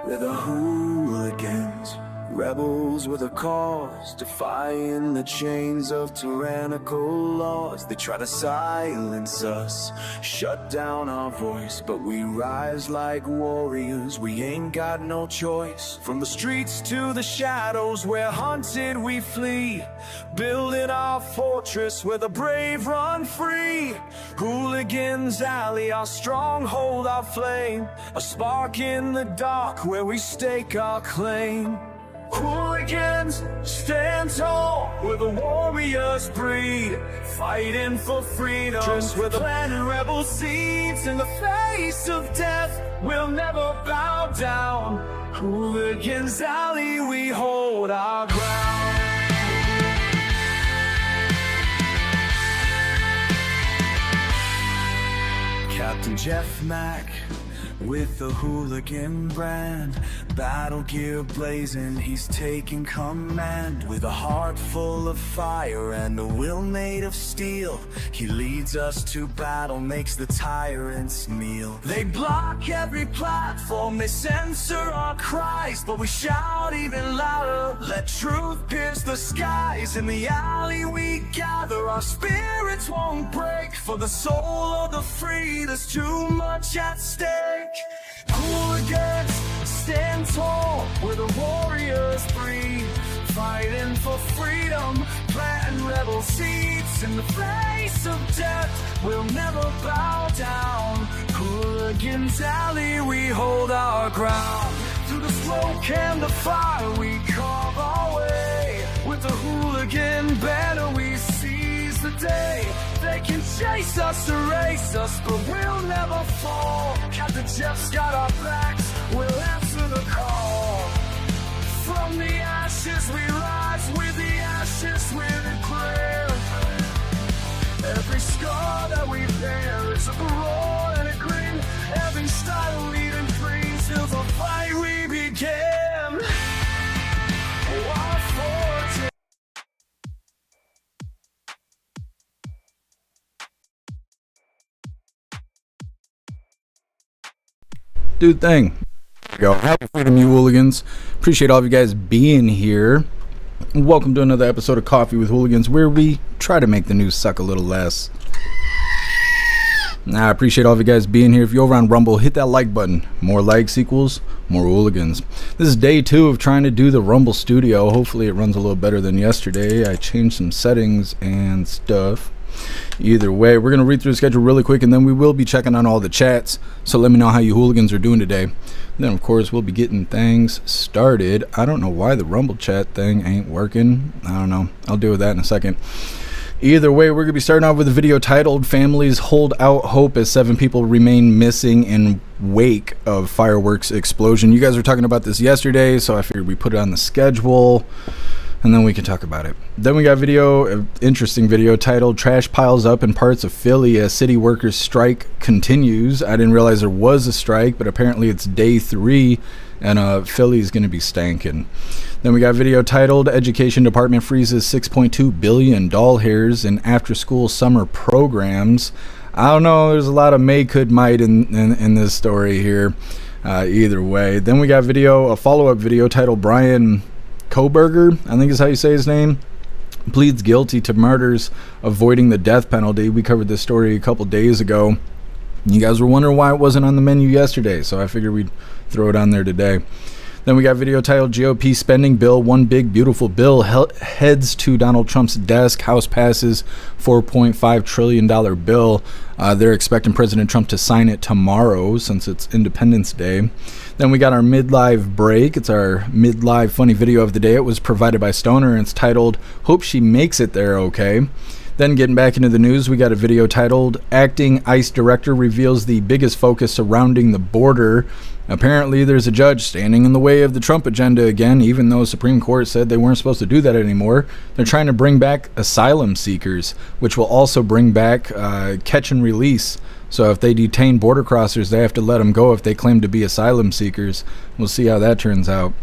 They're the hooligans, rebels with a cause, defying the chains of tyrannical laws. They try to silence us, shut down our voice, but we rise like warriors, we ain't got no choice. From the streets to the shadows, where hunted we flee, building our fortress where the brave run free. Hooligans alley, our stronghold, our flame, a spark in the dark where we stake our claim. Hooligans, stand tall where the warriors breed, fighting for freedom, just where the planted rebel seeds. In the face of death, we'll never bow down. Hooligans alley, we hold our ground. Captain Jeff Mac with the hooligan brand, battle gear blazing, he's taking command. With a heart full of fire and a will made of steel, he leads us to battle, makes the tyrants kneel. They block every platform, they censor our cries, but we shout even louder, let truth pierce the skies. In the alley we gather, our spirits won't break, for the soul of the free, there's too much at stake. Hooligans, stand tall where the warriors breed, fighting for freedom, planting rebel seeds. In the face of death, we'll never bow down. Hooligans alley, we hold our ground. Through the smoke and the fire, we carve our way. With the hooligan banner, we seize the day. They can chase us, erase us, but we'll never fall. Captain Jeff's got our backs, we'll answer the call. From the ashes we rise, with the ashes we declare. Every scar that we bear is a roar and a grin. Every style leading free till the fight we began. Our fortune. Dude thing. Go. Happy freedom, you hooligans. Appreciate all of you guys being here. Welcome to another episode of Coffee with Hooligans, where we try to make the news suck a little less. I appreciate all of you guys being here. If you're over on Rumble, hit that like button. More likes equals more hooligans. This is day 2 of trying to do the Rumble Studio. Hopefully it runs a little better than yesterday. I changed some settings and stuff. Either way, we're going to read through the schedule really quick, and then we will be checking on all the chats. So let me know how you hooligans are doing today. Then, of course, we'll be getting things started. I don't know why the Rumble chat thing ain't working. I don't know. I'll deal with that in a second. Either way, we're going to be starting off with a video titled "Families Hold Out Hope as 7 People Remain Missing in Wake of Fireworks Explosion." You guys were talking about this yesterday, so I figured we put it on the schedule, and then we can talk about it. Then we got an interesting video titled "Trash Piles Up in Parts of Philly as City Workers Strike Continues." I didn't realize there was a strike, but apparently it's day 3, and Philly's going to be stankin'. Then we got a video titled "Education Department Freezes $6.2 billion doll hairs in after-school summer programs." I don't know, there's a lot of may could might in this story here. Either way. Then we got a follow-up video titled "Brian Kohberger," I think is how you say his name, pleads guilty to murders avoiding the death penalty. We covered this story a couple days ago. You guys were wondering why it wasn't on the menu yesterday, so I figured we'd throw it on there today. Then we got a video titled "GOP Spending Bill, One Big Beautiful Bill Heads to Donald Trump's Desk. House Passes $4.5 trillion bill." They're expecting President Trump to sign it tomorrow since it's Independence Day. Then we got our mid-live break. It's our mid-live funny video of the day. It was provided by Stoner, and it's titled "Hope She Makes It There Okay." Then getting back into the news, we got a video titled "Acting ICE Director Reveals the Biggest Focus Surrounding the Border." Apparently there's a judge standing in the way of the Trump agenda again, even though Supreme Court said they weren't supposed to do that anymore. They're trying to bring back asylum seekers, which will also bring back catch and release. So if they detain border crossers, they have to let them go if they claim to be asylum seekers. We'll see how that turns out.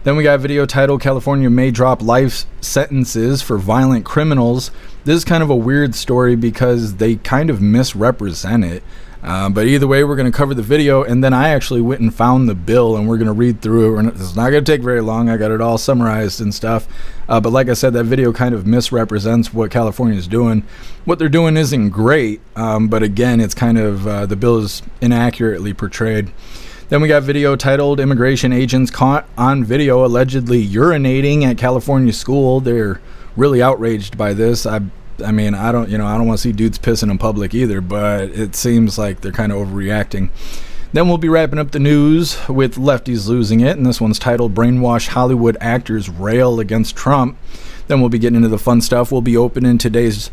Then we got a video titled "California May Drop Life Sentences for Violent Criminals This is kind of a weird story because they kind of misrepresent it. But either way, we're going to cover the video, and then I actually went and found the bill, and we're going to read through it. It's not going to take very long. I got it all summarized and stuff. But like I said, that video kind of misrepresents what California is doing. What they're doing isn't great, but again, it's kind of the bill is inaccurately portrayed. Then we got video titled "Immigration Agents Caught on Video Allegedly Urinating at California School." They're really outraged by this. I mean, I don't want to see dudes pissing in public either, but it seems like they're kind of overreacting. Then we'll be wrapping up the news with lefties losing it, and this one's titled "Brainwash Hollywood Actors Rail Against Trump." Then we'll be getting into the fun stuff. We'll be opening today's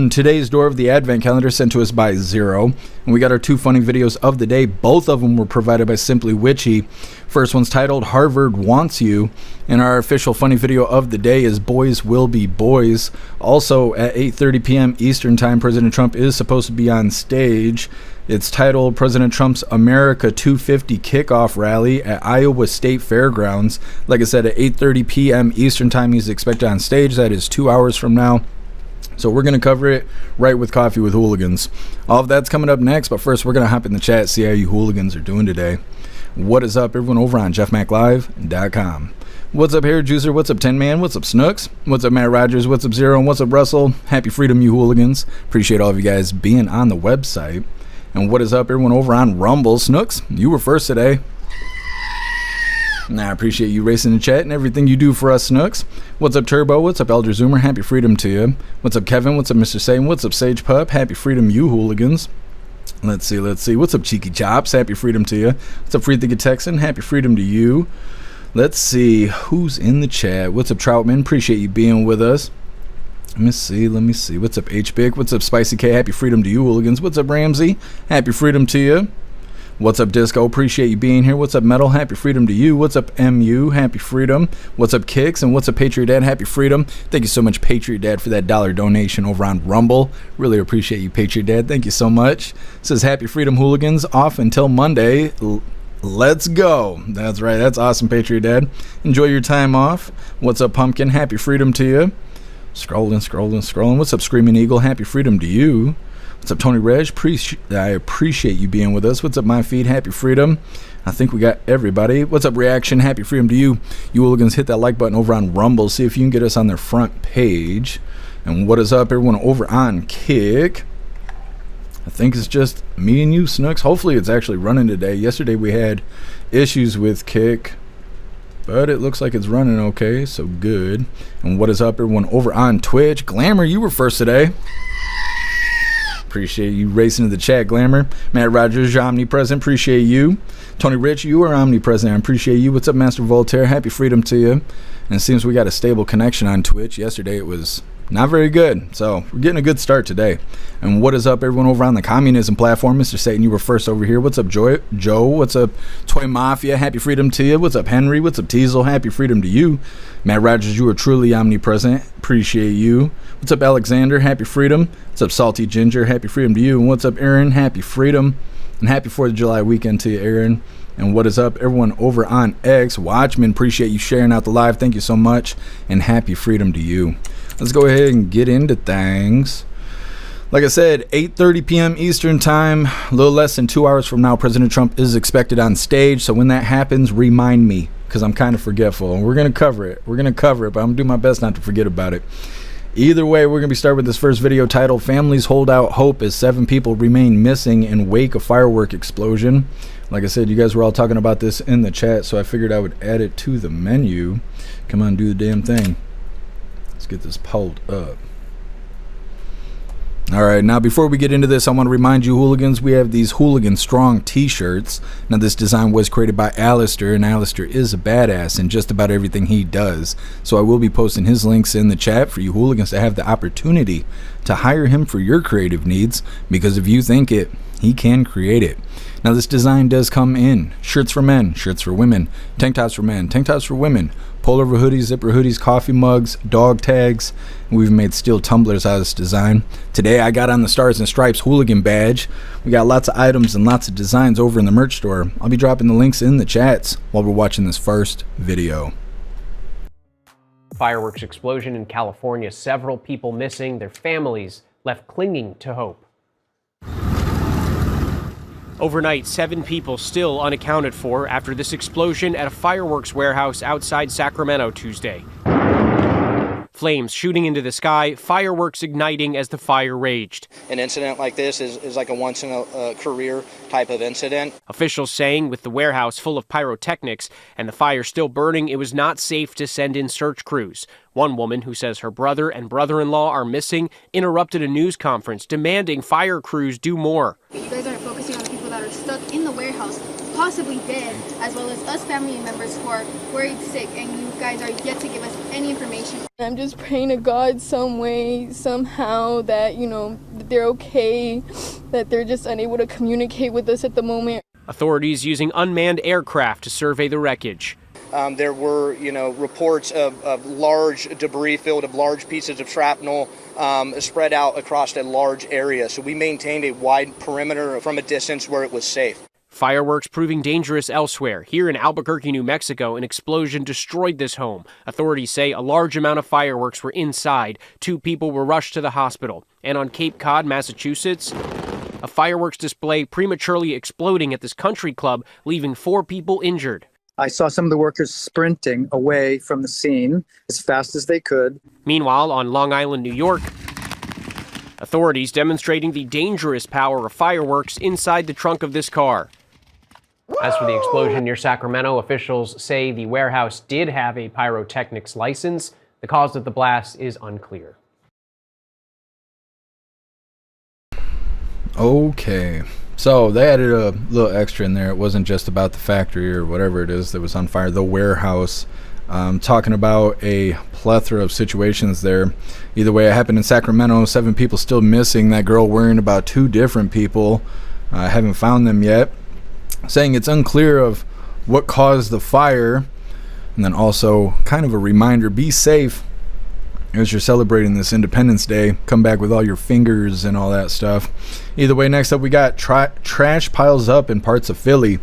today's door of the advent calendar sent to us by Zero, and we got our 2 funny videos of the day. Both of them were provided by Simply Witchy. First one's titled "Harvard Wants You," and our official funny video of the day is "Boys Will Be Boys." Also at 8:30 p.m. Eastern Time, President Trump is supposed to be on stage. It's titled "President Trump's America 250 Kickoff Rally at Iowa State Fairgrounds." Like I said, at 8:30 p.m. Eastern Time, he's expected on stage. That is 2 hours from now. So we're going to cover it right with Coffee with Hooligans. All of that's coming up next, but first we're going to hop in the chat, see how you hooligans are doing today. What is up, everyone, over on jeffmaclive.com. What's up, Hair Juicer? What's up, Tin Man? What's up, Snooks? What's up, Matt Rogers? What's up, Zero? And what's up, Russell? Happy freedom, you hooligans. Appreciate all of you guys being on the website. And what is up, everyone, over on Rumble? Snooks, you were first today. I appreciate you racing the chat and everything you do for us, Snooks. What's up, Turbo? What's up, Elder Zoomer? Happy freedom to you. What's up, Kevin? What's up, Mr. Satan? What's up, Sage Pup? Happy freedom, you hooligans. Let's see. What's up, Cheeky Chops? Happy freedom to you. What's up, Free Thinking Texan? Happy freedom to you. Let's see who's in the chat. What's up, Troutman? Appreciate you being with us. Let me see. What's up, H-Big? What's up, Spicy K? Happy freedom to you, hooligans. What's up, Ramsey? Happy freedom to you. What's up, Disco? Appreciate you being here. What's up, Metal? Happy freedom to you. What's up, MU? Happy freedom. What's up, Kicks? And what's up, Patriot Dad? Happy freedom. Thank you so much, Patriot Dad, for that $1 donation over on Rumble. Really appreciate you, Patriot Dad. Thank you so much. It says happy freedom, hooligans. Off until Monday. Let's go. That's right. That's awesome, Patriot Dad. Enjoy your time off. What's up, Pumpkin? Happy freedom to you. Scrolling. What's up, Screaming Eagle? Happy freedom to you. What's up, Tony Reg? I appreciate you being with us. What's up, My Feed? Happy freedom. I think we got everybody. What's up, Reaction? Happy freedom to you. You hooligans, hit that like button over on Rumble. See if you can get us on their front page. And what is up, everyone, over on Kick? I think it's just me and you, Snooks. Hopefully it's actually running today. Yesterday we had issues with Kick, but it looks like it's running okay, so good. And what is up, everyone, over on Twitch? Glamour, you were first today. Appreciate you racing to the chat, Glamour. Matt Rogers, you're omnipresent. Appreciate you. Tony Rich, you are omnipresent. I appreciate you. What's up, Master Voltaire? Happy freedom to you. And it seems we got a stable connection on Twitch. Yesterday it was not very good, so we're getting a good start today. And what is up, everyone, over on the communism platform? Mr. Satan, you were first over here. What's up, Joe? What's up, Toy Mafia? Happy freedom to you. What's up, Henry? What's up, Teasel? Happy freedom to you. Matt Rogers, you are truly omnipresent. Appreciate you. What's up, Alexander? Happy freedom. What's up, Salty Ginger? Happy freedom to you. And what's up, Aaron? Happy freedom. And happy 4th of July weekend to you, Aaron. And what is up, everyone over on X? Watchmen, appreciate you sharing out the live. Thank you so much. And happy freedom to you. Let's go ahead and get into things. Like I said, 8:30 p.m. Eastern Time, a little less than 2 hours from now, President Trump is expected on stage. So when that happens, remind me, because I'm kind of forgetful. And we're going to cover it. But I'm going to do my best not to forget about it. Either way, we're going to be starting with this first video titled "Families Hold Out Hope as 7 People Remain Missing in Wake of Firework Explosion." Like I said, you guys were all talking about this in the chat, so I figured I would add it to the menu. Come on, do the damn thing. Let's get this pulled up. Alright, now before we get into this, I want to remind you, hooligans, we have these Hooligan Strong t-shirts. Now this design was created by Alistair, and Alistair is a badass in just about everything he does. So I will be posting his links in the chat for you hooligans to have the opportunity to hire him for your creative needs, because if you think it, he can create it. Now this design does come in shirts for men, shirts for women, tank tops for men, tank tops for women, pullover hoodies, zipper hoodies, coffee mugs, dog tags, and we've made steel tumblers out of this design. Today I got on the Stars and Stripes hooligan badge. We got lots of items and lots of designs over in the merch store. I'll be dropping the links in the chats while we're watching this first video. Fireworks explosion in California. Several people missing, their families left clinging to hope. Overnight, 7 people still unaccounted for after this explosion at a fireworks warehouse outside Sacramento Tuesday. Flames shooting into the sky, fireworks igniting as the fire raged. An incident like this is like a once-in-a-career type of incident. Officials saying with the warehouse full of pyrotechnics and the fire still burning, it was not safe to send in search crews. One woman who says her brother and brother-in-law are missing interrupted a news conference demanding fire crews do more. You guys aren't focusing on the people that are stuck in the warehouse, possibly dead, as well as us family members who are worried sick, and you guys are yet to give us any information. I'm just praying to God some way, somehow, that, that they're okay, that they're just unable to communicate with us at the moment. Authorities using unmanned aircraft to survey the wreckage. There were, reports of large debris filled of large pieces of shrapnel spread out across a large area. So we maintained a wide perimeter from a distance where it was safe. Fireworks proving dangerous elsewhere. Here in Albuquerque, New Mexico, an explosion destroyed this home. Authorities say a large amount of fireworks were inside. 2 people were rushed to the hospital. And on Cape Cod, Massachusetts, a fireworks display prematurely exploding at this country club, leaving 4 people injured. I saw some of the workers sprinting away from the scene as fast as they could. Meanwhile, on Long Island, New York, authorities demonstrating the dangerous power of fireworks inside the trunk of this car. As for the explosion near Sacramento, officials say the warehouse did have a pyrotechnics license. The cause of the blast is unclear. Okay, so they added a little extra in there. It wasn't just about the factory or whatever it is that was on fire, the warehouse. Talking about a plethora of situations there. Either way, it happened in Sacramento. 7 people still missing. That girl worrying about 2 different people. Haven't found them yet. Saying it's unclear of what caused the fire. And then also kind of a reminder, be safe as you're celebrating this Independence Day. Come back with all your fingers and all that stuff. Either way, next up we got trash piles up in parts of Philly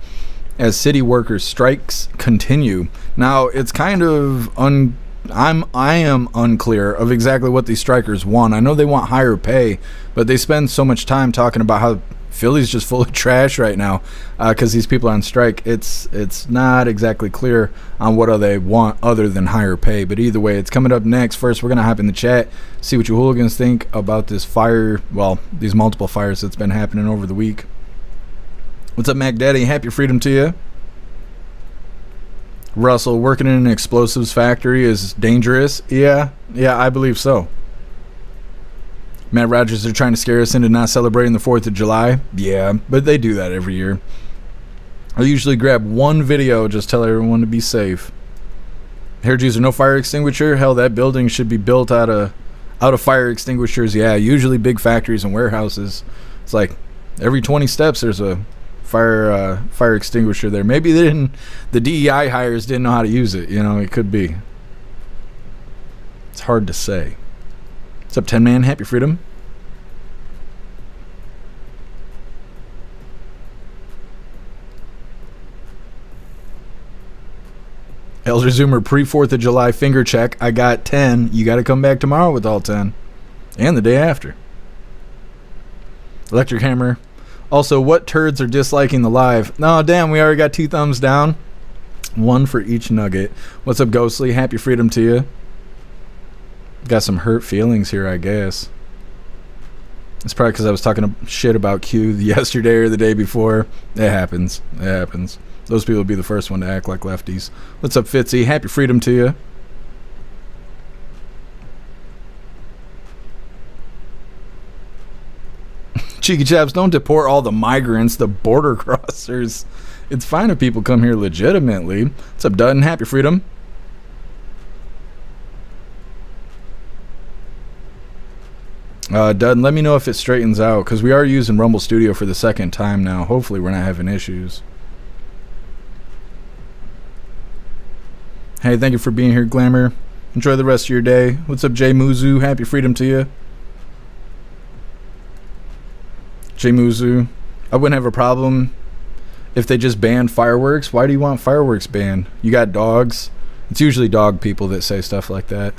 as city workers' strikes continue. Now, it's kind of I am unclear of exactly what these strikers want. I know they want higher pay, but they spend so much time talking about how Philly's just full of trash right now because these people are on strike. It's not exactly clear on what they want other than higher pay. But either way, it's coming up next. First, we're going to hop in the chat, see what you hooligans think about this fire, well, these multiple fires that's been happening over the week. What's up, Mac Daddy? Happy freedom to you. Russell, working in an explosives factory is dangerous. Yeah, I believe so. Matt Rogers, they're trying to scare us into not celebrating the 4th of July. Yeah, but they do that every year. I usually grab one video, just tell everyone to be safe. Hair user, no fire extinguisher? Hell, that building should be built out of fire extinguishers. Yeah, usually big factories and warehouses. It's like every 20 steps there's a fire extinguisher there. Maybe the DEI hires didn't know how to use it. It could be. It's hard to say. What's up, 10 Man? Happy freedom. Elder Zoomer, pre-4th of July finger check. I got 10. You got to come back tomorrow with all 10. And the day after. Electric Hammer. Also, what turds are disliking the live? No, damn, we already got 2 thumbs down. 1 for each nugget. What's up, Ghostly? Happy freedom to you. Got some hurt feelings here, I guess. It's probably because I was talking shit about Q yesterday or the day before. It happens. Those people will be the first one to act like lefties. What's up, Fitzy? Happy freedom to you. Cheeky chaps, don't deport all the migrants, the border crossers. It's fine if people come here legitimately. What's up, Dutton? Happy freedom. Dutton, let me know if it straightens out, because we are using Rumble Studio for the 2nd time now. Hopefully we're not having issues. Hey, thank you for being here, Glamour. Enjoy the rest of your day. What's up, Jay Muzu? Happy freedom to you. Jay Muzu, I wouldn't have a problem if they just banned fireworks. Why do you want fireworks banned? You got dogs It's usually dog people that say stuff like that.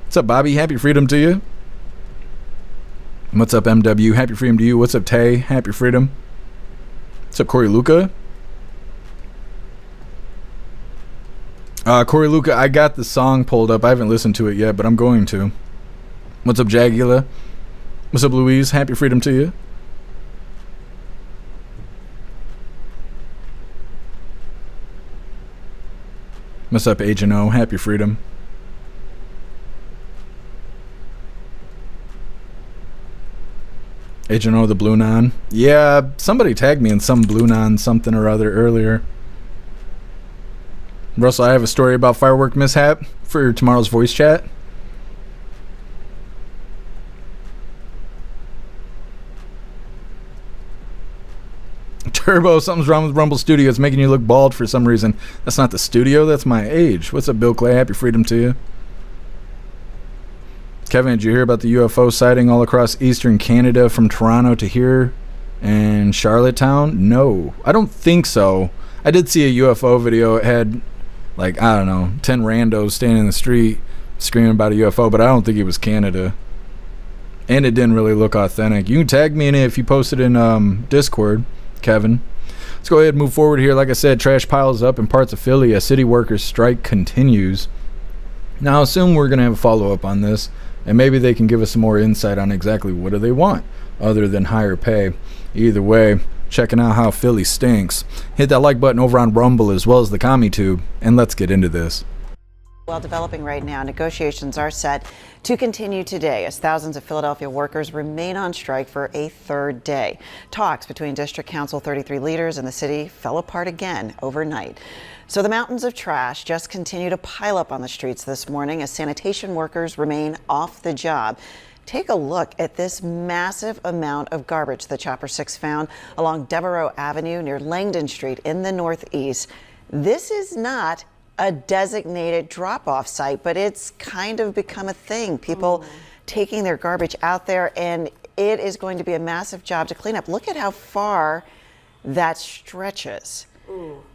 What's up, Bobby? Happy freedom to you. What's up, MW? Happy freedom to you. What's up, Tay? Happy freedom. What's up, Corey Luca? Corey Luca, I got the song pulled up. I haven't listened to it yet, but I'm going to. What's up, Jagula? What's up, Louise? Happy freedom to you. What's up, Agent O? Happy freedom. Agent O, the Blue Non. Yeah, somebody tagged me in some Blue Non something or other earlier. Russell, I have a story about firework mishap for tomorrow's voice chat. Turbo, something's wrong with Rumble Studio. It's making you look bald for some reason. That's not the studio, that's my age. What's up, Bill Clay? Happy freedom to you. Kevin, did you hear about the UFO sighting all across eastern Canada from Toronto to here and Charlottetown? No, I don't think so. I did see a UFO video. It had, like, I don't know, 10 randos standing in the street screaming about a UFO, but I don't think it was Canada. And it didn't really look authentic. You can tag me in it if you post it in Discord, Kevin. Let's go ahead and move forward here. Like I said, trash piles up in parts of Philly as city workers' strike continues. Now, I assume we're going to have a follow-up on this, and maybe they can give us some more insight on exactly what do they want other than higher pay. Either way, checking out how Philly stinks. Hit that like button over on Rumble as well as the CommuTube, and let's get into this. Well, developing right now, negotiations are set to continue today as thousands of Philadelphia workers remain on strike for a third day. Talks between District Council 33 leaders and the city fell apart again overnight. So the mountains of trash just continue to pile up on the streets this morning as sanitation workers remain off the job. Take a look at this massive amount of garbage that Chopper 6 found along Devereaux Avenue near Langdon Street in the Northeast. This is not a designated drop-off site, but it's kind of become a thing. People taking their garbage out there, and it is going to be a massive job to clean up. Look at how far that stretches.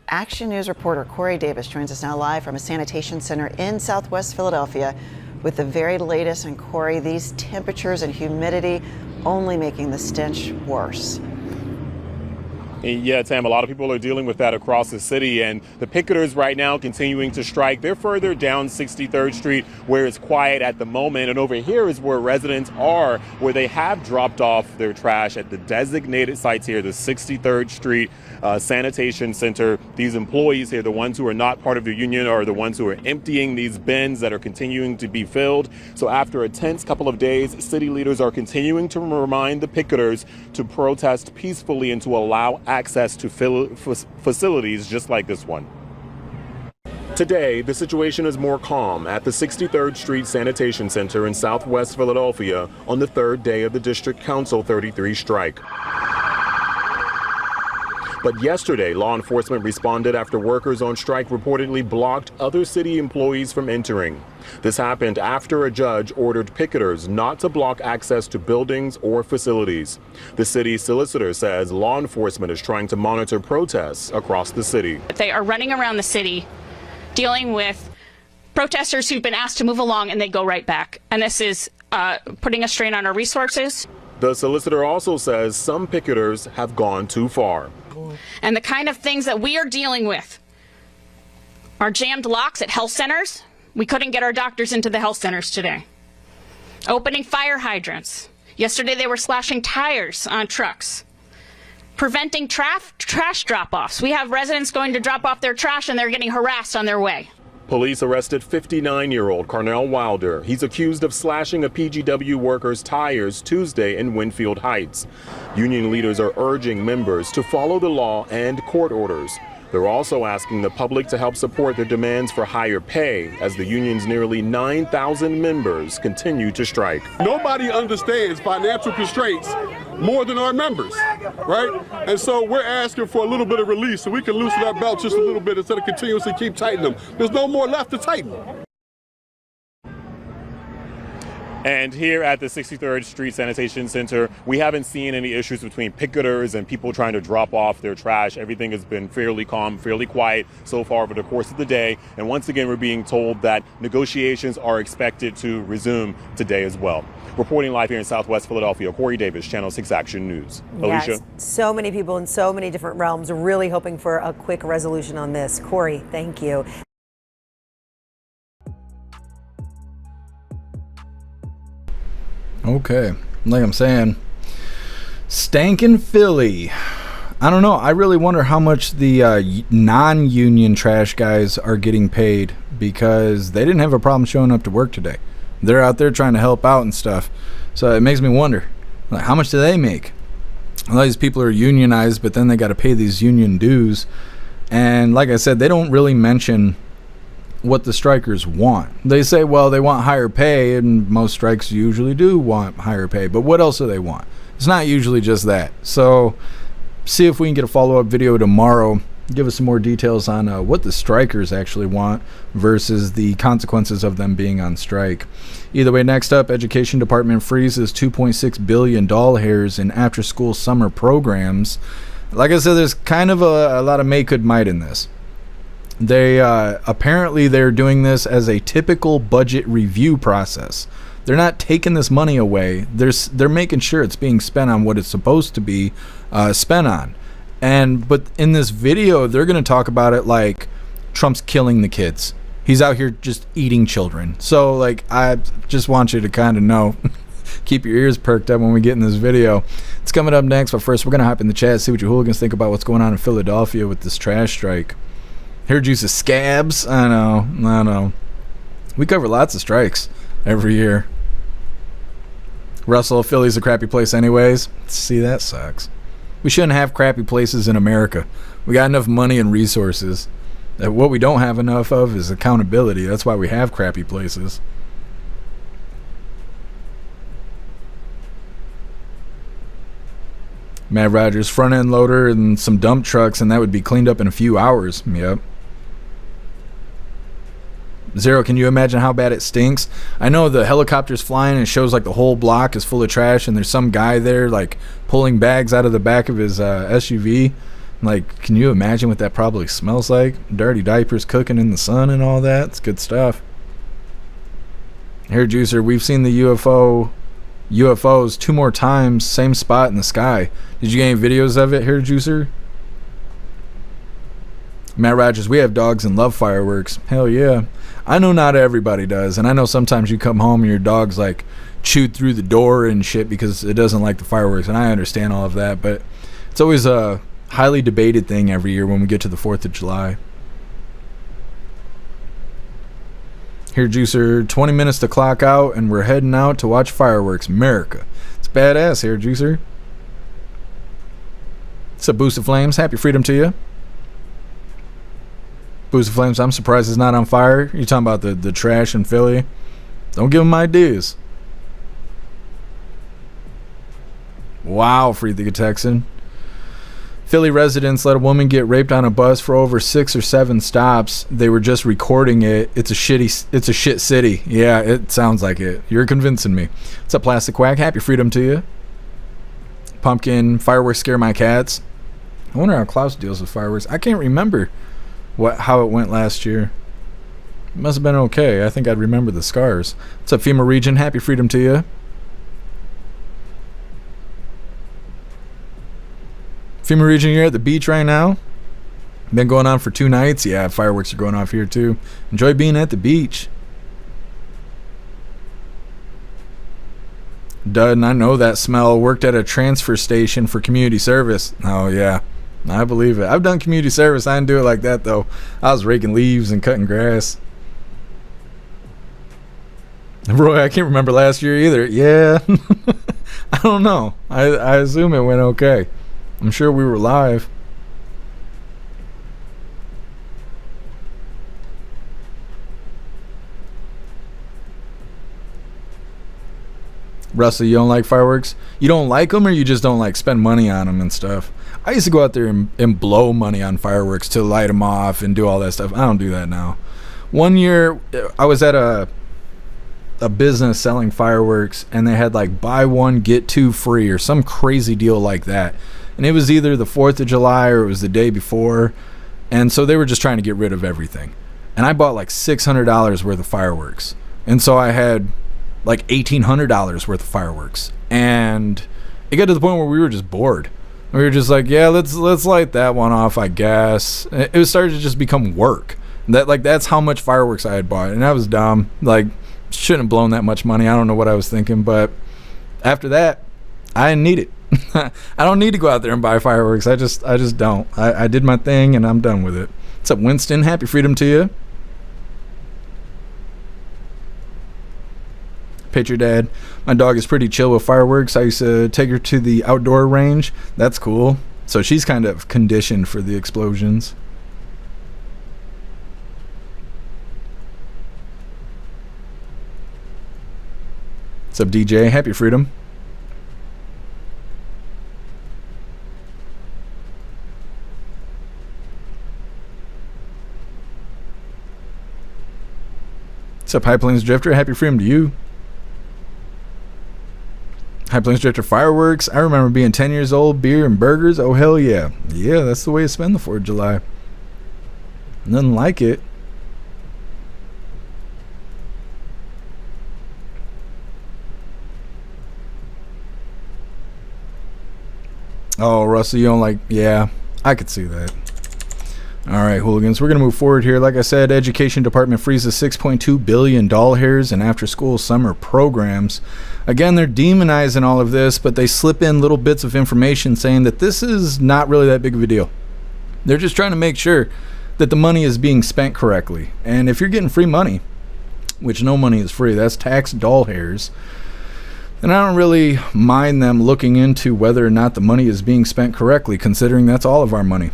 Action News reporter Corey Davis joins us now live from a sanitation center in Southwest Philadelphia with the very latest. And Corey, these temperatures and humidity only making the stench worse. Yeah, Tam, a lot of people are dealing with that across the city, and the picketers right now continuing to strike. They're further down 63rd Street where it's quiet at the moment, and over here is where residents are, where they have dropped off their trash at the designated sites here, the 63rd Street Sanitation Center. These employees here, the ones who are not part of the union, are the ones who are emptying these bins that are continuing to be filled. So after a tense couple of days, city leaders are continuing to remind the picketers to protest peacefully and to allow access to facilities just like this one. Today, the situation is more calm at the 63rd Street Sanitation Center in Southwest Philadelphia on the third day of the District Council 33 strike. But yesterday, law enforcement responded after workers on strike reportedly blocked other city employees from entering. This happened after a judge ordered picketers not to block access to buildings or facilities. The city's solicitor says law enforcement is trying to monitor protests across the city. They are running around the city dealing with protesters who've been asked to move along, and they go right back. And this is putting a strain on our resources. The solicitor also says some picketers have gone too far. And the kind of things that we are dealing with are jammed locks at health centers. We couldn't get our doctors into the health centers today. Opening fire hydrants. Yesterday they were slashing tires on trucks. Preventing trash drop-offs. We have residents going to drop off their trash and they're getting harassed on their way. Police arrested 59-year-old Carnell Wilder. He's accused of slashing a PGW worker's tires Tuesday in Winfield Heights. Union leaders are urging members to follow the law and court orders. They're also asking the public to help support their demands for higher pay as the union's nearly 9,000 members continue to strike. Nobody understands financial constraints more than our members, right? And so we're asking for a little bit of release so we can loosen our belt just a little bit instead of continuously keep tightening them. There's no more left to tighten. And here at the 63rd Street Sanitation Center, we haven't seen any issues between picketers and people trying to drop off their trash. Everything has been fairly calm, fairly quiet so far over the course of the day. And once again, we're being told that negotiations are expected to resume today as well. Reporting live here in Southwest Philadelphia, Corey Davis, Channel 6 Action News. Yes, Alicia? so many people in so many different realms are really hoping for a quick resolution on this. Corey, thank you. Okay, like I'm saying, stankin' Philly. I don't know. I really wonder how much the non-union trash guys are getting paid, because they didn't have a problem showing up to work today. They're out there trying to help out and stuff. So it makes me wonder, like, how much do they make? A lot of these people are unionized, but then they got to pay these union dues. And like I said, they don't really mention what the strikers want. They say, well, they want higher pay, and most strikes usually do want higher pay. But what else do they want? It's not usually just that. So see if we can get a follow-up video tomorrow. Give us some more details on what the strikers actually want versus the consequences of them being on strike. Either way, next up, Education Department freezes $2.6 billion in after-school summer programs. Like I said, there's kind of a lot of make good might in this. They apparently they're doing this as a typical budget review process. They're not taking this money away. They're making sure it's being spent on what it's supposed to be spent on. But in this video, they're going to talk about it like Trump's killing the kids. He's out here just eating children. So, like, I just want you to kind of know, keep your ears perked up when we get in this video. It's coming up next, but first we're going to hop in the chat, see what your hooligans think about what's going on in Philadelphia with this trash strike. Heard use of scabs. I know. We cover lots of strikes every year. Russell, Philly's a crappy place anyways. See, that sucks. We shouldn't have crappy places in America. We got enough money and resources. What we don't have enough of is accountability. That's why we have crappy places. Matt Rogers, front end loader and some dump trucks, and that would be cleaned up in a few hours. Yep. Zero, can you imagine how bad it stinks? I know the helicopter's flying and it shows like the whole block is full of trash, and there's some guy there like pulling bags out of the back of his SUV. Like, can you imagine what that probably smells like? Dirty diapers cooking in the sun and all that. It's good stuff. Hair Juicer, we've seen the UFOs 2 more times, same spot in the sky. Did you get any videos of it, Hair Juicer? Matt Rogers, we have dogs and love fireworks. Hell yeah. I know not everybody does, and I know sometimes you come home and your dog's like chewed through the door and shit because it doesn't like the fireworks, and I understand all of that, but it's always a highly debated thing every year when we get to the 4th of July. Here, Juicer, 20 minutes to clock out, and we're heading out to watch fireworks. America. It's badass here, Juicer. What's up, Boost of Flames? Happy freedom to you. Boost of Flames, I'm surprised it's not on fire. You're talking about the trash in Philly? Don't give them ideas. Wow, Free the Texan. Philly residents let a woman get raped on a bus for over 6 or 7 stops. They were just recording it. It's a shit city. Yeah, it sounds like it. You're convincing me. What's up, Plastic Quack? Happy freedom to you. Pumpkin, fireworks scare my cats. I wonder how Klaus deals with fireworks. I can't remember how it went last year. It must have been okay. I think I'd remember the scars. What's up, FEMA Region? Happy freedom to you. FEMA Region, you're at the beach right now? Been going on for 2 nights? Yeah, fireworks are going off here too. Enjoy being at the beach. Dud, I know that smell. Worked at a transfer station for community service. Oh yeah, I believe it. I've done community service. I didn't do it like that though. I was raking leaves and cutting grass. Roy, I can't remember last year either. Yeah. I don't know. I assume it went okay. I'm sure we were live. Russell, you don't like fireworks? You don't like them, or you just don't like spend money on them and stuff? I used to go out there and blow money on fireworks to light them off and do all that stuff. I don't do that now. One year, I was at a business selling fireworks, and they had like buy one get two free or some crazy deal like that. And it was either the 4th of July or it was the day before. And so they were just trying to get rid of everything. And I bought like $600 worth of fireworks. And so I had like $1,800 worth of fireworks. And it got to the point where we were just bored. We were just like, yeah, let's light that one off, I guess. It was starting to just become work. That's how much fireworks I had bought. And that was dumb. Like, shouldn't have blown that much money. I don't know what I was thinking. But after that, I didn't need it. I don't need to go out there and buy fireworks. I just don't. I did my thing and I'm done with it. What's up, Winston? Happy freedom to you. Picture dad. My dog is pretty chill with fireworks. I used to take her to the outdoor range. That's cool. So she's kind of conditioned for the explosions. What's up, DJ? Happy freedom. What's up, High Plains Drifter? Happy freedom to you. High Plains Drifter fireworks. I remember being 10 years old, beer and burgers. Oh, hell yeah. Yeah, that's the way to spend the 4th of July. Nothing like it. Oh, Russell, you don't like... Yeah, I could see that. All right, hooligans, we're going to move forward here. Like I said, Education Department freezes $6.2 billion doll hairs and after-school summer programs. Again, they're demonizing all of this, but they slip in little bits of information saying that this is not really that big of a deal. They're just trying to make sure that the money is being spent correctly. And if you're getting free money, which no money is free, that's taxed doll hairs, and I don't really mind them looking into whether or not the money is being spent correctly, considering that's all of our money.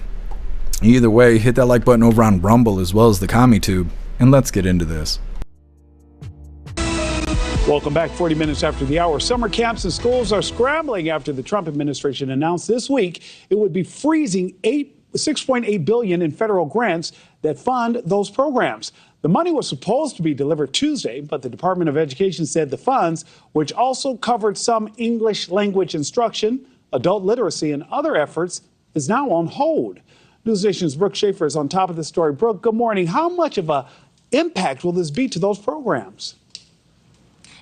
Either way, hit that like button over on Rumble as well as the CommuTube, and let's get into this. Welcome back. 40 minutes after the hour. Summer camps and schools are scrambling after the Trump administration announced this week it would be freezing $6.8 billion in federal grants that fund those programs. The money was supposed to be delivered Tuesday, but the Department of Education said the funds, which also covered some English language instruction, adult literacy, and other efforts, is now on hold. News Nation's Brooke Schaefer is on top of the story. Brooke, good morning. How much of an impact will this be to those programs?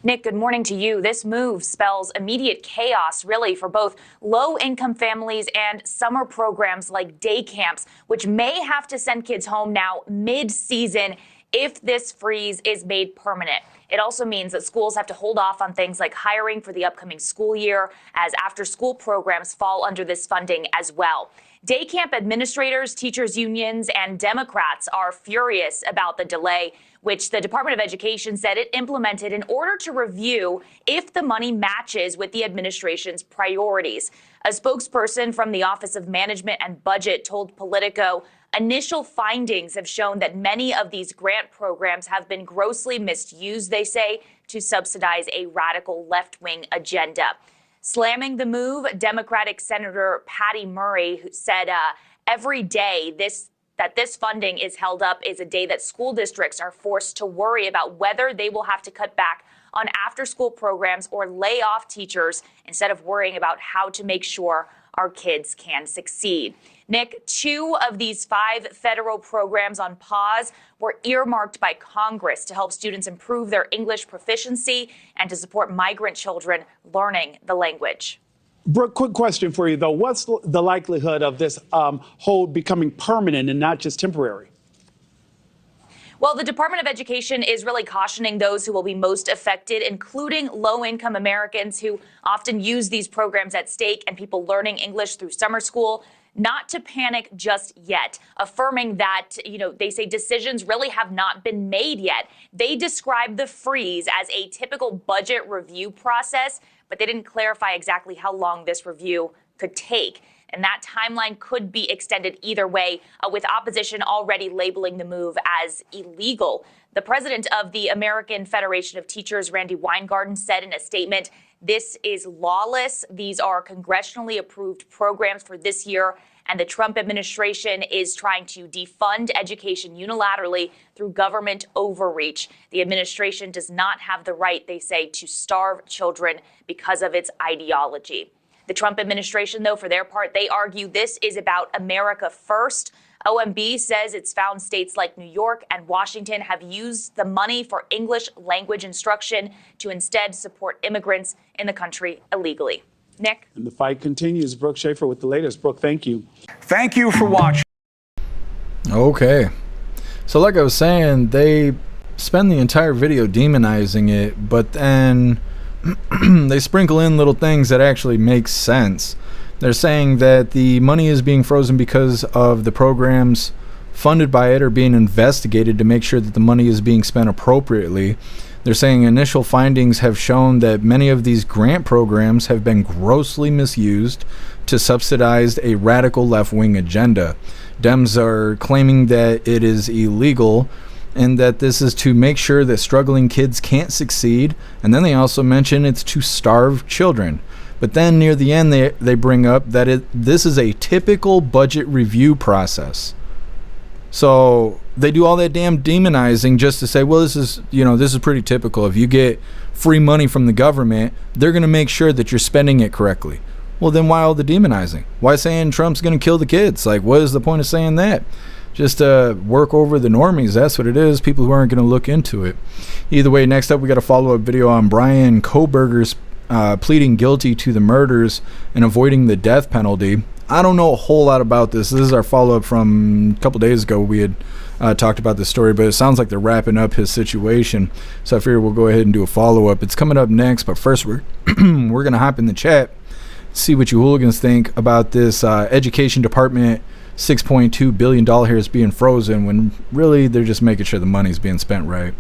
Nick, good morning to you. This move spells immediate chaos, really, for both low-income families and summer programs like day camps, which may have to send kids home now mid-season if this freeze is made permanent. It also means that schools have to hold off on things like hiring for the upcoming school year, as after-school programs fall under this funding as well. Day camp administrators, teachers unions, and Democrats are furious about the delay, which the Department of Education said it implemented in order to review if the money matches with the administration's priorities. A spokesperson from the Office of Management and Budget told Politico initial findings have shown that many of these grant programs have been grossly misused, they say, to subsidize a radical left-wing agenda. Slamming the move, Democratic Senator Patty Murray, who said every day that this funding is held up is a day that school districts are forced to worry about whether they will have to cut back on after-school programs or lay off teachers instead of worrying about how to make sure our kids can succeed. Nick, 2 of these 5 federal programs on pause were earmarked by Congress to help students improve their English proficiency and to support migrant children learning the language. Brooke, quick question for you, though. What's the likelihood of this hold becoming permanent and not just temporary? Well, the Department of Education is really cautioning those who will be most affected, including low-income Americans who often use these programs at stake and people learning English through summer school, not to panic just yet, affirming that, they say decisions really have not been made yet. They describe the freeze as a typical budget review process, but they didn't clarify exactly how long this review could take. And that timeline could be extended either way, with opposition already labeling the move as illegal. The president of the American Federation of Teachers, Randy Weingarten, said in a statement, "This is lawless. These are congressionally approved programs for this year, and the Trump administration is trying to defund education unilaterally through government overreach. The administration does not have the right," they say, "to starve children because of its ideology." The Trump administration, though, for their part, they argue this is about America first. OMB says it's found states like New York and Washington have used the money for English language instruction to instead support immigrants in the country illegally. Nick? And the fight continues. Brooke Schaefer with the latest. Brooke, thank you. Thank you for watching. Okay. So like I was saying, they spend the entire video demonizing it, but then they sprinkle in little things that actually make sense. They're saying that the money is being frozen because of the programs funded by it are being investigated to make sure that the money is being spent appropriately. They're saying initial findings have shown that many of these grant programs have been grossly misused to subsidize a radical left-wing agenda. Dems are claiming that it is illegal and that this is to make sure that struggling kids can't succeed. And then they also mention it's to starve children. But then near the end, they bring up that this is a typical budget review process. So they do all that damn demonizing just to say, well, this is pretty typical. If you get free money from the government, they're going to make sure that you're spending it correctly. Well, then why all the demonizing? Why saying Trump's going to kill the kids? Like, what is the point of saying that? Just work over the normies. That's what it is. People who aren't going to look into it. Either way, next up, we got a follow-up video on Brian Kohberger's pleading guilty to the murders and avoiding the death penalty. I don't know a whole lot about this. This is our follow-up from a couple days ago. We had talked about this story, but it sounds like they're wrapping up his situation. So I figure we'll go ahead and do a follow-up. It's coming up next, but first we're going to hop in the chat, see what you hooligans think about this education department $6.2 billion here is being frozen when really they're just making sure the money's being spent right.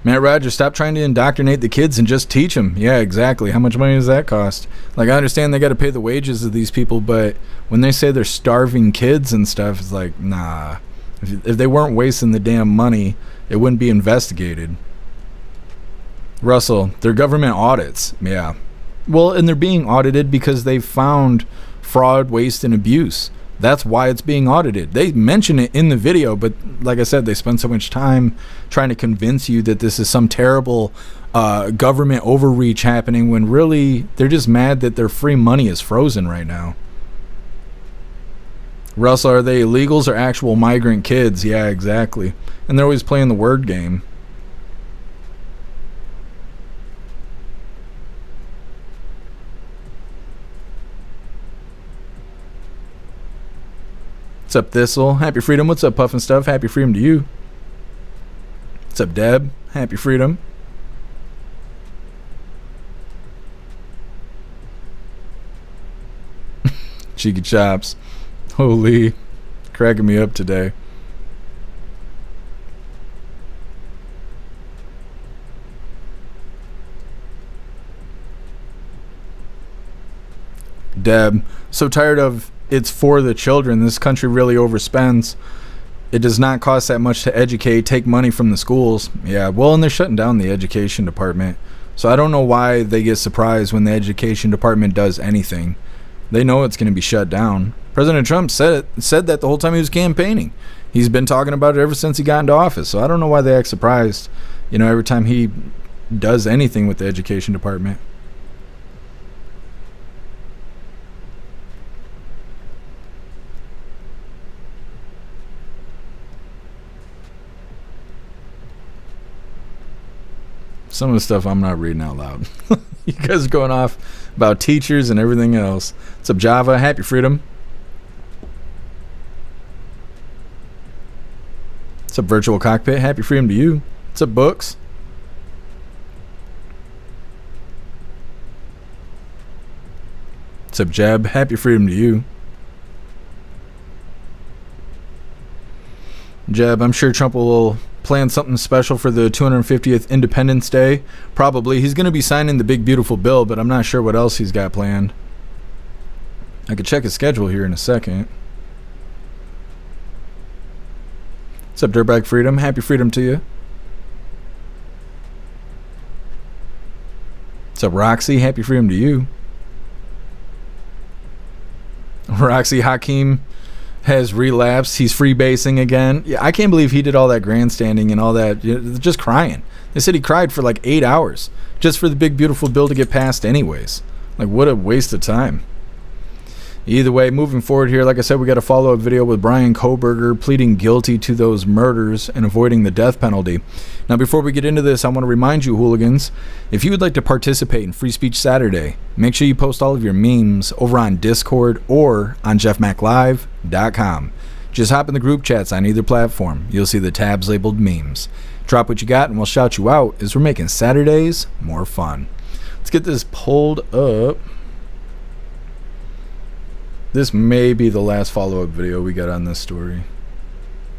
Matt Rogers, stop trying to indoctrinate the kids and just teach them. Yeah, exactly. How much money does that cost? Like, I understand they got to pay the wages of these people, but when they say they're starving kids and stuff, it's like, nah. If they weren't wasting the damn money, it wouldn't be investigated. Russell, they're government audits. Yeah. Well, and they're being audited because they've found fraud, waste, and abuse. That's why it's being audited. They mention it in the video, but like I said, they spend so much time trying to convince you that this is some terrible government overreach happening when really they're just mad that their free money is frozen right now. Russell, are they illegals or actual migrant kids? Yeah, exactly. And they're always playing the word game. What's up, Thistle? Happy Freedom. What's up, Puff and Stuff? Happy Freedom to you. What's up, Deb? Happy Freedom. Cheeky Chops. Holy. Cracking me up today. Deb. So tired of it's for the children. This country really overspends. It does not cost that much to educate. Take money from the schools. Yeah, well, and they're shutting down the education department. So I don't know why they get surprised when the education department does anything. They know it's going to be shut down. President Trump said that the whole time he was campaigning. He's been talking about it ever since he got into office. So I don't know why they act surprised, every time he does anything with the education department. Some of the stuff I'm not reading out loud. You guys are going off about teachers and everything else. What's up, Java? Happy Freedom. What's up, Virtual Cockpit? Happy Freedom to you. What's up, Books? What's up, Jeb? Happy Freedom to you. Jeb, I'm sure Trump will plan something special for the 250th Independence Day. Probably. He's going to be signing the big, beautiful bill, but I'm not sure what else he's got planned. I could check his schedule here in a second. What's up, Dirtbag Freedom? Happy Freedom to you. What's up, Roxy? Happy Freedom to you. Roxy Hakeem has relapsed. He's freebasing again. Yeah, I can't believe he did all that grandstanding and all that. Just crying. They said he cried for like 8 hours just for the big, beautiful bill to get passed anyways. Like, what a waste of time. Either way, moving forward here, like I said, we got a follow-up video with Brian Kohberger pleading guilty to those murders and avoiding the death penalty. Now, before we get into this, I want to remind you, hooligans, if you would like to participate in Free Speech Saturday, make sure you post all of your memes over on Discord or on jeffmaclive.com. Just hop in the group chats on either platform. You'll see the tabs labeled memes. Drop what you got and we'll shout you out as we're making Saturdays more fun. Let's get this pulled up. This may be the last follow-up video we got on this story.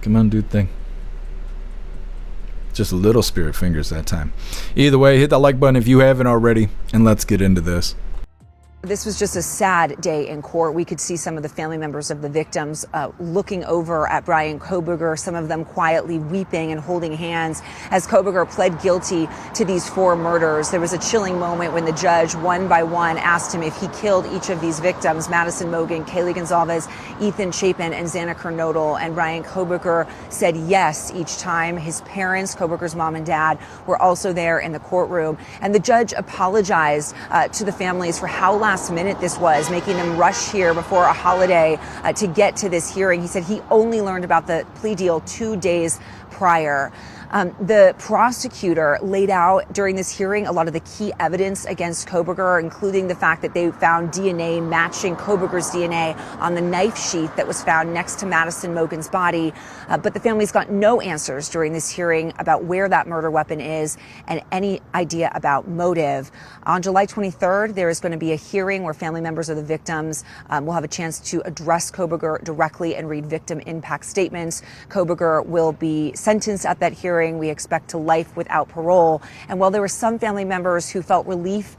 Come on, dude thing. Just little spirit fingers that time. Either way, hit that like button if you haven't already, and let's get into this. This was just a sad day in court. We could see some of the family members of the victims looking over at Brian Kohberger, some of them quietly weeping and holding hands as Kohberger pled guilty to these 4 murders. There was a chilling moment when the judge, one by one, asked him if he killed each of these victims, Madison Mogen, Kaylee Gonzalez, Ethan Chapin, and Xana Kernodle. And Brian Kohberger said yes each time. His parents, Kohberger's mom and dad, were also there in the courtroom. And the judge apologized to the families for how last minute this was, making them rush here before a holiday to get to this hearing. He said he only learned about the plea deal 2 days prior. The prosecutor laid out during this hearing a lot of the key evidence against Kohberger, including the fact that they found DNA matching Kohberger's DNA on the knife sheath that was found next to Madison Mogen's body. But the families got no answers during this hearing about where that murder weapon is and any idea about motive. On July 23rd, there is going to be a hearing where family members of the victims will have a chance to address Kohberger directly and read victim impact statements. Kohberger will be sentenced at that hearing. We expect to life without parole. And while there were some family members who felt relief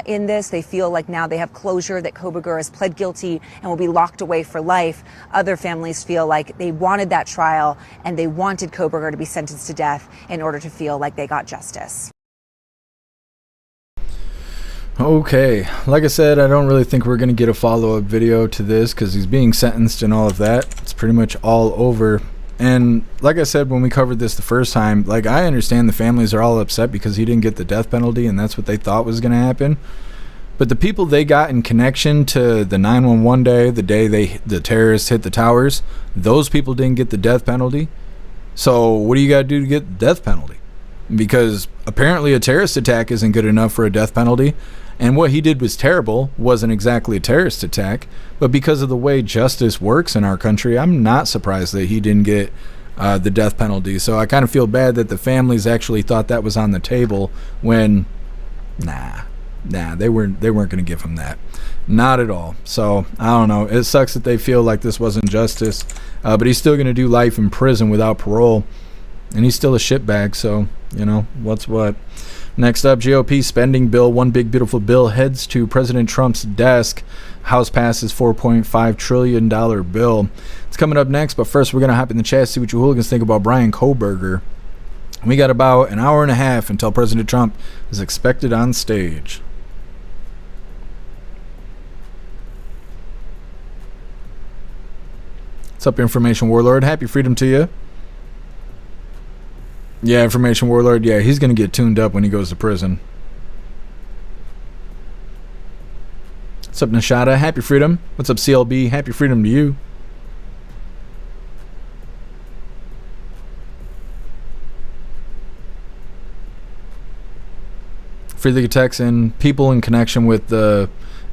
in this, they feel like now they have closure that Kohberger has pled guilty and will be locked away for life. Other families feel like they wanted that trial and they wanted Kohberger to be sentenced to death in order to feel like they got justice. Okay, like I said, I don't really think we're going to get a follow-up video to this because he's being sentenced and all of that. It's pretty much all over. And like I said when we covered this the first time, like, I understand the families are all upset because he didn't get the death penalty and that's what they thought was going to happen. But the people they got in connection to the 9/11 day, the day the terrorists hit the towers, those people didn't get the death penalty. So what do you got to do to get the death penalty? Because apparently a terrorist attack isn't good enough for a death penalty. And what he did was terrible, wasn't exactly a terrorist attack, but because of the way justice works in our country, I'm not surprised that he didn't get the death penalty. So I kind of feel bad that the families actually thought that was on the table when, they weren't going to give him that. Not at all. So I don't know. It sucks that they feel like this wasn't justice, but he's still going to do life in prison without parole, and he's still a shitbag. So, you know, what's what. Next up, GOP spending bill, one big beautiful bill, heads to President Trump's desk. House passes $4.5 trillion bill. It's coming up next, but first we're going to hop in the chat, see what you hooligans think about Brian Kohberger. We got about an hour and a half until President Trump is expected on stage. What's up, Information Warlord? Happy freedom to you. Yeah, Information Warlord. Yeah, he's going to get tuned up when he goes to prison. What's up, Nashada? Happy freedom. What's up, CLB? Happy freedom to you. Free the Texan. People in connection with the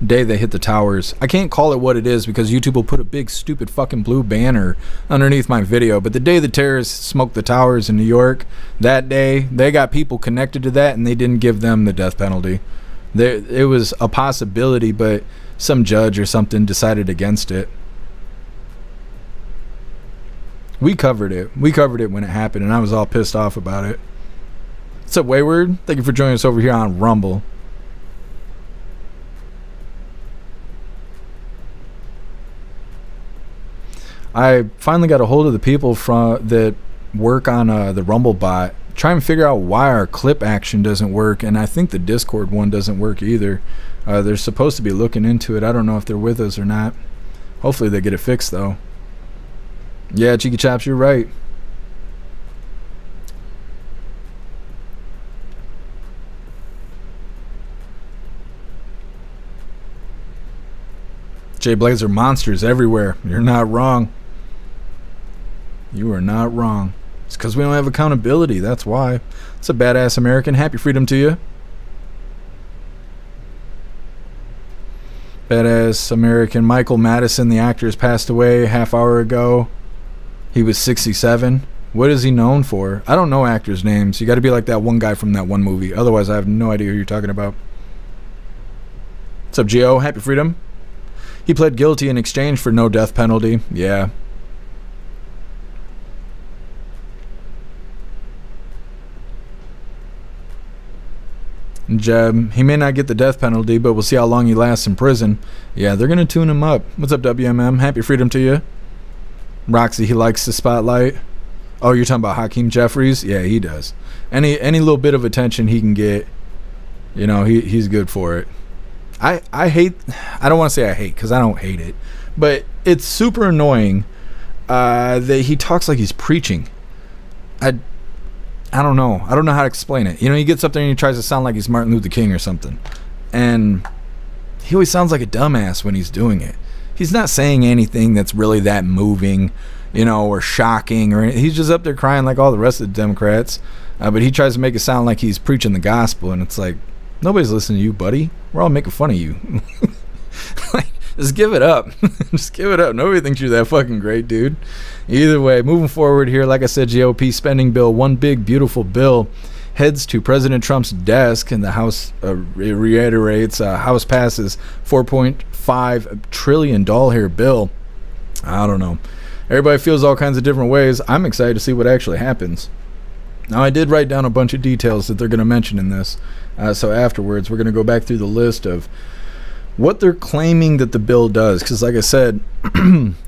day they hit the towers. I can't call it what it is because YouTube will put a big stupid fucking blue banner underneath my video, but the day the terrorists smoked the towers in New York, that day they got people connected to that and they didn't give them the death penalty. It was a possibility, but some judge or something decided against it. We covered it when it happened, and I was all pissed off about it. What's up, Wayward? Thank you for joining us over here on Rumble. I finally got a hold of the people that work on the Rumble bot, try and figure out why our clip action doesn't work, and I think the Discord one doesn't work either. They're supposed to be looking into it. I don't know if they're with us or not. Hopefully they get it fixed, though. Yeah, Cheeky Chops, you're right. Jay Blazer, monsters everywhere. You're not wrong. You are not wrong. It's because we don't have accountability. That's why. It's a badass American. Happy freedom to you. Badass American. Michael Madison, the actor, has passed away a half hour ago. He was 67. What is he known for? I don't know actors' names. You got to be like that one guy from that one movie. Otherwise, I have no idea who you're talking about. What's up, Gio? Happy freedom. He pled guilty in exchange for no death penalty. Yeah. Jeb, he may not get the death penalty, but we'll see how long he lasts in prison. Yeah, they're going to tune him up. What's up, WMM? Happy freedom to you. Roxy, he likes the spotlight. Oh, you're talking about Hakeem Jeffries? Yeah, he does. Any little bit of attention he can get, you know, he's good for it. I don't want to say I hate, because I don't hate it, but it's super annoying that he talks like he's preaching. I don't know. I don't know how to explain it. You know, he gets up there and he tries to sound like he's Martin Luther King or something. And he always sounds like a dumbass when he's doing it. He's not saying anything that's really that moving, you know, or shocking, or he's just up there crying like all the rest of the Democrats. But he tries to make it sound like he's preaching the gospel, and it's like, nobody's listening to you, buddy. We're all making fun of you. Like, just give it up. Just give it up. Nobody thinks you're that fucking great, dude. Either way, moving forward here, like I said, GOP spending bill, one big, beautiful bill, heads to President Trump's desk, and the House reiterates, House passes $4.5 trillion here bill. I don't know. Everybody feels all kinds of different ways. I'm excited to see what actually happens. Now, I did write down a bunch of details that they're going to mention in this. So afterwards, we're going to go back through the list of what they're claiming that the bill does. Because like I said,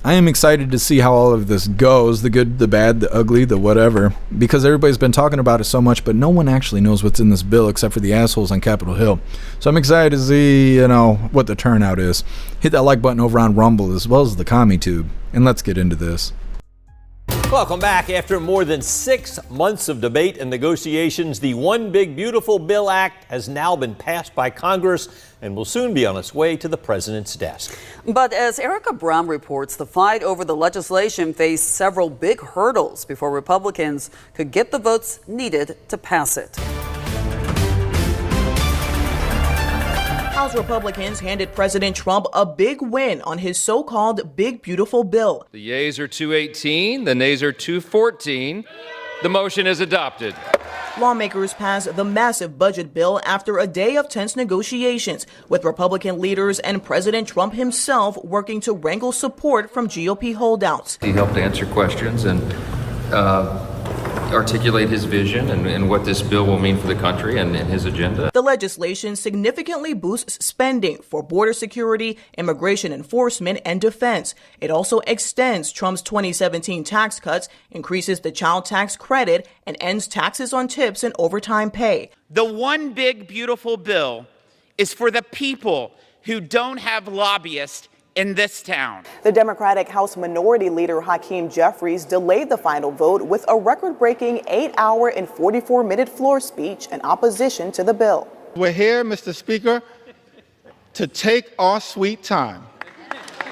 I am excited to see how all of this goes. The good, the bad, the ugly, the whatever. Because everybody's been talking about it so much, but no one actually knows what's in this bill except for the assholes on Capitol Hill. So I'm excited to see, you know, what the turnout is. Hit that like button over on Rumble as well as the CommiTube. And let's get into this. Welcome back. After more than 6 months of debate and negotiations, the One Big Beautiful Bill Act has now been passed by Congress and will soon be on its way to the president's desk. But as Erica Brown reports, the fight over the legislation faced several big hurdles before Republicans could get the votes needed to pass it. House Republicans handed President Trump a big win on his so-called Big Beautiful Bill. The yeas are 218, the nays are 214. The motion is adopted. Lawmakers passed the massive budget bill after a day of tense negotiations, with Republican leaders and President Trump himself working to wrangle support from GOP holdouts. He helped answer questions and articulate his vision and what this bill will mean for the country and his agenda. The legislation significantly boosts spending for border security, immigration enforcement, and defense. It also extends Trump's 2017 tax cuts, increases the child tax credit, and ends taxes on tips and overtime pay. The One Big Beautiful Bill is for the people who don't have lobbyists in this town. The Democratic House Minority Leader Hakeem Jeffries delayed the final vote with a record-breaking 8-hour and 44-minute floor speech in opposition to the bill. We're here, Mr. Speaker, to take our sweet time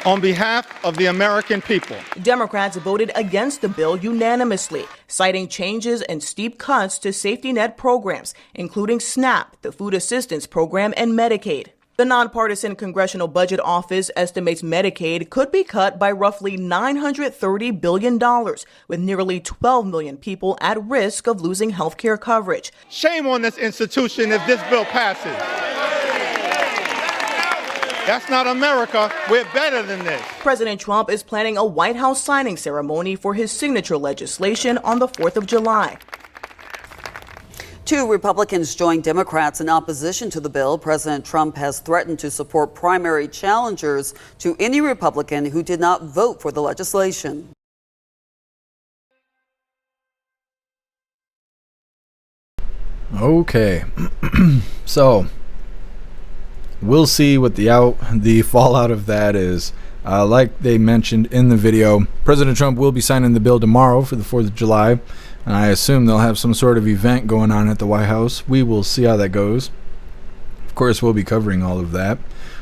on behalf of the American people. Democrats voted against the bill unanimously, citing changes and steep cuts to safety net programs, including SNAP, the Food Assistance Program, and Medicaid. The nonpartisan Congressional Budget Office estimates Medicaid could be cut by roughly $930 billion, with nearly 12 million people at risk of losing health care coverage. Shame on this institution if this bill passes. That's not America. We're better than this. President Trump is planning a White House signing ceremony for his signature legislation on the 4th of July. 2 Republicans joined Democrats in opposition to the bill. President Trump has threatened to support primary challengers to any Republican who did not vote for the legislation. Okay, so we'll see what the fallout of that is. Like they mentioned in the video, President Trump will be signing the bill tomorrow for the 4th of July, and I assume they'll have some sort of event going on at the White House. We will see how that goes. Of course, we'll be covering all of that.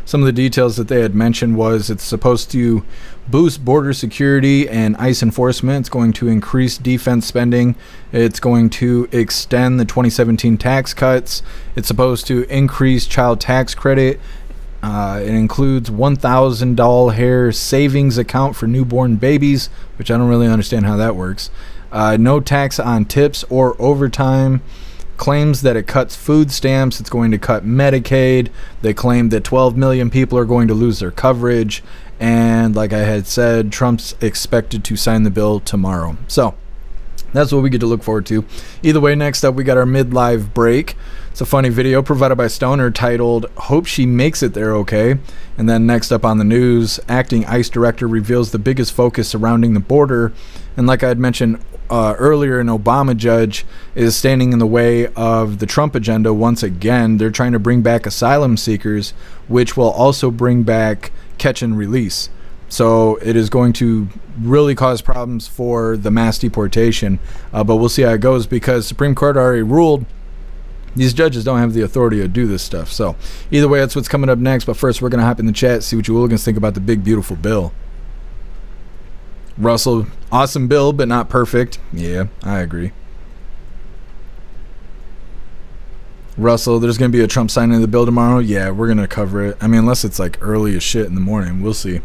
Some of the details that they had mentioned was it's supposed to boost border security and ICE enforcement. It's going to increase defense spending. It's going to extend the 2017 tax cuts. It's supposed to increase child tax credit. It includes $1,000 hair savings account for newborn babies, which I don't really understand how that works. No tax on tips or overtime. Claims that it cuts food stamps. It's going to cut Medicaid. They claim that 12 million people are going to lose their coverage. And like I had said, Trump's expected to sign the bill tomorrow. So that's what we get to look forward to. Either way, next up, we got our mid-live break. It's a funny video provided by Stoner titled, "Hope She Makes It There Okay." And then next up on the news, acting ICE director reveals the biggest focus surrounding the border. And like I had mentioned earlier, an Obama judge is standing in the way of the Trump agenda once again. They're trying to bring back asylum seekers, which will also bring back catch and release. So it is going to really cause problems for the mass deportation. But we'll see how it goes, because Supreme Court already ruled these judges don't have the authority to do this stuff. So either way, that's what's coming up next. But first, we're going to hop in the chat, see what you hooligans think about the big, beautiful bill. Russell, awesome bill, but not perfect. Yeah, I agree. Russell, there's going to be a Trump signing of the bill tomorrow. Yeah, we're going to cover it. I mean, unless it's like early as shit in the morning. We'll see.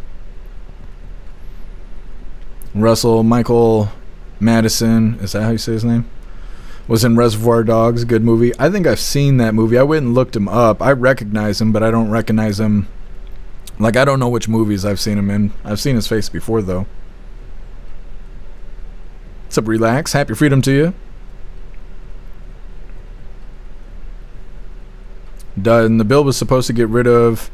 Russell, Michael Madison, is that how you say his name? Was in Reservoir Dogs, good movie. I think I've seen that movie. I went and looked him up. I recognize him, but I don't recognize him. Like, I don't know which movies I've seen him in. I've seen his face before, though. What's up, Relax? Happy freedom to you. And the bill was supposed to get rid of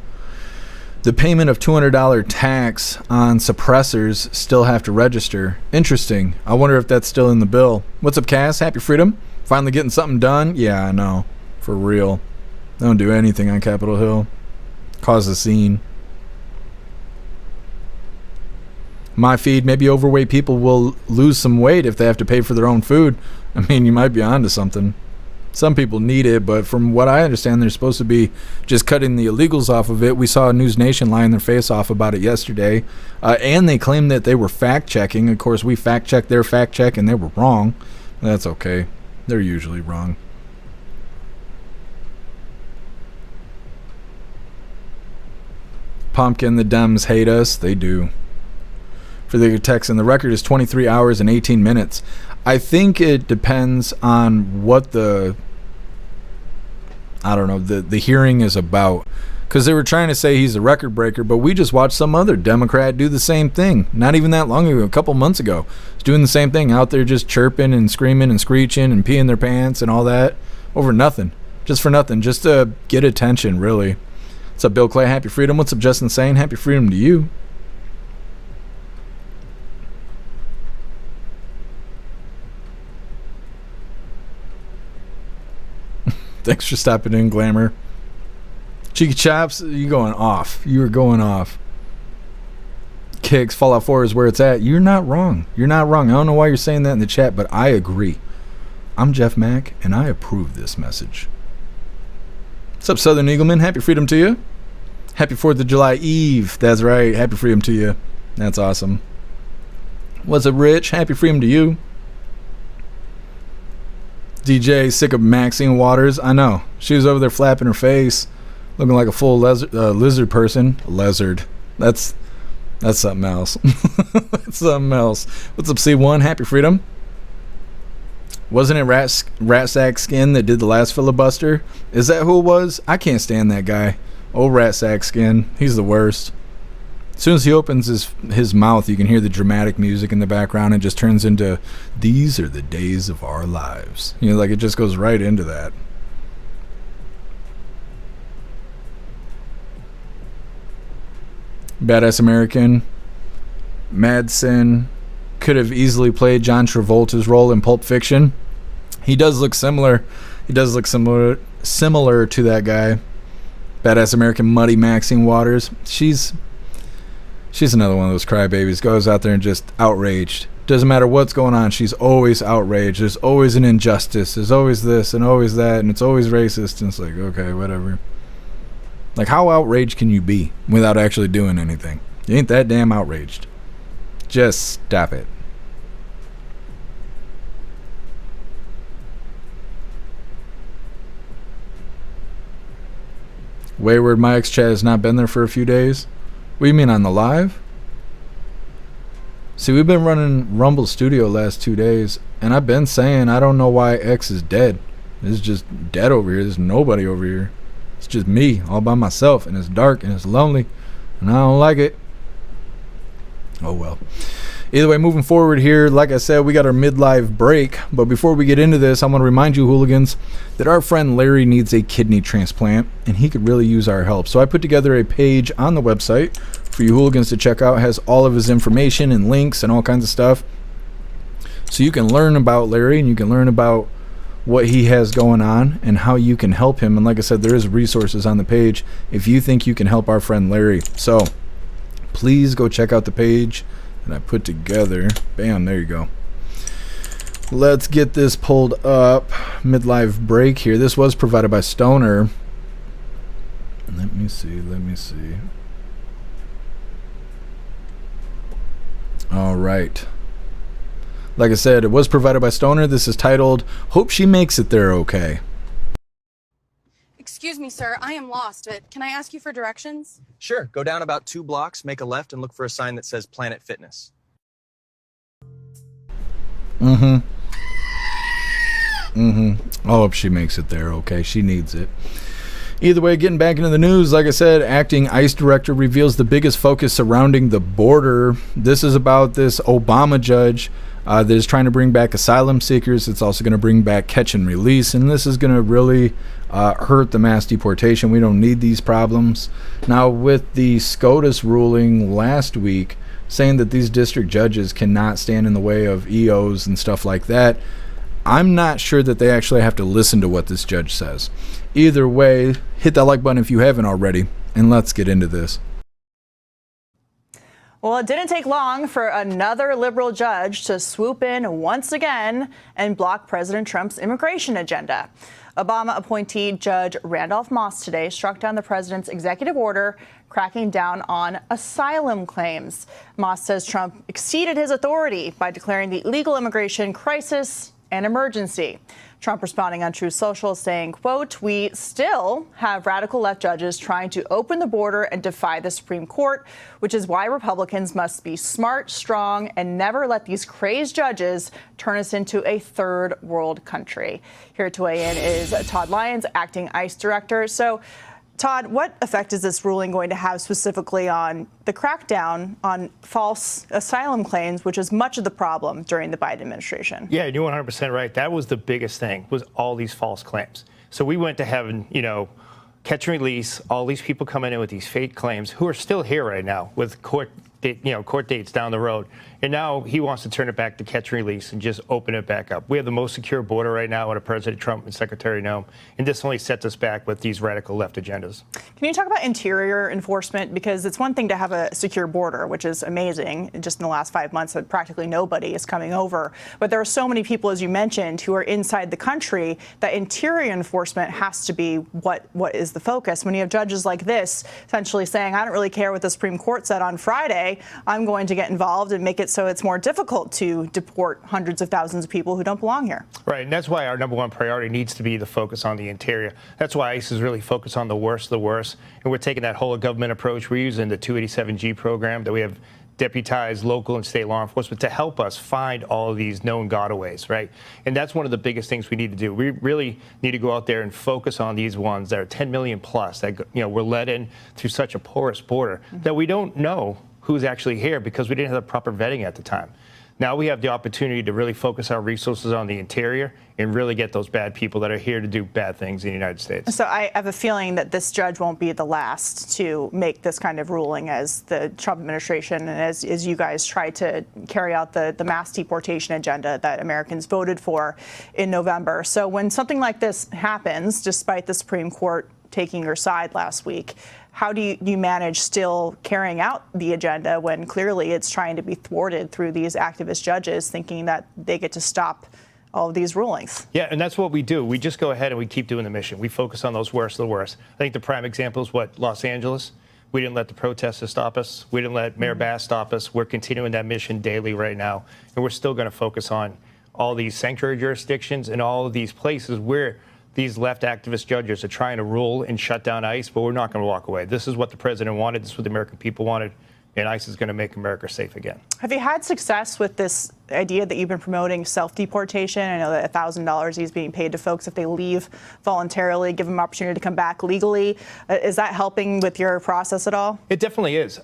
the payment of $200 tax on suppressors. Still have to register. Interesting. I wonder if that's still in the bill. What's up, Cass? Happy freedom. Finally getting something done. Yeah, I know. For real. They don't do anything on Capitol Hill. Cause a scene. My feed, maybe overweight people will lose some weight if they have to pay for their own food. I mean, you might be onto something. Some people need it, but from what I understand, they're supposed to be just cutting the illegals off of it. We saw News Nation lying their face off about it yesterday, and they claimed that they were fact-checking. Of course, we fact-checked their fact-check, and they were wrong. That's okay. They're usually wrong. Pumpkin, the Dems hate us. They do. For the text, and the record is 23 hours and 18 minutes. I think it depends on what the hearing is about, because they were trying to say he's a record breaker, but we just watched some other Democrat do the same thing not even that long ago, a couple months ago. He's doing the same thing out there, just chirping and screaming and screeching and peeing their pants and all that over nothing, just for nothing, just to get attention, really. What's up, Bill Clay? Happy freedom. What's up, Justin Sane? Happy freedom to you. Thanks for stopping in, Glamour. Cheeky Chops, you going off. You're going off. Kicks, Fallout 4 is where it's at. You're not wrong. You're not wrong. I don't know why you're saying that in the chat, but I agree. I'm Jeff Mack, and I approve this message. What's up, Southern Eagleman? Happy freedom to you. Happy 4th of July Eve. That's right. Happy freedom to you. That's awesome. What's up, Rich? Happy freedom to you. DJ, sick of Maxine Waters. I know. She was over there flapping her face, looking like a full lizard person. Lizard. That's something else. That's something else. What's up, C1? Happy freedom. Wasn't it Rat Sack Skin that did the last filibuster? Is that who it was? I can't stand that guy. Old Rat Sack Skin. He's the worst. As soon as he opens his mouth, you can hear the dramatic music in the background and just turns into, "These are the days of our lives." You know, like it just goes right into that. Badass American. Madsen could have easily played John Travolta's role in Pulp Fiction. He does look similar. He does look similar to that guy. Badass American Muddy Maxine Waters. She's another one of those crybabies. Goes out there and just outraged. Doesn't matter what's going on. She's always outraged. There's always an injustice. There's always this and always that, and it's always racist. And it's like, okay, whatever. Like, how outraged can you be without actually doing anything? You ain't that damn outraged. Just stop it. Wayward Mike's chat has not been there for a few days. What do you mean, on the live? See, we've been running Rumble Studio last 2 days, and I've been saying I don't know why X is dead. It's just dead over here. There's nobody over here. It's just me all by myself, and it's dark and it's lonely, and I don't like it. Oh well. Either way, moving forward here, like I said, we got our midlife break. But before we get into this, I want to remind you, hooligans, that our friend Larry needs a kidney transplant, and he could really use our help. So I put together a page on the website for you hooligans to check out. It has all of his information and links and all kinds of stuff. So you can learn about Larry, and you can learn about what he has going on and how you can help him. And like I said, there is resources on the page if you think you can help our friend Larry. So please go check out the page that I put together. Bam, there you go. Let's get this pulled up. Midlife break here. This was provided by Stoner. Let me see. All right. Like I said, it was provided by Stoner. This is titled, "Hope She Makes It There Okay." Excuse me, sir. I am lost. Can I ask you for directions? Sure. Go down about 2 blocks, make a left, and look for a sign that says Planet Fitness. I hope she makes it there okay. She needs it. Either way, getting back into the news, like I said, acting ICE director reveals the biggest focus surrounding the border. This is about this Obama judge that is trying to bring back asylum seekers. It's also going to bring back catch and release, and this is going to really hurt the mass deportation. We don't need these problems. Now, with the SCOTUS ruling last week saying that these district judges cannot stand in the way of EOs and stuff like that, I'm not sure that they actually have to listen to what this judge says. Either way, hit that like button if you haven't already, and let's get into this. Well, it didn't take long for another liberal judge to swoop in once again and block President Trump's immigration agenda. Obama appointee Judge Randolph Moss today struck down the president's executive order cracking down on asylum claims. Moss says Trump exceeded his authority by declaring the illegal immigration crisis an emergency. Trump responding on Truth Social saying, quote, "We still have radical left judges trying to open the border and defy the Supreme Court, which is why Republicans must be smart, strong, and never let these crazed judges turn us into a third world country." Here to weigh in is Todd Lyons, acting ICE director. So, Todd, what effect is this ruling going to have specifically on the crackdown on false asylum claims, which is much of the problem during the Biden administration? Yeah, you're 100% right. That was the biggest thing, was all these false claims. So we went to having, catch and release, all these people coming in with these fake claims who are still here right now with court dates down the road. And now he wants to turn it back to catch and release and just open it back up. We have the most secure border right now under President Trump and Secretary Noem, and this only sets us back with these radical left agendas. Can you talk about interior enforcement? Because it's one thing to have a secure border, which is amazing. Just in the last 5 months, that practically nobody is coming over. But there are so many people, as you mentioned, who are inside the country that interior enforcement has to be what is the focus. When you have judges like this essentially saying, I don't really care what the Supreme Court said on Friday, I'm going to get involved and make it so it's more difficult to deport hundreds of thousands of people who don't belong here. Right, and that's why our number one priority needs to be the focus on the interior. That's why ICE is really focused on the worst of the worst, and we're taking that whole of government approach. We're using the 287G program that we have deputize local and state law enforcement to help us find all of these known gotaways, right? And that's one of the biggest things we need to do. We really need to go out there and focus on these ones that are 10 million plus that were let in through such a porous border that we don't know who's actually here because we didn't have the proper vetting at the time. Now we have the opportunity to really focus our resources on the interior and really get those bad people that are here to do bad things in the United States. So I have a feeling that this judge won't be the last to make this kind of ruling as the Trump administration and as you guys try to carry out the mass deportation agenda that Americans voted for in November. So when something like this happens, despite the Supreme Court taking your side last week, how do you manage still carrying out the agenda when clearly it's trying to be thwarted through these activist judges thinking that they get to stop all of these rulings? Yeah, and that's what we do. We just go ahead and we keep doing the mission. We focus on those worst of the worst. I think the prime example is Los Angeles. We didn't let the protesters stop us. We didn't let Mayor Bass stop us. We're continuing that mission daily right now. And we're still going to focus on all these sanctuary jurisdictions and all of these places where these left activist judges are trying to rule and shut down ICE, but we're not going to walk away. This is what the president wanted. This is what the American people wanted. And ICE is going to make America safe again. Have you had success with this idea that you've been promoting self-deportation? I know that $1,000 is being paid to folks if they leave voluntarily, give them opportunity to come back legally. Is that helping with your process at all? It definitely is.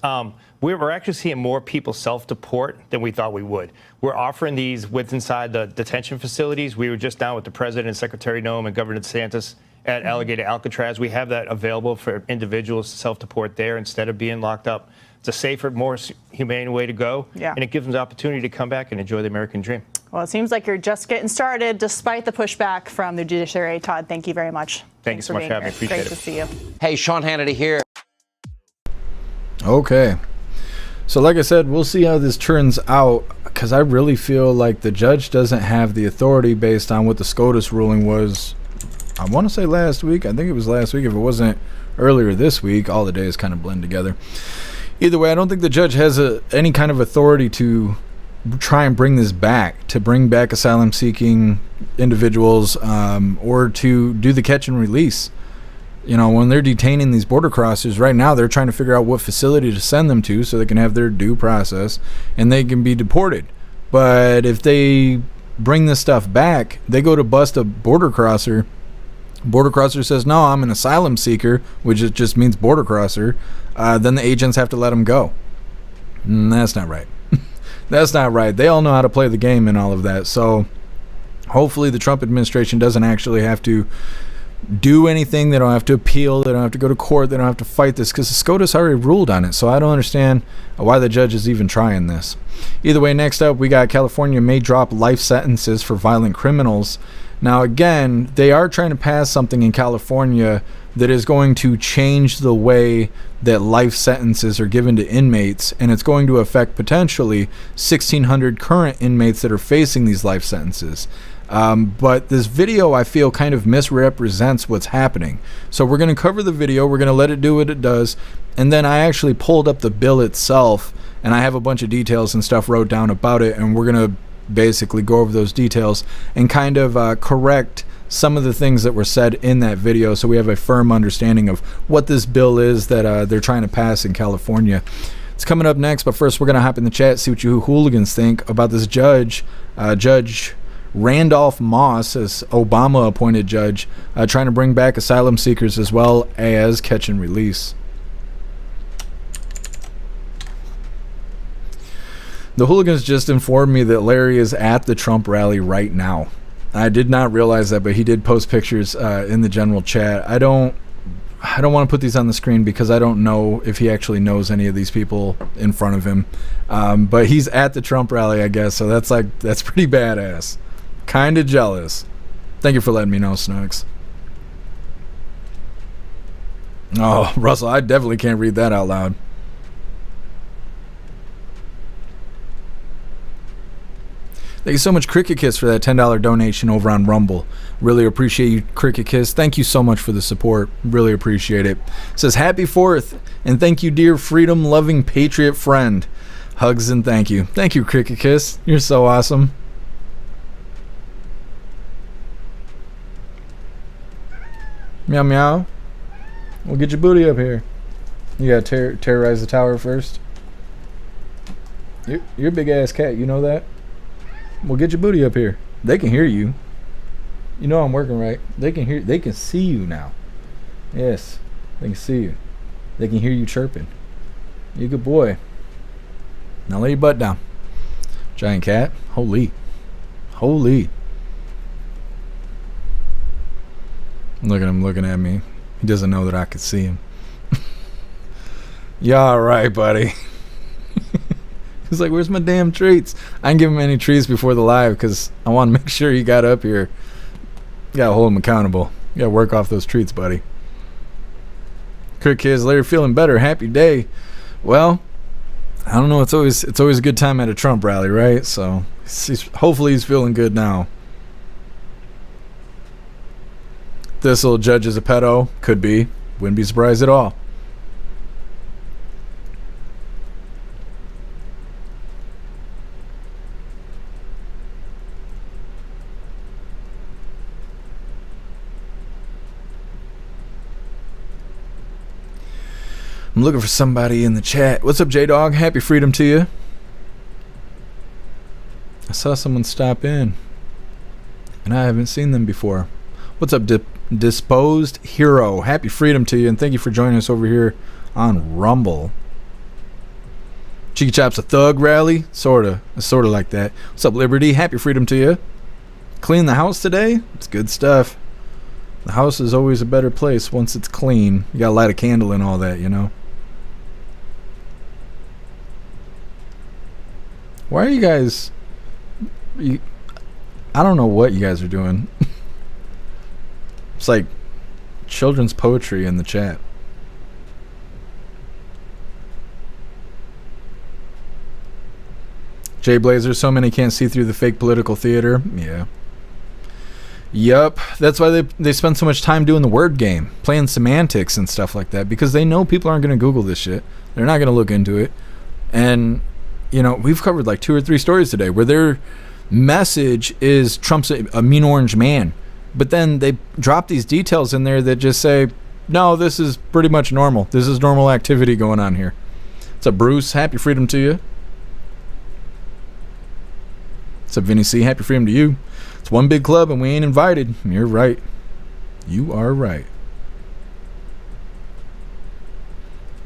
We're actually seeing more people self-deport than we thought we would. We're offering these inside the detention facilities. We were just down with the President and Secretary Noem and Governor DeSantis at Alligator Alcatraz. We have that available for individuals to self-deport there instead of being locked up. It's a safer, more humane way to go, and it gives them the opportunity to come back and enjoy the American dream. Well, it seems like you're just getting started despite the pushback from the judiciary. Todd, thank you very much. Thank you so much for having me. Appreciate it. Great to see you. Hey, Sean Hannity here. Okay. So like I said, we'll see how this turns out, because I really feel like the judge doesn't have the authority based on what the SCOTUS ruling was. I want to say last week. I think it was last week. If it wasn't earlier this week, all the days kind of blend together. Either way, I don't think the judge has any kind of authority to try and bring this back, to bring back asylum-seeking individuals, or to do the catch and release. You know, when they're detaining these border crossers right now, they're trying to figure out what facility to send them to so they can have their due process and they can be deported. But if they bring this stuff back, they go to bust a border crosser. Border crosser says, no, I'm an asylum seeker, which just means border crosser. Then the agents have to let them go. That's not right. That's not right. They all know how to play the game and all of that. So hopefully the Trump administration doesn't actually have to do anything. They don't have to appeal. They don't have to go to court. They don't have to fight this because the SCOTUS already ruled on it. So I don't understand why the judge is even trying this. Either way, next up, we got California may drop life sentences for violent criminals. Now, again, they are trying to pass something in California that is going to change the way that life sentences are given to inmates, and it's going to affect potentially 1,600 current inmates that are facing these life sentences. But this video, I feel, kind of misrepresents what's happening. So we're going to cover the video, we're going to let it do what it does, and then I actually pulled up the bill itself, and I have a bunch of details and stuff wrote down about it, and we're going to basically go over those details and kind of correct some of the things that were said in that video, so we have a firm understanding of what this bill is that they're trying to pass in California. It's coming up next, but first we're going to hop in the chat, see what you hooligans think about this judge, Judge Randolph Moss, as Obama-appointed judge, trying to bring back asylum seekers as well as catch and release. The hooligans just informed me that Larry is at the Trump rally right now. I did not realize that, but he did post pictures in the general chat. I don't want to put these on the screen because I don't know if he actually knows any of these people in front of him. But he's at the Trump rally, I guess, so that's pretty badass. Kind of jealous. Thank you for letting me know, Snooks. Oh, Russell, I definitely can't read that out loud. Thank you so much, Cricket Kiss, for that $10 donation over on Rumble. Really appreciate you, Cricket Kiss. Thank you so much for the support. Really appreciate it. It says, Happy 4th, and thank you, dear freedom-loving patriot friend. Hugs and thank you. Thank you, Cricket Kiss. You're so awesome. Meow meow. We'll get your booty up here. You gotta terrorize the tower first. You're a big ass cat. You know that? Well, get your booty up here. They can hear you. You know I'm working right. They can hear. They can see you now. Yes, they can see you. They can hear you chirping. You're a good boy. Now lay your butt down. Giant cat. Holy. Holy. Look at him looking at me. He doesn't know that I could see him. Yeah, all right, buddy. He's like, where's my damn treats? I didn't give him any treats before the live because I want to make sure he got up here. You gotta hold him accountable. You gotta work off those treats, buddy. Kurt Kids, later feeling better. Happy day. Well, I don't know. It's always a good time at a Trump rally, right? So hopefully he's feeling good now. This little judge is a pedo. Could be. Wouldn't be surprised at all. I'm looking for somebody in the chat. What's up, J-Dog? Happy freedom to you. I saw someone stop in, and I haven't seen them before. What's up, Disposed Hero? Happy freedom to you, and thank you for joining us over here on Rumble. Cheeky Chop's a thug rally? Sorta like that. What's up, Liberty? Happy freedom to you. Clean the house today? It's good stuff. The house is always a better place once it's clean. You gotta light a candle and all that, you know? Why are you guys... I don't know what you guys are doing. It's like children's poetry in the chat. Jay Blazer, so many can't see through the fake political theater. Yeah. Yup. That's why they spend so much time doing the word game, playing semantics and stuff like that, because they know people aren't going to Google this shit. They're not going to look into it. And, you know, we've covered like 2 or 3 stories today where their message is Trump's a mean orange man. But then they drop these details in there that just say, no, this is pretty much normal. This is normal activity going on here. What's up, Bruce? Happy freedom to you. What's up, Vinny C? Happy freedom to you. It's one big club and we ain't invited. You're right. You are right.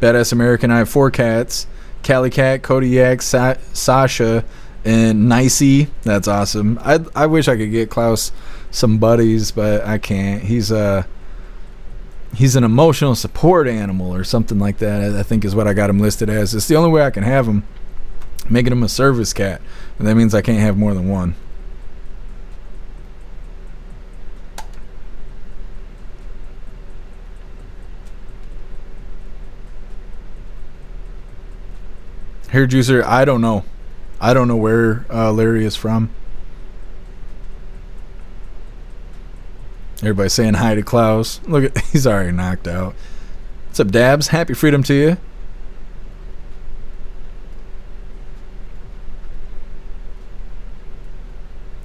Badass American, I have 4 cats. Cali Cat, Kodiak, Sasha, and Nicey. That's awesome. I wish I could get Klaus some buddies, but I can't. He's an emotional support animal or something like that, I think is what I got him listed as. It's the only way I can have him, making him a service cat, and that means I can't have more than one. Hair juicer, I don't know. I don't know where Larry is from. Everybody's saying hi to Klaus. Look at, he's already knocked out. What's up, Dabs? Happy freedom to you.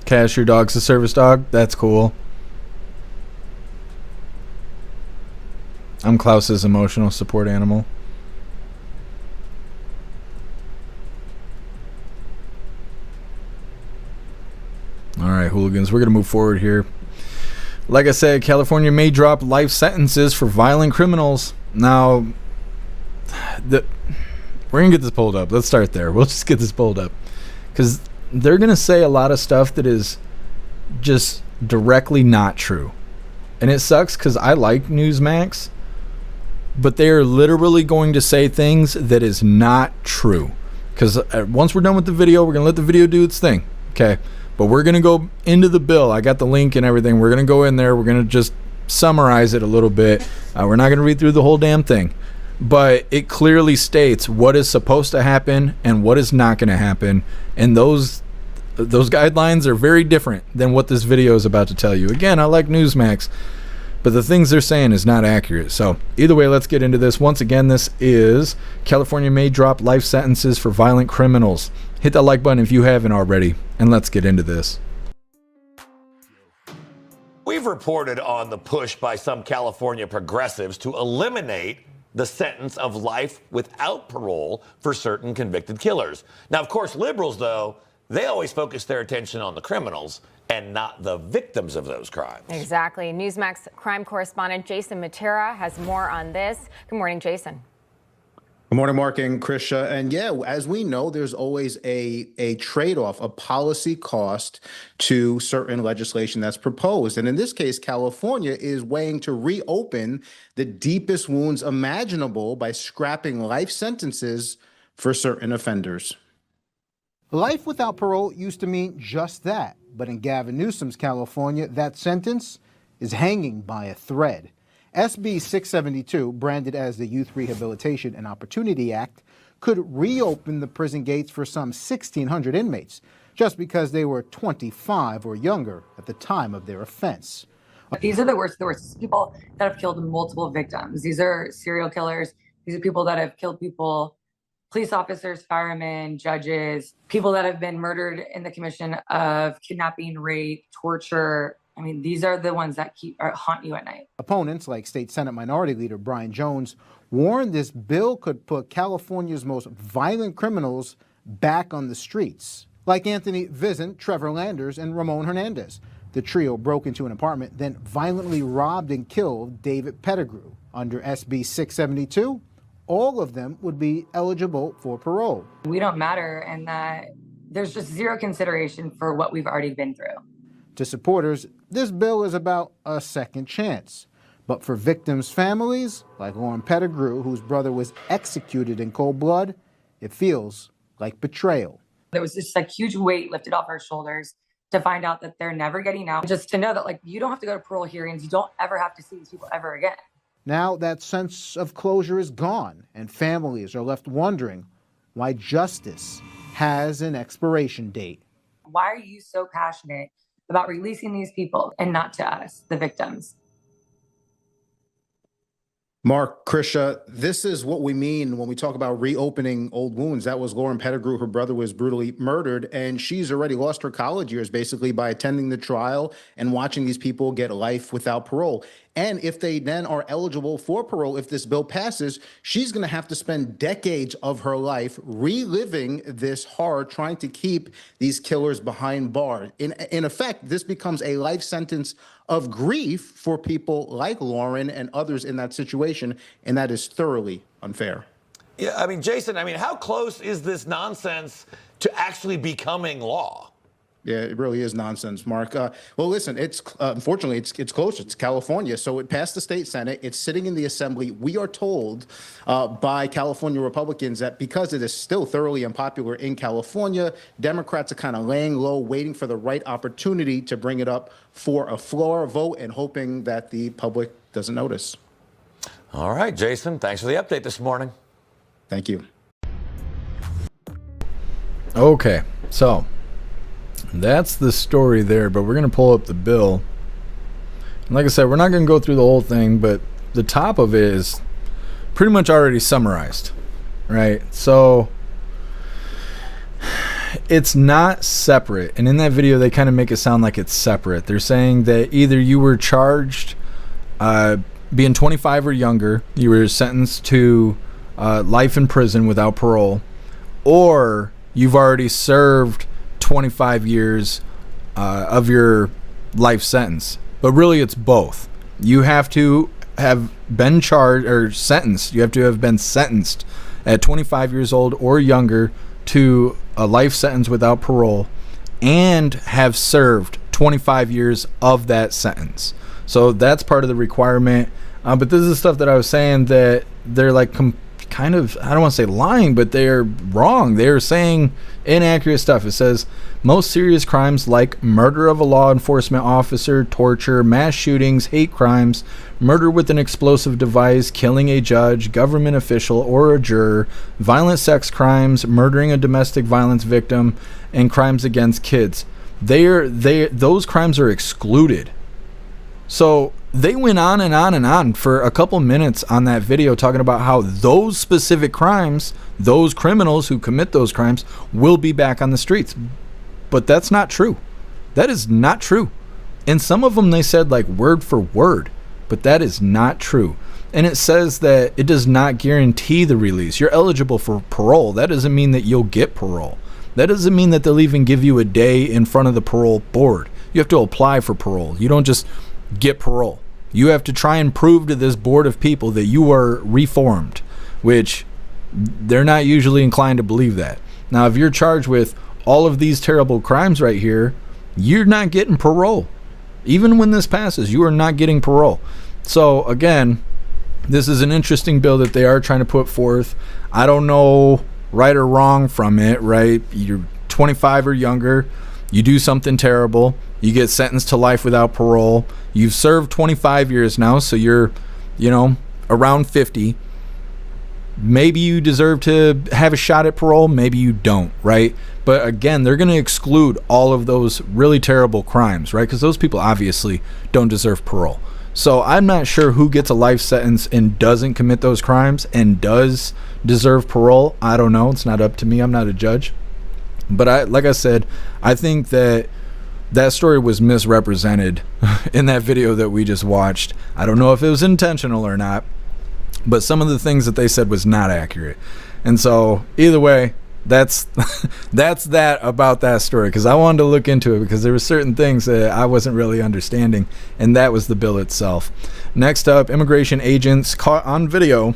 Cash, your dog's a service dog? That's cool. I'm Klaus's emotional support animal. Alright, hooligans, we're going to move forward here. Like I said, California may drop life sentences for violent criminals. Now, we're going to get this pulled up. Let's start there. We'll just get this pulled up. Because they're going to say a lot of stuff that is just directly not true. And it sucks because I like Newsmax. But they are literally going to say things that is not true. Because once we're done with the video, we're going to let the video do its thing. Okay? But we're going to go into the bill. I got the link and everything. We're going to go in there. We're going to just summarize it a little bit. We're not going to read through the whole damn thing. But it clearly states what is supposed to happen and what is not going to happen. And those guidelines are very different than what this video is about to tell you. Again, I like Newsmax, but the things they're saying is not accurate. So either way, let's get into this. Once again, this is California may drop life sentences for violent criminals. Hit that like button if you haven't already, and let's get into this. We've reported on the push by some California progressives to eliminate the sentence of life without parole for certain convicted killers. Now, of course, liberals, though, they always focus their attention on the criminals and not the victims of those crimes. Exactly. Newsmax crime correspondent Jason Matera has more on this. Good morning, Jason. Good morning, Mark and Krisha. And yeah, as we know, there's always a trade-off, a policy cost to certain legislation that's proposed. And in this case, California is weighing to reopen the deepest wounds imaginable by scrapping life sentences for certain offenders. Life without parole used to mean just that. But in Gavin Newsom's California, that sentence is hanging by a thread. SB 672, branded as the Youth Rehabilitation and Opportunity Act, could reopen the prison gates for some 1,600 inmates just because they were 25 or younger at the time of their offense. These are the worst people that have killed multiple victims. These are serial killers. These are people that have killed people, police officers, firemen, judges, people that have been murdered in the commission of kidnapping, rape, torture. I mean, these are the ones that haunt you at night. Opponents, like State Senate Minority Leader Brian Jones, warned this bill could put California's most violent criminals back on the streets, like Anthony Vizent, Trevor Landers, and Ramon Hernandez. The trio broke into an apartment, then violently robbed and killed David Pettigrew. Under SB 672, all of them would be eligible for parole. We don't matter, and that there's just zero consideration for what we've already been through. To supporters, this bill is about a second chance. But for victims' families, like Lauren Pettigrew, whose brother was executed in cold blood, it feels like betrayal. There was this huge weight lifted off our shoulders to find out that they're never getting out. Just to know that you don't have to go to parole hearings. You don't ever have to see these people ever again. Now that sense of closure is gone, and families are left wondering why justice has an expiration date. Why are you so passionate about releasing these people and not to us, the victims? Mark, Krisha, this is what we mean when we talk about reopening old wounds. That was Lauren Pettigrew. Her brother was brutally murdered, and she's already lost her college years basically by attending the trial and watching these people get life without parole. And if they then are eligible for parole, if this bill passes, she's going to have to spend decades of her life reliving this horror, trying to keep these killers behind bars. In effect, this becomes a life sentence of grief for people like Lauren and others in that situation, and that is thoroughly unfair. Yeah, I mean, Jason, how close is this nonsense to actually becoming law? Yeah, it really is nonsense, Mark. Well, listen, it's unfortunately, it's close. It's California, so it passed the state Senate. It's sitting in the Assembly. We are told by California Republicans that because it is still thoroughly unpopular in California, Democrats are kind of laying low, waiting for the right opportunity to bring it up for a floor vote and hoping that the public doesn't notice. All right, Jason, thanks for the update this morning. Thank you. Okay, so that's the story there, but we're going to pull up the bill. And like I said, we're not going to go through the whole thing, but the top of it is pretty much already summarized, right? So it's not separate. And in that video, they kind of make it sound like it's separate. They're saying that either you were charged being 25 or younger, you were sentenced to life in prison without parole, or you've already served 25 years of your life sentence. But really it's both. You have to have been charged or sentenced. You have to have been sentenced at 25 years old or younger to a life sentence without parole and have served 25 years of that sentence. So that's part of the requirement. But this is the stuff that I was saying that they're like kind of, I don't want to say lying, but they're wrong. They're saying inaccurate stuff. It says most serious crimes like murder of a law enforcement officer, torture, mass shootings, hate crimes, murder with an explosive device, killing a judge, government official, or a juror, violent sex crimes, murdering a domestic violence victim, and crimes against kids. Those crimes are excluded. So they went on and on and on for a couple minutes on that video talking about how those specific crimes, those criminals who commit those crimes will be back on the streets. But that's not true. That is not true. And some of them they said like word for word. but that is not true. And it says that it does not guarantee the release. You're eligible for parole. That doesn't mean that you'll get parole. That doesn't mean that they'll even give you a day in front of the parole board. You have to apply for parole. You don't just get parole. You have to try and prove to this board of people that you are reformed, which they're not usually inclined to believe that. Now, if you're charged with all of these terrible crimes right here, you're not getting parole. Even when this passes, you are not getting parole. So again, this is an interesting bill that they are trying to put forth. I don't know right or wrong from it, right? You're 25 or younger, you do something terrible, you get sentenced to life without parole. You've served 25 years now, so you're, around 50. Maybe you deserve to have a shot at parole, maybe you don't, right? But again, they're going to exclude all of those really terrible crimes, right? Because those people obviously don't deserve parole. So I'm not sure who gets a life sentence and doesn't commit those crimes and does deserve parole. I don't know. It's not up to me. I'm not a judge. But like I said, I think that story was misrepresented in that video that we just watched. I don't know if it was intentional or not, but some of the things that they said was not accurate. And so either way, that's that about that story, because I wanted to look into it because there were certain things that I wasn't really understanding, and that was the bill itself. Next up, immigration agents caught on video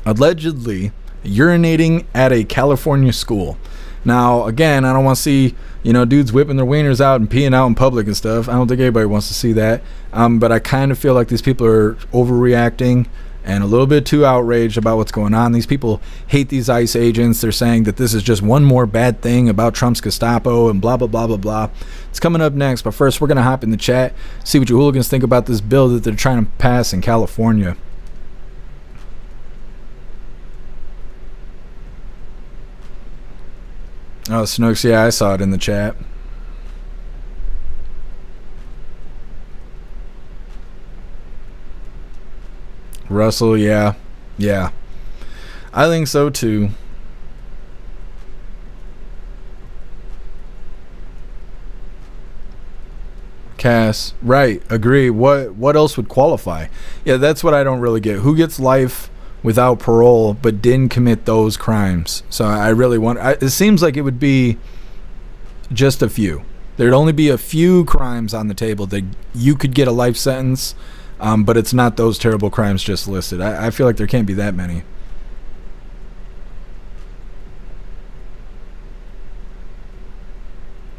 allegedly urinating at a California school. Now, again, I don't want to see, dudes whipping their wieners out and peeing out in public and stuff. I don't think anybody wants to see that. But I kind of feel like these people are overreacting and a little bit too outraged about what's going on. These people hate these ICE agents. They're saying that this is just one more bad thing about Trump's Gestapo and blah, blah, blah, blah, blah. It's coming up next. But first, we're going to hop in the chat, see what you hooligans think about this bill that they're trying to pass in California. Oh, Snooks, yeah, I saw it in the chat. Russell, yeah. I think so too. Cass, right, agree. What else would qualify? Yeah, that's what I don't really get. Who gets life without parole but didn't commit those crimes? So I really want, it seems like it would be just a few. There'd only be a few crimes on the table that you could get a life sentence, but it's not those terrible crimes just listed. I feel like there can't be that many.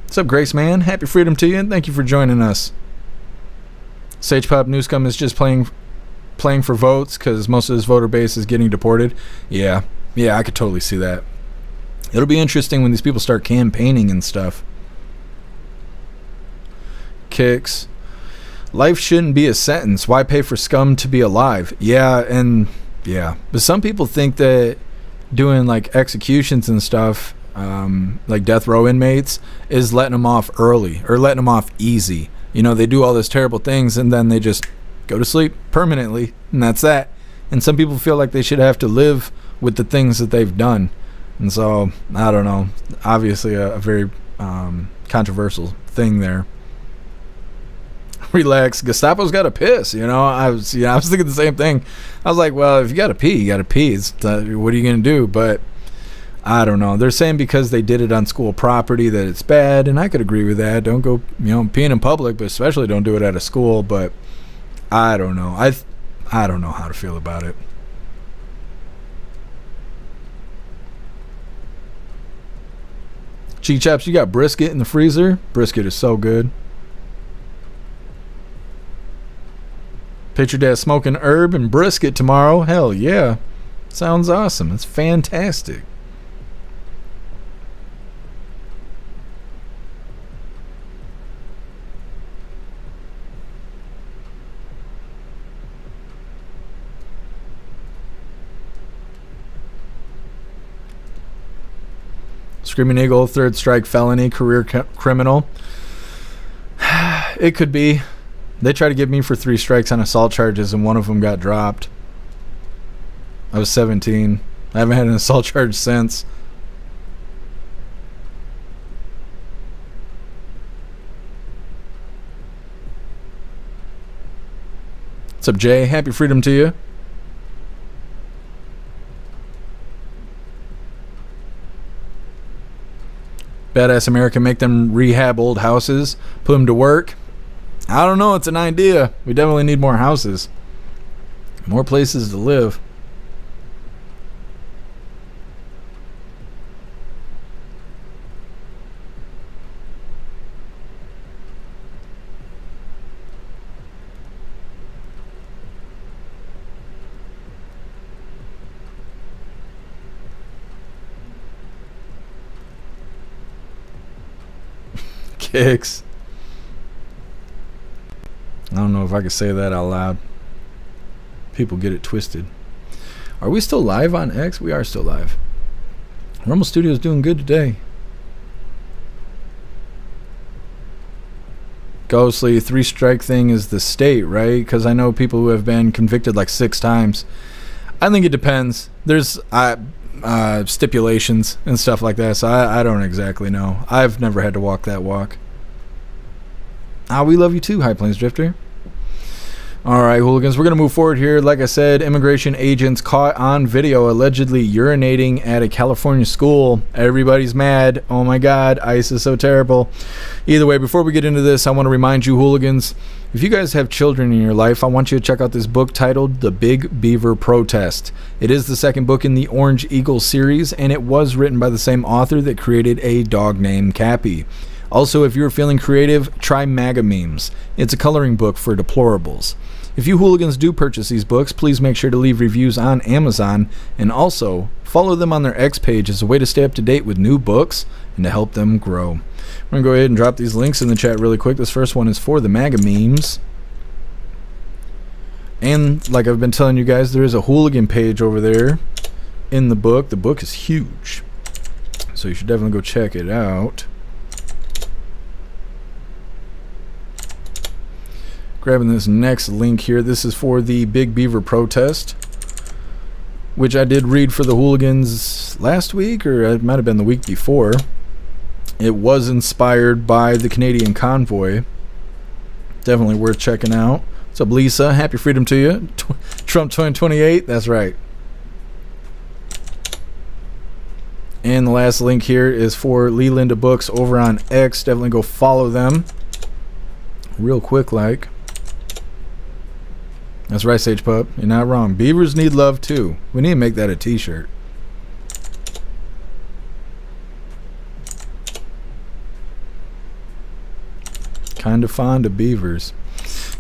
What's up, Grace Man? Happy freedom to you, and thank you for joining us. Sage Pop Newscom is just playing for votes because most of his voter base is getting deported. Yeah, I could totally see that. It'll be interesting when these people start campaigning and stuff. Kicks. Life shouldn't be a sentence. Why pay for scum to be alive? Yeah. But some people think that doing like executions and stuff, like death row inmates, is letting them off early or letting them off easy. They do all these terrible things and then they just go to sleep permanently, and that's that. And some people feel like they should have to live with the things that they've done. And so, I don't know. Obviously a very controversial thing there. Relax. Gestapo's got to piss. I was thinking the same thing. I was like, well, if you got to pee, you got to pee. What are you going to do? But I don't know. They're saying because they did it on school property that it's bad, and I could agree with that. Don't go, peeing in public, but especially don't do it at a school. But I don't know. I don't know how to feel about it. Cheek Chaps, you got brisket in the freezer? Brisket is so good. Picture Dad smoking herb and brisket tomorrow. Hell yeah. Sounds awesome. It's fantastic. Screaming Eagle, third strike felony, career criminal. It could be. They tried to get me for 3 strikes on assault charges, and one of them got dropped. I was 17. I haven't had an assault charge since. What's up, Jay? Happy freedom to you. Badass America, make them rehab old houses, put them to work. I don't know, it's an idea. We definitely need more houses. More places to live. Kicks. I don't know if I could say that out loud. People get it twisted. Are we still live on X? We are still live. Rumble Studio is doing good today. Ghostly, 3-strike thing is the state, right? Because I know people who have been convicted like 6 times. I think it depends. There's stipulations and stuff like that, so I don't exactly know. I've never had to walk that walk. We love you too, High Plains Drifter. Alright, hooligans, we're going to move forward here. Like I said, immigration agents caught on video allegedly urinating at a California school. Everybody's mad. Oh my god, ICE is so terrible. Either way, before we get into this, I want to remind you, hooligans, if you guys have children in your life, I want you to check out this book titled The Big Beaver Protest. It is the second book in the Orange Eagle series, and it was written by the same author that created A Dog Named Cappy. Also, if you're feeling creative, try MAGA Memes. It's a coloring book for deplorables. If you hooligans do purchase these books, please make sure to leave reviews on Amazon, and also follow them on their X page as a way to stay up to date with new books and to help them grow. I'm going to go ahead and drop these links in the chat really quick. This first one is for the MAGA Memes. And like I've been telling you guys, there is a hooligan page over there in the book. The book is huge, so you should definitely go check it out. Grabbing this next link here. This is for the Big Beaver Protest, which I did read for the hooligans last week, or it might have been the week before. It was inspired by the Canadian convoy. Definitely worth checking out. What's up, Lisa? Happy freedom to you. Trump 2028. That's right. And the last link here is for Lee Linda Books over on X. Definitely go follow them real quick like. That's right, Sage Pup. You're not wrong. Beavers need love too. We need to make that a t-shirt. Kind of fond of beavers.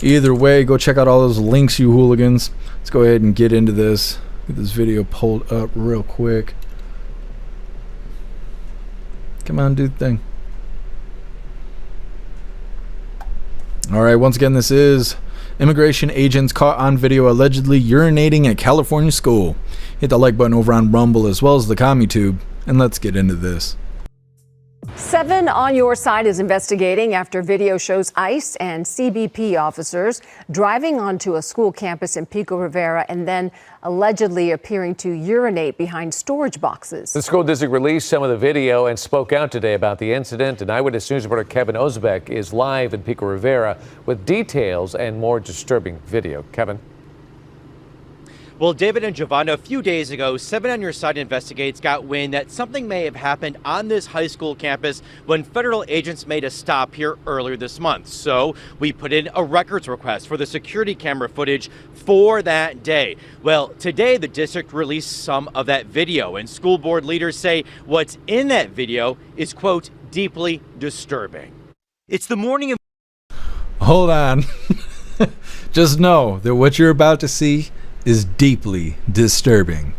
Either way, go check out all those links, you hooligans. Let's go ahead and get into this. Get this video pulled up real quick. Come on, do the thing. Alright, once again, this is immigration agents caught on video allegedly urinating at California school. Hit the like button over on Rumble as well as the CommuTube, and let's get into this. 7 on Your Side is investigating after video shows ICE and CBP officers driving onto a school campus in Pico Rivera and then allegedly appearing to urinate behind storage boxes. The school district released some of the video and spoke out today about the incident. And Eyewitness News reporter Kevin Ozbek is live in Pico Rivera with details and more disturbing video. Kevin. Well, David and Giovanna, a few days ago, 7 on Your Side investigates got wind that something may have happened on this high school campus when federal agents made a stop here earlier this month. So we put in a records request for the security camera footage for that day. Well, today the district released some of that video, and school board leaders say what's in that video is, quote, deeply disturbing. It's the morning of... Hold on. Just know that what you're about to see is deeply disturbing.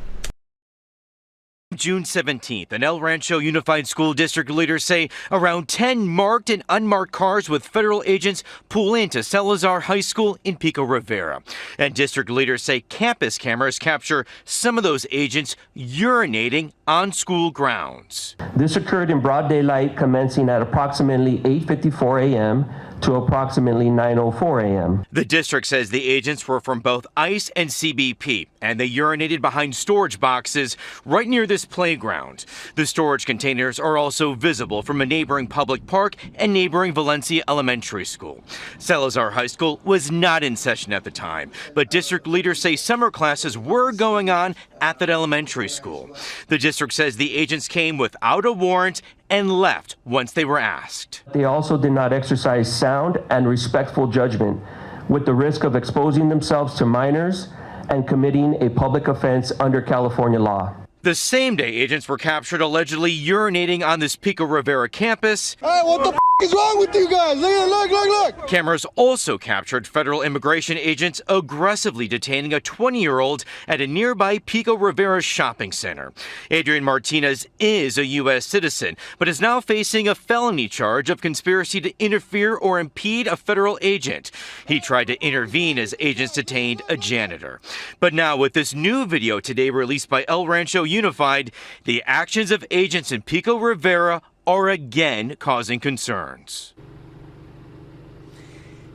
June 17th, an El Rancho Unified School District leaders say around 10 marked and unmarked cars with federal agents pull into Salazar High School in Pico Rivera. And district leaders say campus cameras capture some of those agents urinating on school grounds. This occurred in broad daylight, commencing at approximately 8:54 a.m. to approximately 9:04 a.m. The district says the agents were from both ICE and CBP, and they urinated behind storage boxes right near this campus playground. The storage containers are also visible from a neighboring public park and neighboring Valencia Elementary School. Salazar High School was not in session at the time, but district leaders say summer classes were going on at that elementary school. The district says the agents came without a warrant and left once they were asked. They also did not exercise sound and respectful judgment, with the risk of exposing themselves to minors and committing a public offense under California law. The same day, agents were captured allegedly urinating on this Pico Rivera campus. Hey, what the is wrong with you guys? Look. Cameras also captured federal immigration agents aggressively detaining a 20-year-old at a nearby Pico Rivera shopping center. Adrian Martinez is a U.S. citizen, but is now facing a felony charge of conspiracy to interfere or impede a federal agent. He tried to intervene as agents detained a janitor. But now with this new video today released by El Rancho Unified, the actions of agents in Pico Rivera are again causing concerns.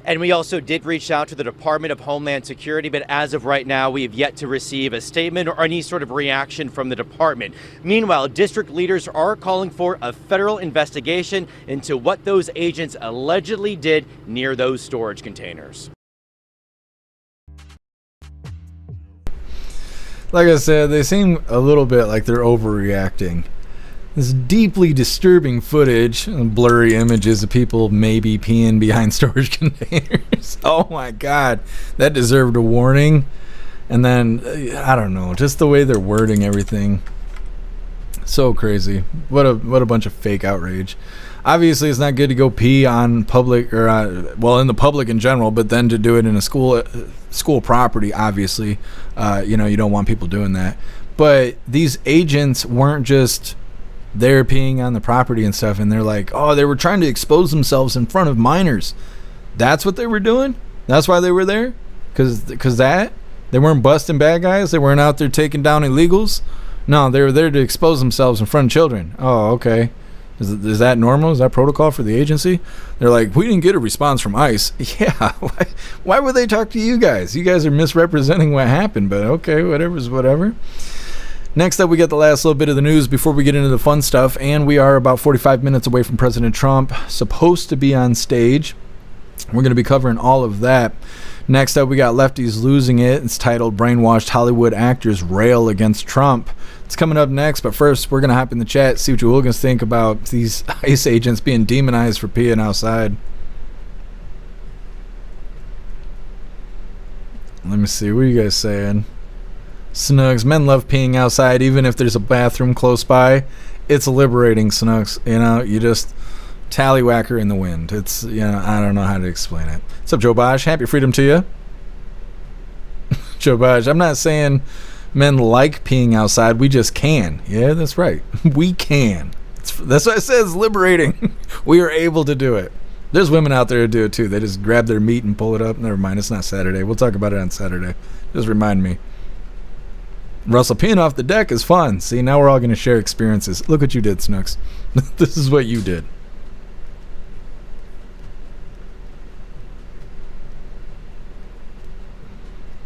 And we also did reach out to the Department of Homeland Security, but as of right now, we have yet to receive a statement or any sort of reaction from the department. Meanwhile, district leaders are calling for a federal investigation into what those agents allegedly did near those storage containers. Like I said, they seem a little bit like they're overreacting. This deeply disturbing footage and blurry images of people maybe peeing behind storage containers. Oh my God, that deserved a warning. And then, I don't know, just the way they're wording everything. So crazy. What a bunch of fake outrage. Obviously, it's not good to go pee on public or in the public in general, but then to do it in a school property, obviously, you don't want people doing that. But these agents weren't just there peeing on the property and stuff, and they're like, oh, they were trying to expose themselves in front of minors. That's what they were doing? That's why they were there? Because they weren't busting bad guys? They weren't out there taking down illegals? No, they were there to expose themselves in front of children. Oh, okay. Is that normal? Is that protocol for the agency? They're like, we didn't get a response from ICE. Yeah, why would they talk to you guys? You guys are misrepresenting what happened, but okay, whatever's whatever. Next up, we got the last little bit of the news before we get into the fun stuff, and we are about 45 minutes away from President Trump, supposed to be on stage. We're going to be covering all of that. Next up, we got Lefties Losing It. It's titled Brainwashed Hollywood Actors Rail Against Trump. It's coming up next, but first, we're going to hop in the chat, see what you hooligans think about these ICE agents being demonized for peeing outside. Let me see, what are you guys saying? Snugs, men love peeing outside even if there's a bathroom close by. It's liberating, Snugs. You just tallywhacker in the wind. It's, I don't know how to explain it. What's up, Joe Bosch? Happy freedom to you. Joe Bosch, I'm not saying men like peeing outside. We just can. Yeah, that's right. We can. That's what I said. It's liberating. We are able to do it. There's women out there who do it too. They just grab their meat and pull it up. Never mind. It's not Saturday. We'll talk about it on Saturday. Just remind me. Russell, peeing off the deck is fun. See, now we're all going to share experiences. Look what you did, Snooks. This is what you did.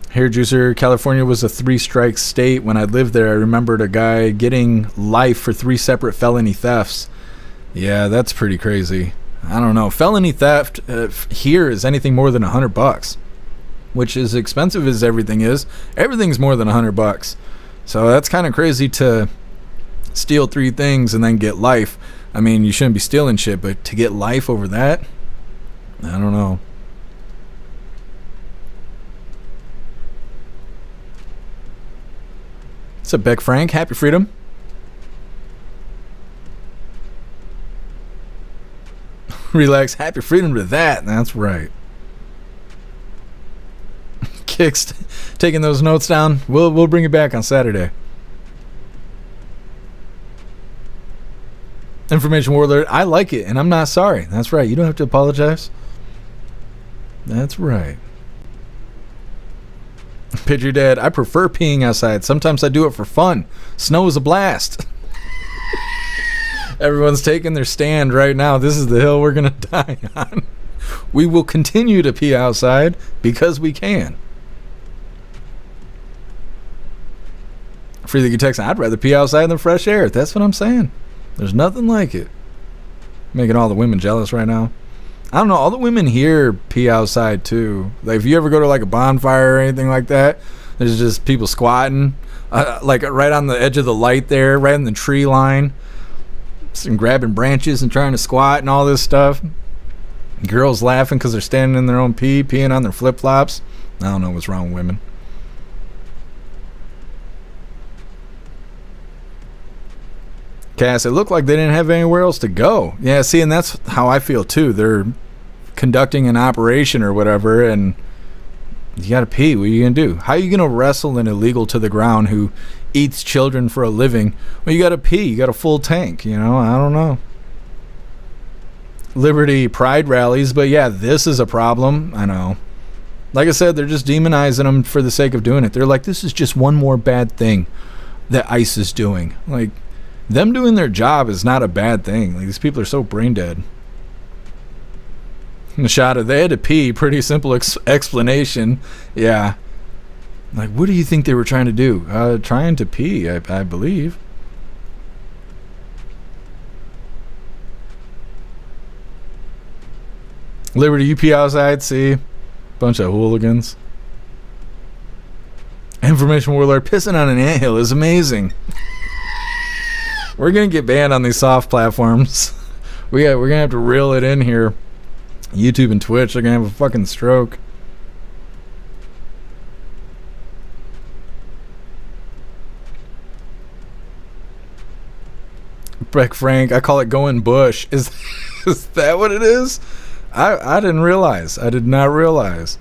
Hair Juicer, California was a 3-strike state. When I lived there, I remembered a guy getting life for 3 separate felony thefts. Yeah, that's pretty crazy. I don't know. Felony theft here is anything more than $100, which is expensive as everything is. Everything's more than $100. So that's kind of crazy to steal 3 things and then get life. I mean, you shouldn't be stealing shit, but to get life over that, I don't know. What's up, Beck Frank? Happy freedom. Relax. Happy freedom to that. That's right. Kicks taking those notes down. We'll bring it back on Saturday. Information warlord. I like it, and I'm not sorry. That's right. You don't have to apologize. That's right. Picture Dad. I prefer peeing outside. Sometimes I do it for fun. Snow is a blast. Everyone's taking their stand right now. This is the hill we're going to die on. We will continue to pee outside because we can. Freely texting, I'd rather pee outside in the fresh air. That's what I'm saying. There's nothing like it. Making all the women jealous right now. I don't know. All the women here pee outside too. Like if you ever go to like a bonfire or anything like that, there's just people squatting, like right on the edge of the light there, right in the tree line, and grabbing branches and trying to squat and all this stuff. Girls laughing because they're standing in their own pee, peeing on their flip flops. I don't know what's wrong with women. Cass, it looked like they didn't have anywhere else to go. Yeah, see, and that's how I feel too. They're conducting an operation or whatever, and you gotta pee. What are you gonna do? How are you gonna wrestle an illegal to the ground who eats children for a living? Well, you gotta pee. You got a full tank, you know? I don't know. Liberty pride rallies, but yeah, this is a problem. I know. Like I said, they're just demonizing them for the sake of doing it. They're like, this is just one more bad thing that ICE is doing. Like, them doing their job is not a bad thing. Like, these people are so brain dead. Nashada, they had to pee. Pretty simple explanation. Yeah. Like, what do you think they were trying to do? Trying to pee, I believe. Liberty, you pee outside? See? Bunch of hooligans. Information warlord pissing on an anthill is amazing. We're gonna get banned on these soft platforms. We're gonna have to reel it in here. YouTube and Twitch are gonna have a fucking stroke. Breck Frank, I call it going bush. Is that what it is? I didn't realize. I did not realize.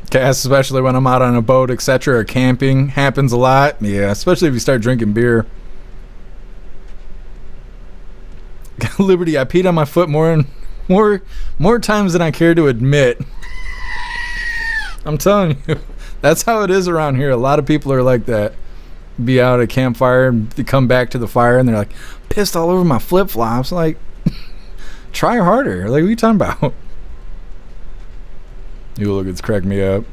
Cass, especially when I'm out on a boat, etc. or camping, happens a lot. Yeah, especially if you start drinking beer. Liberty, I peed on my foot more times than I care to admit. I'm telling you, that's how it is around here. A lot of people are like that. Be out at a campfire and they come back to the fire and they're like, pissed all over my flip-flops. Like, try harder. Like, what are you talking about? You look, it's cracked me up.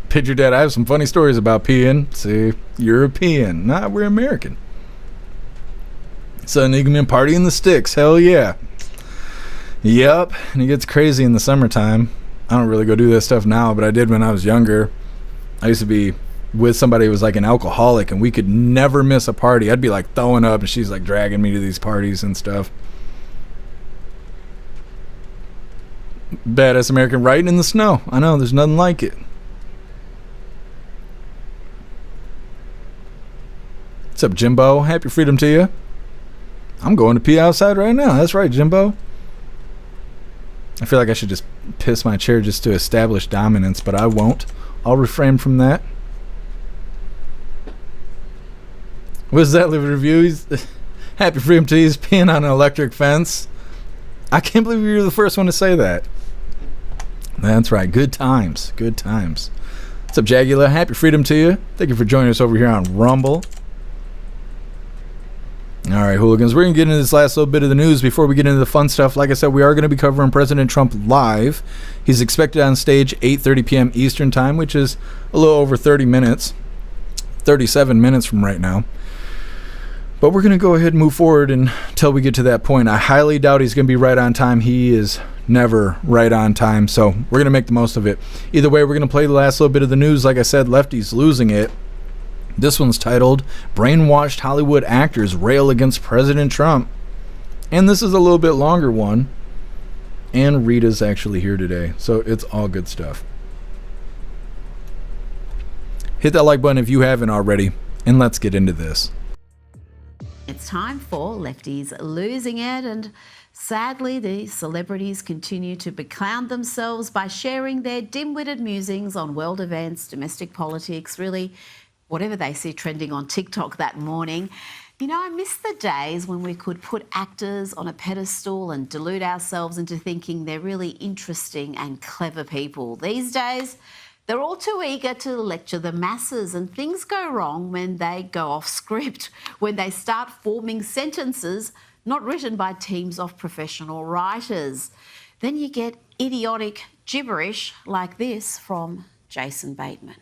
Picture Dad, I have some funny stories about peeing. See, European. Nah, we're American. Son Igman party in the sticks. Hell yeah. Yep. And it gets crazy in the summertime. I don't really go do that stuff now, but I did when I was younger. I used to be with somebody who was like an alcoholic, and we could never miss a party. I'd be like throwing up, and she's like dragging me to these parties and stuff. Badass American riding in the snow. I know, there's nothing like it. What's up, Jimbo? Happy freedom to you. I'm going to pee outside right now. That's right, Jimbo. I feel like I should just piss my chair just to establish dominance, but I won't. I'll refrain from that. What's that, Live Review? He's happy freedom to you. He's peeing on an electric fence. I can't believe you were the first one to say that. That's right. Good times. Good times. What's up, Jagula? Happy freedom to you. Thank you for joining us over here on Rumble. All right, hooligans, we're going to get into this last little bit of the news before we get into the fun stuff. Like I said, we are going to be covering President Trump live. He's expected on stage 8:30 p.m. Eastern time, which is a little over 30 minutes, 37 minutes from right now. But we're going to go ahead and move forward until we get to that point. I highly doubt he's going to be right on time. He is never right on time, so we're going to make the most of it. Either way, we're going to play the last little bit of the news. Like I said, Lefty's losing it. This one's titled, Brainwashed Hollywood Actors Rail Against President Trump. And this is a little bit longer one. And Rita's actually here today, so it's all good stuff. Hit that like button if you haven't already, and let's get into this. It's time for Lefty's Losing It, and sadly the celebrities continue to beclown themselves by sharing their dim-witted musings on world events, domestic politics, really whatever they see trending on TikTok that morning. You know, I miss the days when we could put actors on a pedestal and delude ourselves into thinking they're really interesting and clever people. These days, they're all too eager to lecture the masses, and things go wrong when they go off script, when they start forming sentences not written by teams of professional writers. Then you get idiotic gibberish like this from Jason Bateman.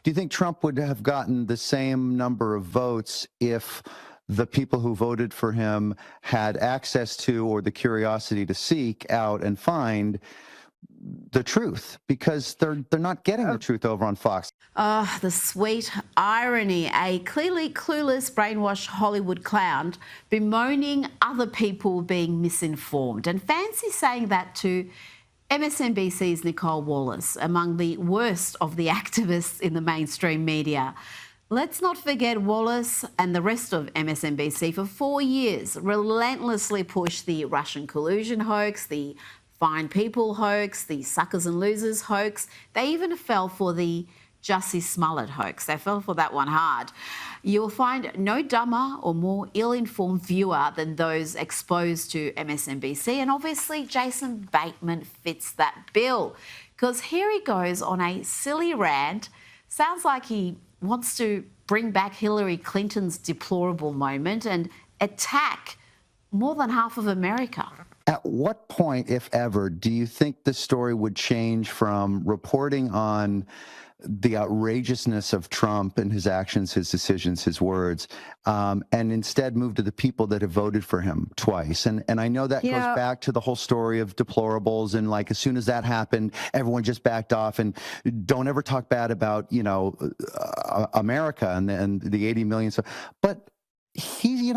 Do you think Trump would have gotten the same number of votes if the people who voted for him had access to or the curiosity to seek out and find the truth? Because they're not getting the truth over on Fox. Oh, the sweet irony. A clearly clueless, brainwashed Hollywood clown bemoaning other people being misinformed. And fancy saying that to MSNBC's Nicole Wallace, among the worst of the activists in the mainstream media. Let's not forget Wallace and the rest of MSNBC for 4 years relentlessly pushed the Russian collusion hoax, the fine people hoax, the suckers and losers hoax. They even fell for the Jussie Smollett hoax. They fell for that one hard. You'll find no dumber or more ill-informed viewer than those exposed to MSNBC, and obviously Jason Bateman fits that bill, because here he goes on a silly rant. Sounds like he wants to bring back Hillary Clinton's deplorable moment and attack more than half of America. At what point, if ever, do you think the story would change from reporting on the outrageousness of Trump and his actions, his decisions, his words, and instead move to the people that have voted for him twice? And I know that goes back to the whole story of deplorables, and like as soon as that happened, everyone just backed off and don't ever talk bad about, you know, America and the 80 million. But he's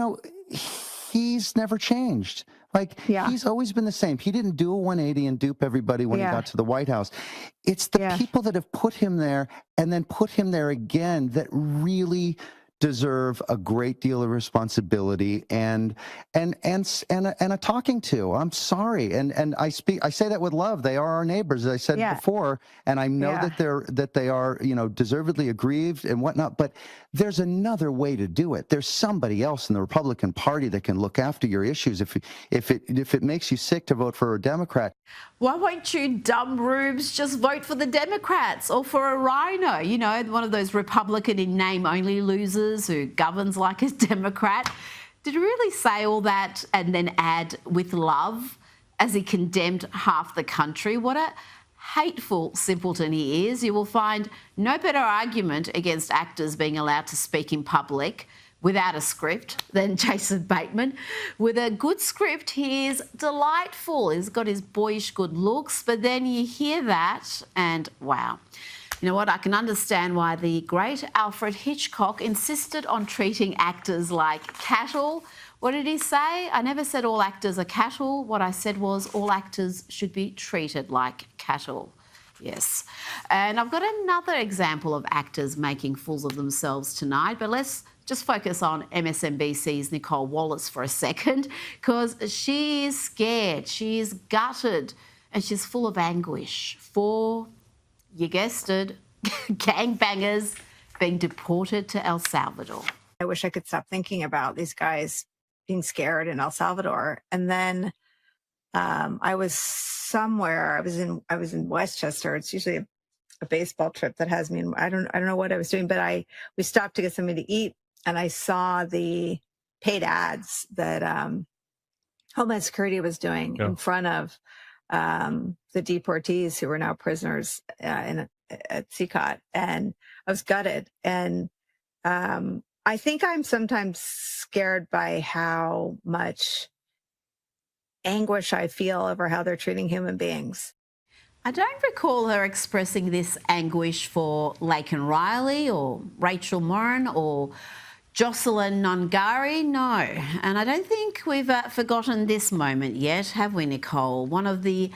never changed. Like, he's always been the same. He didn't do a 180 and dupe everybody when he got to the White House. It's the people that have put him there and then put him there again that really deserve a great deal of responsibility and a talking to. I'm sorry, and I say that with love. They are our neighbors, as I said before, and I know that they are, you know, deservedly aggrieved and whatnot. But there's another way to do it. There's somebody else in the Republican Party that can look after your issues. If it makes you sick to vote for a Democrat, why won't you dumb rubes just vote for the Democrats or for a rhino? You know, one of those Republican in name only losers who governs like a Democrat. Did he really say all that and then add with love as he condemned half the country? What a hateful simpleton he is. You will find no better argument against actors being allowed to speak in public without a script than Jason Bateman. With a good script, he is delightful. He's got his boyish good looks, but then you hear that and wow. You know what? I can understand why the great Alfred Hitchcock insisted on treating actors like cattle. What did he say? I never said all actors are cattle. What I said was all actors should be treated like cattle. Yes. And I've got another example of actors making fools of themselves tonight, but let's just focus on MSNBC's Nicole Wallace for a second, because she is scared, she is gutted, and she's full of anguish for, you guessed it, gangbangers being deported to El Salvador. I wish I could stop thinking about these guys being scared in El Salvador. And then I was somewhere. I was in Westchester. It's usually a baseball trip that has me. I don't know what I was doing, but we stopped to get something to eat, and I saw the paid ads that Homeland Security was doing in front of the deportees who were now prisoners at CCOT, and I was gutted. And I think I'm sometimes scared by how much anguish I feel over how they're treating human beings. I don't recall her expressing this anguish for Laken Riley or Rachel Morin or Jocelyn Nungari, no. And I don't think we've forgotten this moment yet, have we, Nicole? One of the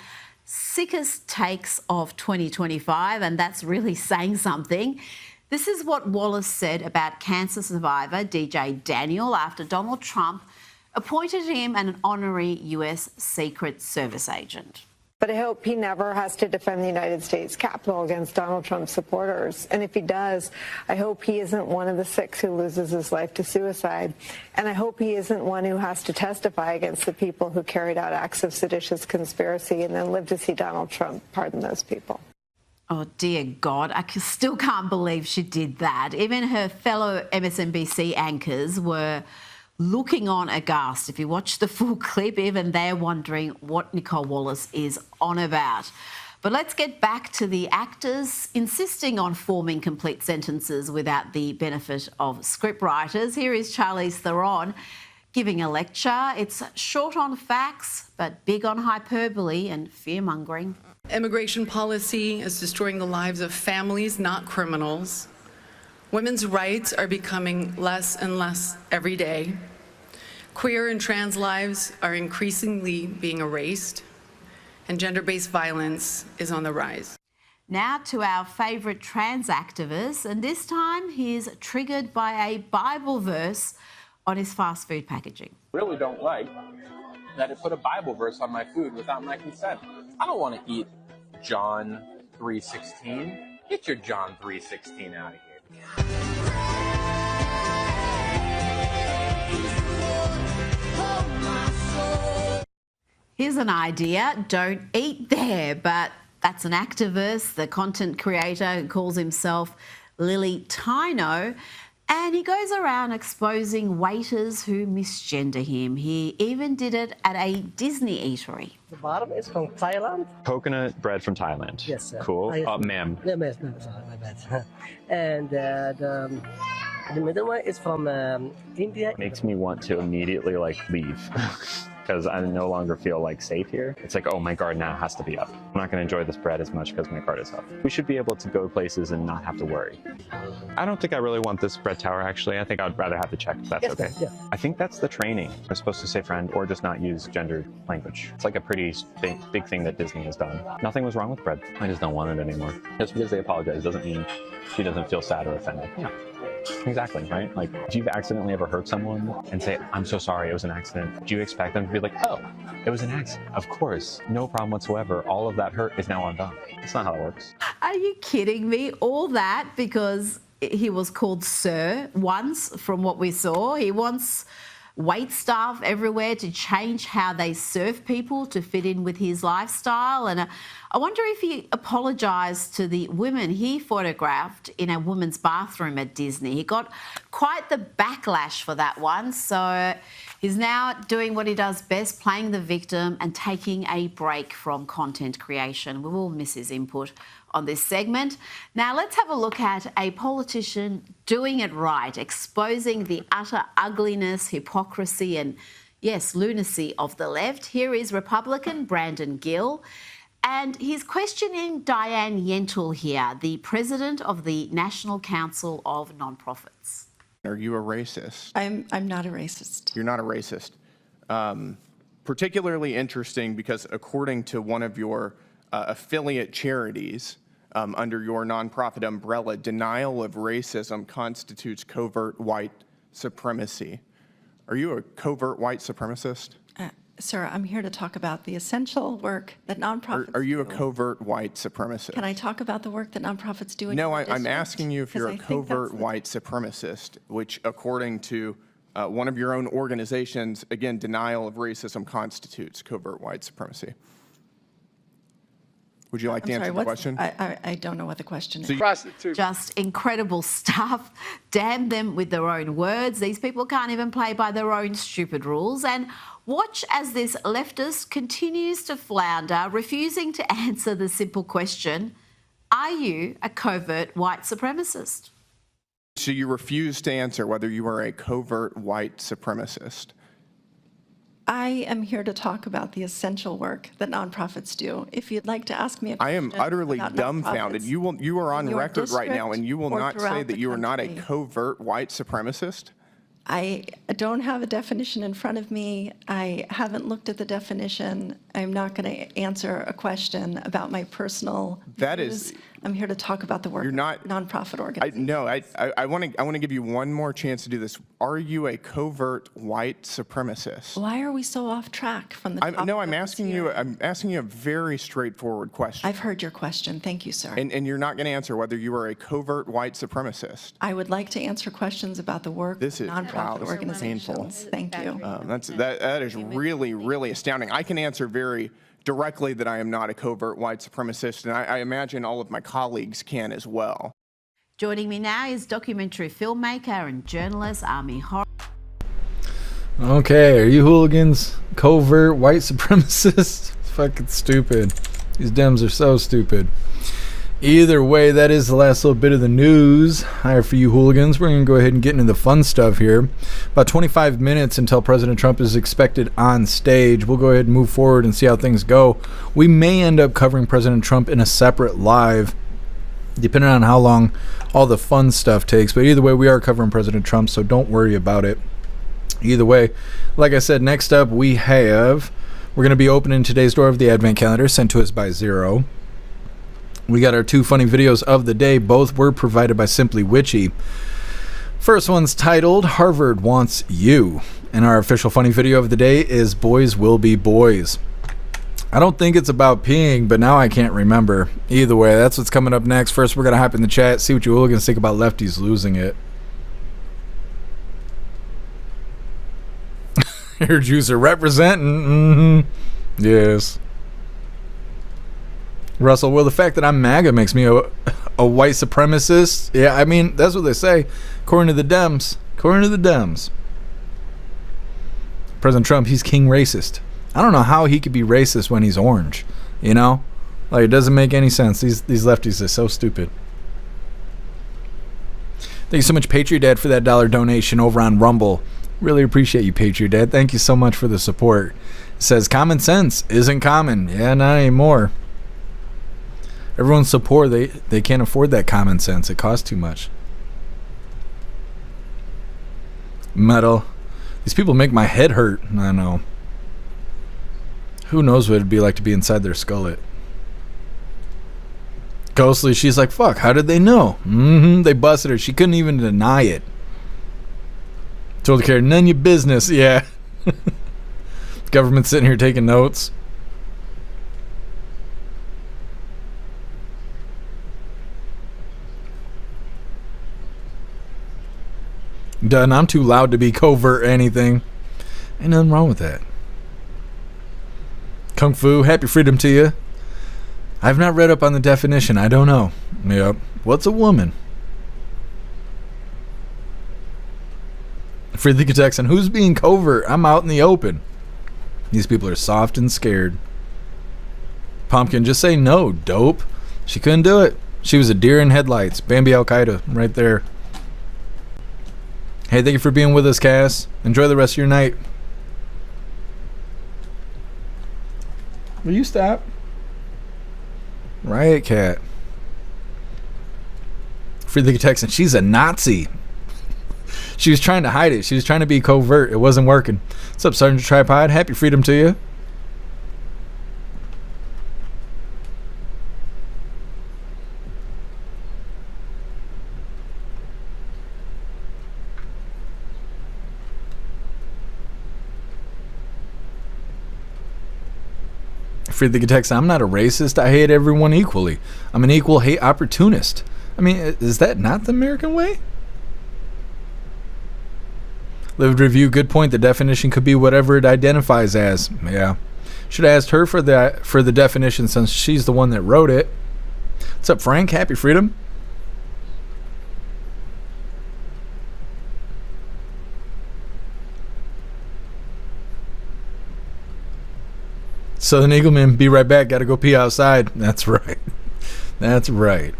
sickest takes of 2025, and that's really saying something. This is what Wallace said about cancer survivor DJ Daniel after Donald Trump appointed him an honorary US Secret Service agent. But I hope he never has to defend the United States Capitol against Donald Trump's supporters. And if he does, I hope he isn't one of the 6 who loses his life to suicide. And I hope he isn't one who has to testify against the people who carried out acts of seditious conspiracy and then live to see Donald Trump pardon those people. Oh, dear God, I still can't believe she did that. Even her fellow MSNBC anchors were looking on aghast. If you watch the full clip, even they're wondering what Nicole Wallace is on about. But let's get back to the actors insisting on forming complete sentences without the benefit of scriptwriters. Here is Charlize Theron giving a lecture. It's short on facts, but big on hyperbole and fear-mongering. Immigration policy is destroying the lives of families, not criminals. Women's rights are becoming less and less every day. Queer and trans lives are increasingly being erased, and gender-based violence is on the rise. Now to our favourite trans activist, and this time he's triggered by a Bible verse on his fast food packaging. Really don't like that it put a Bible verse on my food without my consent. I don't want to eat John 3:16. Get your John 3:16 out of here. Here's an idea, don't eat there, but that's an activist, the content creator who calls himself Lily Tino, and he goes around exposing waiters who misgender him. He even did it at a Disney eatery. The bottom is from Thailand. Coconut bread from Thailand. Yes, sir. Cool. Ma'am. No, ma'am, no, sorry, my bad. And the middle one is from India. Makes me want to immediately leave. Because I no longer feel safe here. It's oh, my guard now has to be up. I'm not gonna enjoy this bread as much because my guard is up. We should be able to go places and not have to worry. I don't think I really want this bread tower, actually. I think I'd rather have the check, if that's yes, okay. Yeah. I think that's the training. We're supposed to say friend or just not use gendered language. It's a pretty big thing that Disney has done. Nothing was wrong with bread. I just don't want it anymore. Just because they apologize doesn't mean she doesn't feel sad or offended. Yeah. Exactly, right? If you've accidentally ever hurt someone and say, I'm so sorry, it was an accident, do you expect them to be oh, it was an accident? Of course, no problem whatsoever. All of that hurt is now undone. That's not how it works. Are you kidding me? All that because he was called Sir once from what we saw. He wants wait staff everywhere to change how they serve people to fit in with his lifestyle. And I wonder if he apologised to the women he photographed in a women's bathroom at Disney. He got quite the backlash for that one. So he's now doing what he does best, playing the victim and taking a break from content creation. We will miss his input on this segment. Now let's have a look at a politician doing it right, exposing the utter ugliness, hypocrisy and, yes, lunacy of the left. Here is Republican Brandon Gill, and he's questioning Diane Yentl here, the president of the National Council of Nonprofits. Are you a racist? I'm not a racist. You're not a racist. Particularly interesting because according to one of your affiliate charities under your nonprofit umbrella, denial of racism constitutes covert white supremacy. Are you a covert white supremacist? Sir, I'm here to talk about the essential work that nonprofits Are you a do. covert white supremacist? Can I talk about the work that nonprofits do in No, your I'm district? asking you if you're a covert white supremacist, which according to one of your own organizations, again, denial of racism constitutes covert white supremacy. Would you like to answer the question? I don't know what the question is. Just incredible stuff. Damn them with their own words. These people can't even play by their own stupid rules. And watch as this leftist continues to flounder, refusing to answer the simple question, are you a covert white supremacist? So you refuse to answer whether you are a covert white supremacist? I am here to talk about the essential work that nonprofits do. If you'd like to ask me a question, I am utterly about dumbfounded. nonprofits You are on in your record right now, and you will district not or say throughout that the you are not a country. covert white supremacist? I don't have a definition in front of me. I haven't looked at the definition. I'm not going to answer a question about my personal views. I'm here to talk about the work of nonprofit organizations. I want to give you one more chance to do this. Are you a covert white supremacist? Why are we so off track from the topic? I'm asking you a very straightforward question. I've heard your question. Thank you, sir. And you're not going to answer whether you are a covert white supremacist. I would like to answer questions about the work of nonprofit this is organizations. Thank you. That is really, really astounding. I can answer very directly that I am not a covert white supremacist, and I imagine all of my colleagues can as well. Joining me now is documentary filmmaker and journalist Ami Horror. Okay, are you hooligans covert white supremacists? It's fucking stupid. These Dems are so stupid. Either way, that is the last little bit of the news. Hi for you hooligans. We're going to go ahead and get into the fun stuff here. About 25 minutes until President Trump is expected on stage. We'll go ahead and move forward and see how things go. We may end up covering President Trump in a separate live, depending on how long all the fun stuff takes. But either way, we are covering President Trump, so don't worry about it. Either way, like I said, next up we're going to be opening today's door of the Advent Calendar sent to us by Zero. We got our 2 funny videos of the day. Both were provided by Simply Witchy. First one's titled Harvard Wants You. And our official funny video of the day is Boys Will Be Boys. I don't think it's about peeing, but now I can't remember. Either way, that's what's coming up next. First, we're going to hop in the chat, see what you hooligans think about lefties losing it. Your Jews are representing. Yes. Russell, well, the fact that I'm MAGA makes me a white supremacist. Yeah, I mean, that's what they say. According to the Dems. President Trump, he's king racist. I don't know how he could be racist when he's orange. You know? Like, it doesn't make any sense. These lefties are so stupid. Thank you so much, Patriot Dad, for that $1 donation over on Rumble. Really appreciate you, Patriot Dad. Thank you so much for the support. It says, common sense isn't common. Yeah, not anymore. Everyone's so poor, they can't afford that common sense. It costs too much. Metal. These people make my head hurt. I know. Who knows what it'd be like to be inside their skullet. Ghostly, she's like, fuck, how did they know? They busted her. She couldn't even deny it. Told her, none of your business. Yeah. Government sitting here taking notes. Done. I'm too loud to be covert or anything. Ain't nothing wrong with that. Kung Fu, happy freedom to you. I've not read up on the definition. I don't know. Yep. What's a woman? Free the Texan. Who's being covert? I'm out in the open. These people are soft and scared. Pumpkin, just say no, dope. She couldn't do it. She was a deer in headlights. Bambi Al-Qaeda, right there. Hey, thank you for being with us, Cass. Enjoy the rest of your night. Will you stop? Riot Cat. Free the Texan. She's a Nazi. She was trying to hide it. She was trying to be covert. It wasn't working. What's up, Sergeant Tripod? Happy freedom to you. Free the Texan. I'm not a racist. I hate everyone equally. I'm an equal hate opportunist. I mean, is that not the American way? Lived review, good point. The definition could be whatever it identifies as. Yeah. Should have asked her for the definition since she's the one that wrote it. What's up, Frank? Happy freedom. Southern Eagleman, be right back. Gotta go pee outside. That's right. That's right.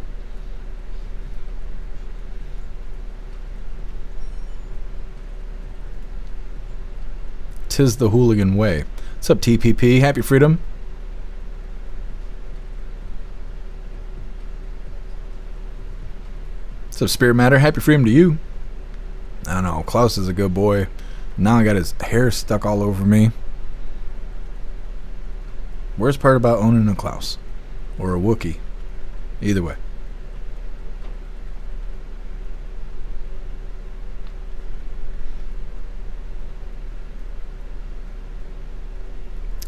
Tis the hooligan way. What's up, TPP? Happy freedom. What's up, Spirit Matter? Happy freedom to you. I don't know. Klaus is a good boy. Now I got his hair stuck all over me. Worst part about owning a Klaus or a Wookiee. Either way.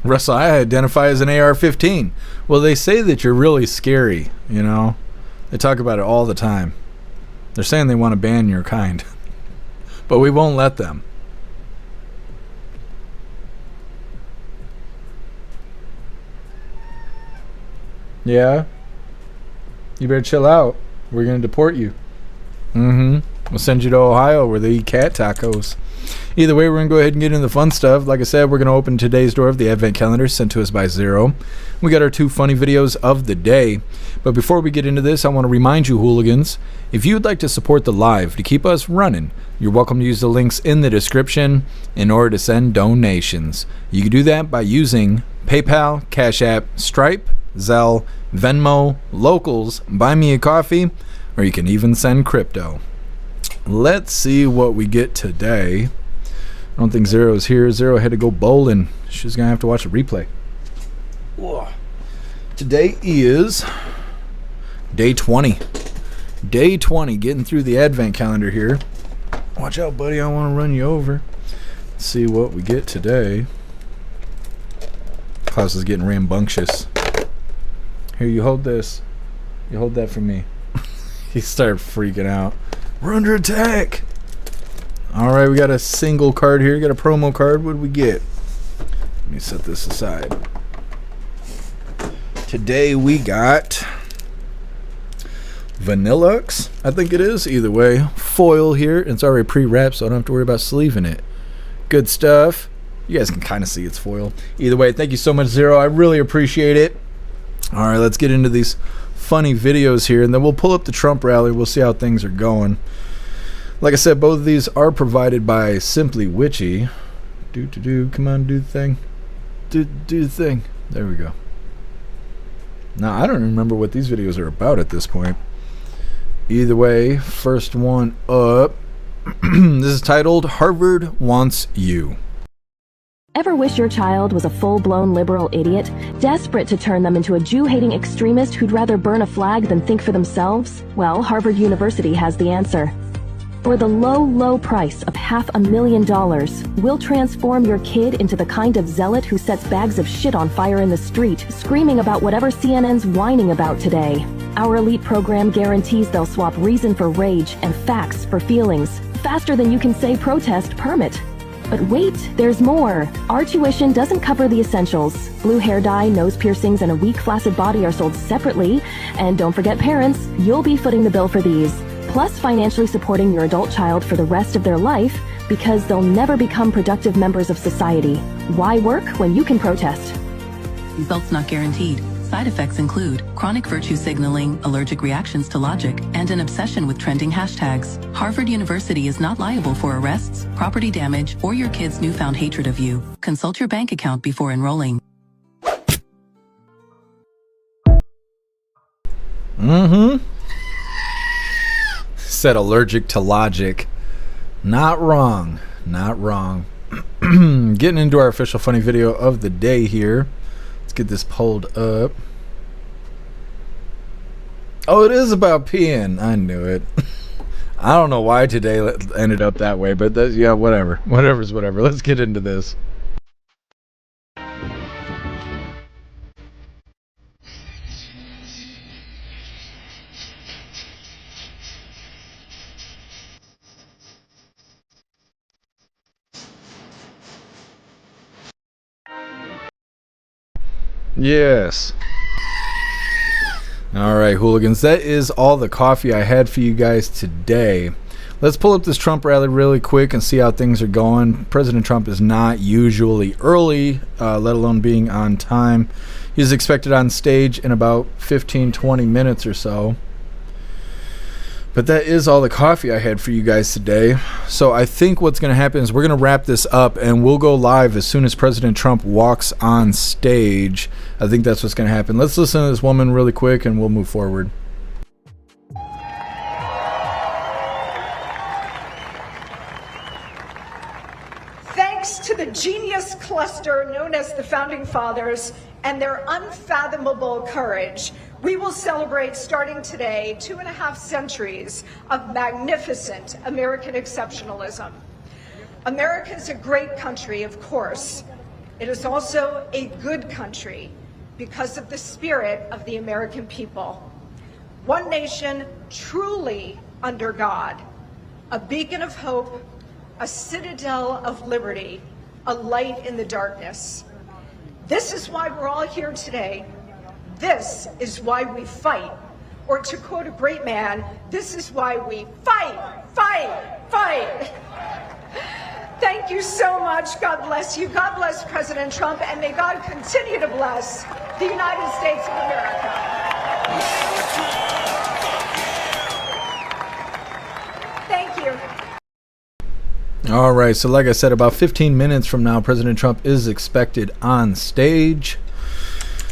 Russell, I identify as an AR-15. Well, they say that you're really scary, you know. They talk about it all the time. They're saying they want to ban your kind. But we won't let them. Yeah? You better chill out. We're going to deport you. We'll send you to Ohio where they eat cat tacos. Either way, we're going to go ahead and get into the fun stuff. Like I said, we're going to open today's door of the Advent calendar sent to us by Zero. We got our 2 funny videos of the day. But before we get into this, I want to remind you, hooligans, if you'd like to support the live to keep us running, you're welcome to use the links in the description in order to send donations. You can do that by using PayPal, Cash App, Stripe, Zelle, Venmo, Locals, Buy Me a Coffee, or you can even send crypto. Let's see what we get today. I don't think Zero's here. Zero had to go bowling. She's going to have to watch a replay. Whoa. Today is day 20. Day 20, getting through the Advent calendar here. Watch out, buddy. I want to run you over. Let's see what we get today. Klaus is getting rambunctious. Here, you hold this. You hold that for me. He started freaking out. We're under attack. All right, we got a single card here. We got a promo card. What did we get? Let me set this aside. Today we got Vanillux, I think it is. Either way, foil here. It's already pre-wrapped, so I don't have to worry about sleeving it. Good stuff. You guys can kind of see it's foil. Either way, thank you so much, Zero. I really appreciate it. All right, let's get into these funny videos here, and then we'll pull up the Trump rally. We'll see how things are going. Like I said, both of these are provided by Simply Witchy. Come on, do the thing. Do the thing. There we go. Now, I don't remember what these videos are about at this point. Either way, first one up. This is titled, Harvard Wants You. Ever wish your child was a full-blown liberal idiot, desperate to turn them into a Jew-hating extremist who'd rather burn a flag than think for themselves? Well, Harvard University has the answer. For the low, low price of $500,000, we'll transform your kid into the kind of zealot who sets bags of shit on fire in the street, screaming about whatever CNN's whining about today. Our elite program guarantees they'll swap reason for rage and facts for feelings, faster than you can say protest permit. But wait, there's more. Our tuition doesn't cover the essentials. Blue hair dye, nose piercings, and a weak, flaccid body are sold separately. And don't forget parents, you'll be footing the bill for these. Plus financially supporting your adult child for the rest of their life because they'll never become productive members of society. Why work when you can protest? Results not guaranteed. Side effects include chronic virtue signaling, allergic reactions to logic, and an obsession with trending hashtags. Harvard University is not liable for arrests, property damage, or your kid's newfound hatred of you. Consult your bank account before enrolling. Said allergic to logic. Not wrong. Not wrong. Getting into our official funny video of the day here. Let's get this pulled up. Oh, it is about peeing. I knew it. I don't know why today ended up that way, but that's, yeah, whatever. Whatever's whatever. Let's get into this. Yes. All right, hooligans, that is all the coffee I had for you guys today. Let's pull up this Trump rally really quick and see how things are going. President Trump is not usually early, let alone being on time. He's expected on stage in about 15-20 minutes or so. But that is all the coffee I had for you guys today. So I think what's going to happen is we're going to wrap this up and we'll go live as soon as President Trump walks on stage. I think that's what's going to happen. Let's listen to this woman really quick and we'll move forward. Thanks to the genius cluster known as the Founding Fathers and their unfathomable courage, we will celebrate, starting today, 2.5 centuries of magnificent American exceptionalism. America is a great country, of course. It is also a good country because of the spirit of the American people. One nation truly under God, a beacon of hope, a citadel of liberty, a light in the darkness. This is why we're all here today. This is why we fight. Or to quote a great man, this is why we fight, fight, fight. Thank Thank you so much. God bless you. God bless President Trump, and may God continue to bless the United States of America. Thank you. All right, so like I said, about 15 minutes from now, President Trump is expected on stage.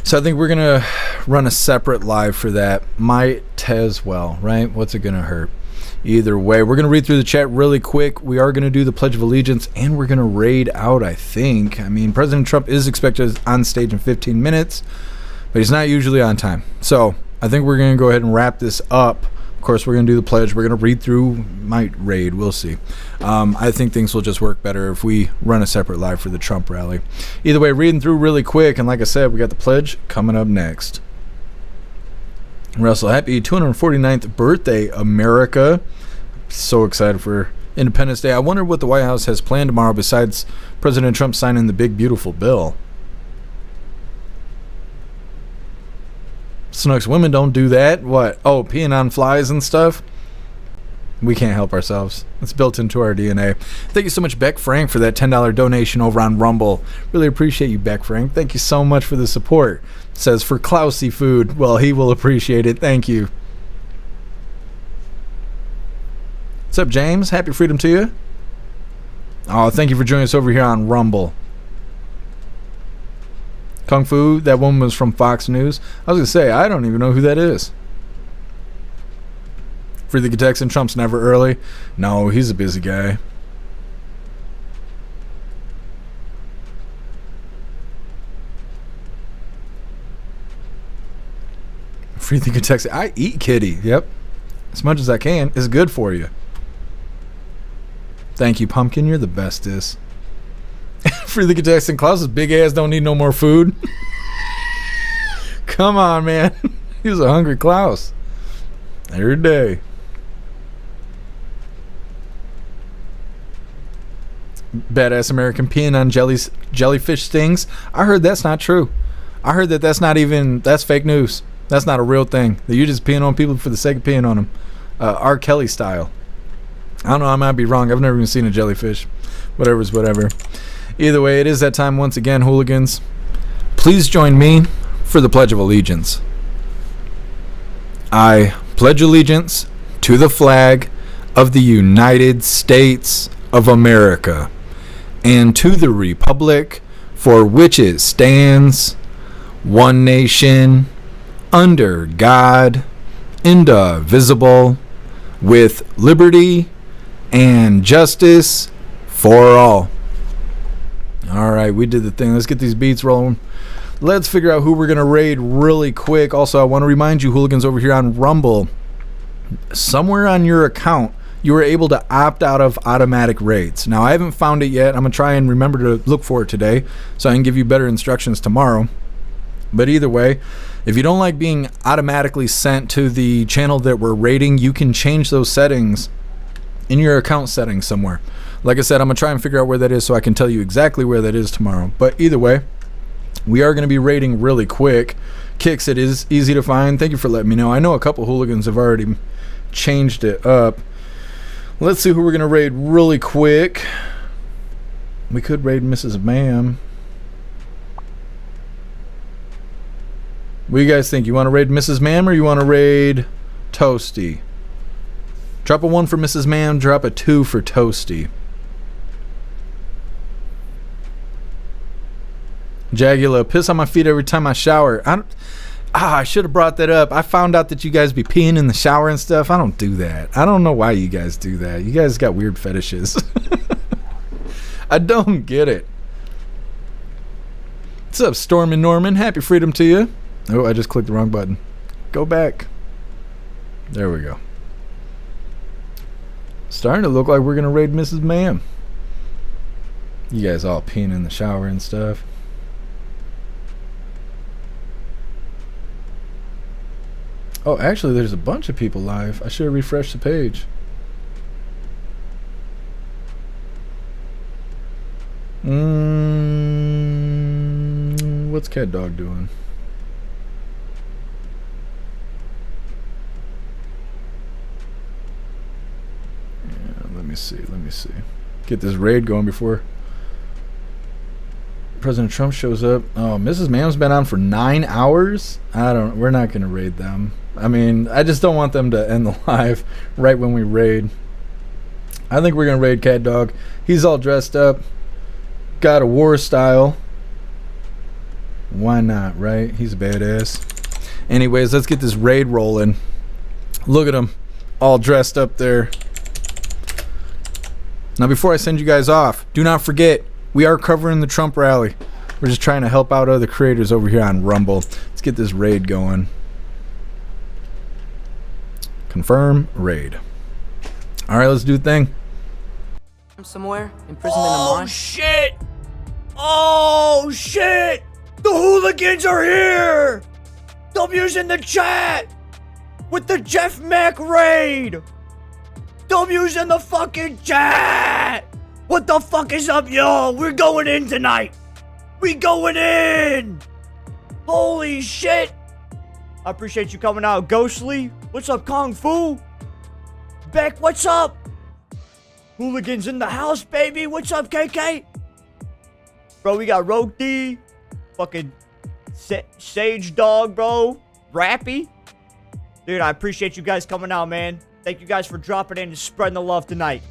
So I think we're going to run a separate live for that. Might as well, right? What's it going to hurt? Either way, we're going to read through the chat really quick. We are going to do the Pledge of Allegiance, and we're going to raid out, I think. I mean, President Trump is expected on stage in 15 minutes, but he's not usually on time. So I think we're going to go ahead and wrap this up. Of course, we're going to do the pledge. We're going to read through, might raid. We'll see. I think things will just work better if we run a separate live for the Trump rally. Either way, reading through really quick. And like I said, we got the pledge coming up next. Russell, happy 249th birthday, America. So excited for Independence Day. I wonder what the White House has planned tomorrow besides President Trump signing the big, beautiful bill. Snooks, women don't do that. What? Oh, peeing on flies and stuff? We can't help ourselves. It's built into our DNA. Thank you so much, Beck Frank, for that $10 donation over on Rumble. Really appreciate you, Beck Frank. Thank you so much for the support. It says, for Klausy food. Well, he will appreciate it. Thank you. What's up, James? Happy freedom to you. Oh, thank you for joining us over here on Rumble. Kung Fu, that woman was from Fox News. I was going to say, I don't even know who that is. Free the Texan, Trump's never early. No, he's a busy guy. Free the Texan. I eat kitty. Yep. As much as I can. It's good for you. Thank you, Pumpkin. You're the bestest. Free the Texan. Klaus's big ass don't need no more food. Come on, man. He was a hungry Klaus. Every day. Badass American peeing on jellyfish stings. I heard that's not true. I heard that's not even, that's fake news. That's not a real thing. That you're just peeing on people for the sake of peeing on them. R. Kelly style. I don't know, I might be wrong. I've never even seen a jellyfish. Whatever's whatever. Either way, it is that time once again, hooligans. Please join me for the Pledge of Allegiance. I pledge allegiance to the flag of the United States of America and to the republic for which it stands, one nation, under God, indivisible, with liberty and justice for all. All right, we did the thing. Let's get these beats rolling. Let's figure out who we're going to raid really quick. Also, I want to remind you, hooligans over here on Rumble, somewhere on your account, you were able to opt out of automatic raids. Now, I haven't found it yet. I'm going to try and remember to look for it today so I can give you better instructions tomorrow. But either way, if you don't like being automatically sent to the channel that we're raiding, you can change those settings in your account settings somewhere. Like I said, I'm going to try and figure out where that is so I can tell you exactly where that is tomorrow. But either way, we are going to be raiding really quick. Kicks, it is easy to find. Thank you for letting me know. I know a couple hooligans have already changed it up. Let's see who we're going to raid really quick. We could raid Mrs. Ma'am. What do you guys think? You want to raid Mrs. Ma'am or you want to raid Toasty? Drop a 1 for Mrs. Ma'am, drop a 2 for Toasty. Jagula, piss on my feet every time I shower. I should have brought that up. I found out that you guys be peeing in the shower and stuff. I don't do that. I don't know why you guys do that. You guys got weird fetishes. I don't get it. What's up, Storm and Norman? Happy freedom to you. Oh, I just clicked the wrong button. Go back. There we go. Starting to look like we're going to raid Mrs. Ma'am. You guys all peeing in the shower and stuff. Oh, actually, there's a bunch of people live. I should have refreshed the page. What's Cat Dog doing? Yeah, let me see. Get this raid going before President Trump shows up. Oh, Mrs. Ma'am's been on for 9 hours. We're not gonna raid them. I mean, I just don't want them to end the live right when we raid. I think we're gonna raid Cat Dog. He's all dressed up, God of War style. Why not, right? He's a badass. Anyways, let's get this raid rolling. Look at him, all dressed up there. Now, before I send you guys off, do not forget, we are covering the Trump rally. We're just trying to help out other creators over here on Rumble. Let's get this raid going. Confirm raid. All right, let's do the thing. Somewhere, imprisoned in a mine. Shit! Oh shit! The hooligans are here! W's in the chat! With the Jeff Mac raid! W's in the fucking chat! What the fuck is up, y'all? We're going in tonight! We going in! Holy shit! I appreciate you coming out. Ghostly, what's up, Kung Fu? Beck, what's up? Hooligans in the house, baby. What's up, KK? Bro, we got Rogue D. Fucking Sage Dog, bro. Rappy. Dude, I appreciate you guys coming out, man. Thank you guys for dropping in and spreading the love tonight.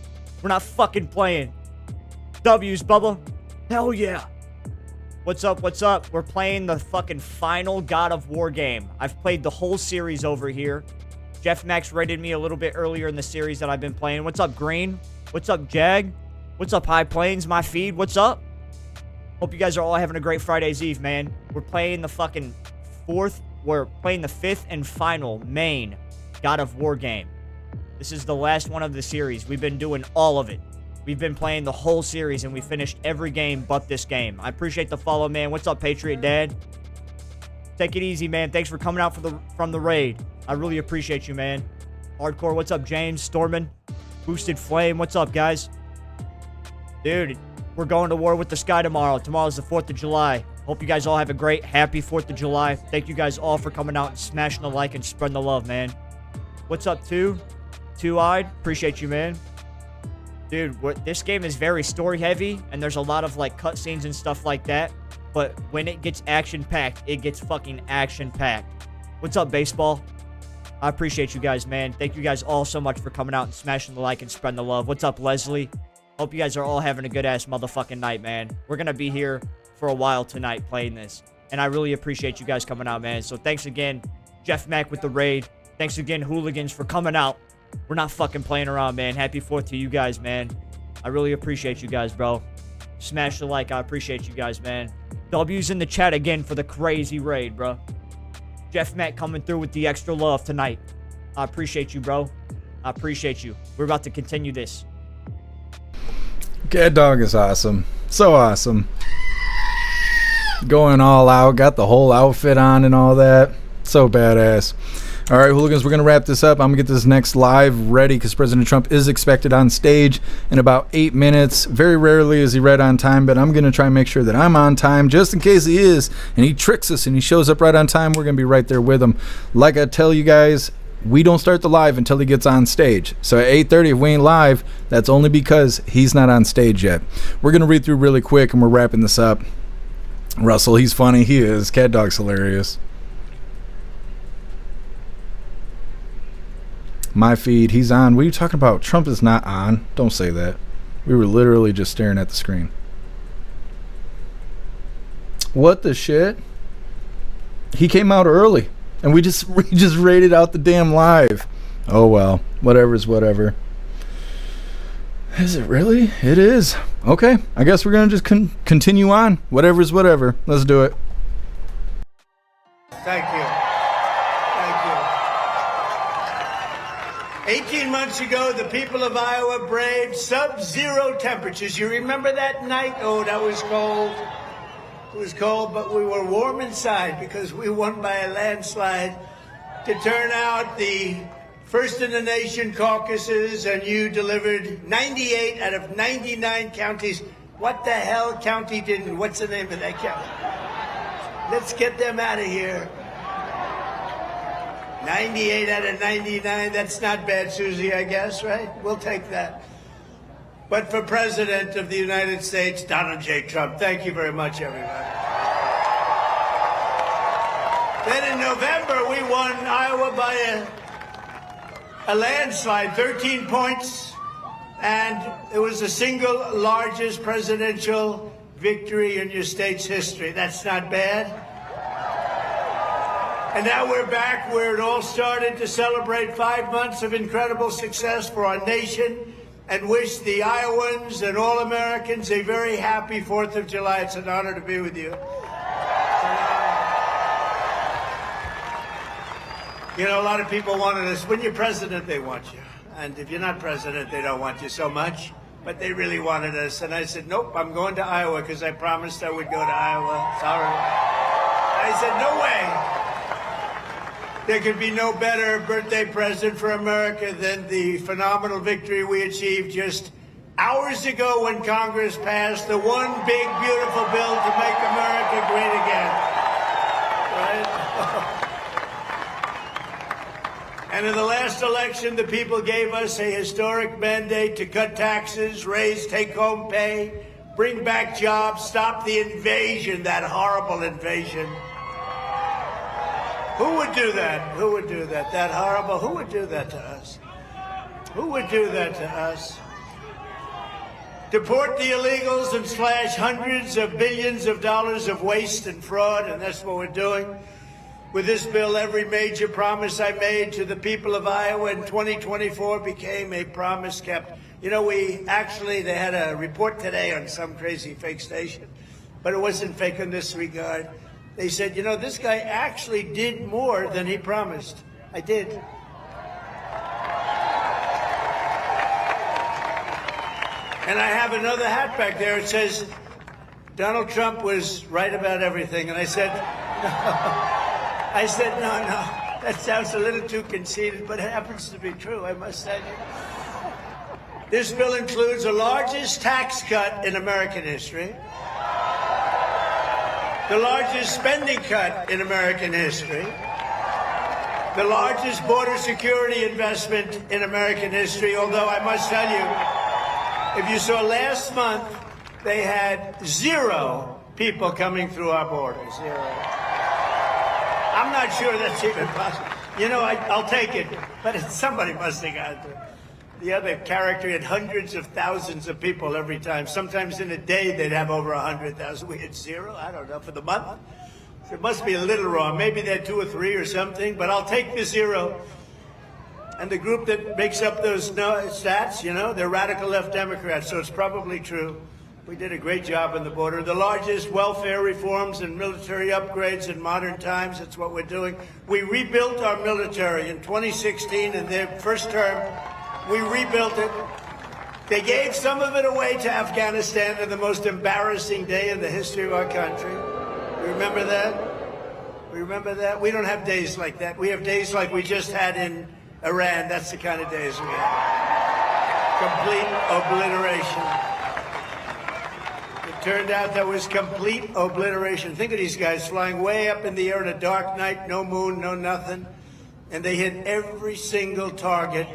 We're not fucking playing. W's, Bubba. Hell yeah. What's up, what's up? We're playing the fucking final God of War game. I've played the whole series over here. Jeff Max rated me a little bit earlier in the series that I've been playing. What's up, Green? What's up, Jag? What's up, High Plains? My feed, what's up? Hope you guys are all having a great Friday's Eve, man. We're playing the fucking we're playing the 5th and final main God of War game. This is the last one of the series. We've been doing all of it. We've been playing the whole series, and we finished every game but this game. I appreciate the follow, man. What's up, Patriot Dad? Take it easy, man. Thanks for coming out from the raid. I really appreciate you, man. Hardcore, what's up, James? Stormin? Boosted Flame, what's up, guys? Dude, we're going to war with the sky tomorrow. Tomorrow's the 4th of July. Hope you guys all have a great, happy 4th of July. Thank you guys all for coming out and smashing the like and spreading the love, man. What's up, Two-Eyed? Appreciate you, man. Dude, this game is very story-heavy, and there's a lot of, like, cutscenes and stuff like that. But when it gets action-packed, it gets fucking action-packed. What's up, Baseball? I appreciate you guys, man. Thank you guys all so much for coming out and smashing the like and spreading the love. What's up, Leslie? Hope you guys are all having a good-ass motherfucking night, man. We're going to be here for a while tonight playing this. And I really appreciate you guys coming out, man. So thanks again, Jeff Mack with the raid. Thanks again, Hooligans, for coming out. We're not fucking playing around, man. Happy 4th to you guys, man. I really appreciate you guys, bro. Smash the like. I appreciate you guys, man. W's in the chat again for the crazy raid, bro. Jeff Mack coming through with the extra love tonight. I appreciate you, bro. I appreciate you. We're about to continue this. Cat Dog is awesome. So awesome. Going all out. Got the whole outfit on and all that. So badass. All right, Hooligans, we're going to wrap this up. I'm going to get this next live ready because President Trump is expected on stage in about 8 minutes. Very rarely is he right on time, but I'm going to try and make sure that I'm on time just in case he is, and he tricks us and he shows up right on time. We're going to be right there with him. Like I tell you guys, we don't start the live until he gets on stage. So at 8:30, if we ain't live, that's only because he's not on stage yet. We're going to read through really quick, and we're wrapping this up. Russell, he's funny. He is. Cat Dog's hilarious. My feed, he's on. What are you talking about? Trump is not on. Don't say that. We were literally just staring at the screen. What the shit? He came out early, and we just rated out the damn live. Oh well, whatever's whatever. Is it really? It is. Okay, I guess we're gonna just continue on. Whatever's whatever. Let's do it. Thank you. 18 months ago, the people of Iowa braved sub-zero temperatures. You remember that night? Oh, that was cold. It was cold, but we were warm inside because we won by a landslide to turn out the first in the nation caucuses, and you delivered 98 out of 99 counties. What the hell county didn't? What's the name of that county? Let's get them out of here. 98 out of 99, that's not bad, Susie, I guess, right? We'll take that. but for President of the United States, Donald J. Trump. Thank you very much, everybody. Then in November, we won Iowa by a landslide, 13 points, and it was the single largest presidential victory in your state's history. That's not bad. And now we're back where it all started to celebrate 5 months of incredible success for our nation and wish the Iowans and all Americans a very happy 4th of July. It's an honor to be with you. You know, a lot of people wanted us. When you're president, they want you. And if you're not president, they don't want you so much. But they really wanted us. And I said, nope, I'm going to Iowa because I promised I would go to Iowa. Sorry. I said, no way. There could be no better birthday present for America than the phenomenal victory we achieved just hours ago when Congress passed the one big, beautiful bill to make America great again. Right? And in the last election, the people gave us a historic mandate to cut taxes, raise take-home pay, bring back jobs, stop the invasion, that horrible invasion. Who would do that? Who would do that? That horrible, who would do that to us? Who would do that to us? Deport the illegals and slash hundreds of billions of dollars of waste and fraud, and that's what we're doing. With this bill, every major promise I made to the people of Iowa in 2024 became a promise kept. You know, they had a report today on some crazy fake station, but it wasn't fake in this regard. They said, you know, this guy actually did more than he promised. I did. And I have another hat back there. It says, Donald Trump was right about everything. And I said, no, that sounds a little too conceited, but it happens to be true, I must tell you. This bill includes the largest tax cut in American history, the largest spending cut in American history, the largest border security investment in American history, although I must tell you, if you saw last month, they had 0 people coming through our borders, 0. I'm not sure that's even possible. You know, I'll take it, but somebody must have got to. The other character had hundreds of thousands of people every time. Sometimes in a day, they'd have over 100,000. We had 0, I don't know, for the month. So it must be a little wrong. Maybe they had 2 or 3 or something, but I'll take the 0. And the group that makes up those stats, you know, they're radical left Democrats, so it's probably true. We did a great job on the border. The largest welfare reforms and military upgrades in modern times, that's what we're doing. We rebuilt our military in 2016 in their first term. We rebuilt it. They gave some of it away to Afghanistan on the most embarrassing day in the history of our country. You remember that? We remember that? We don't have days like that. We have days like we just had in Iran. That's the kind of days we have. Complete obliteration. It turned out that was complete obliteration. Think of these guys flying way up in the air on a dark night, no moon, no nothing, and they hit every single target.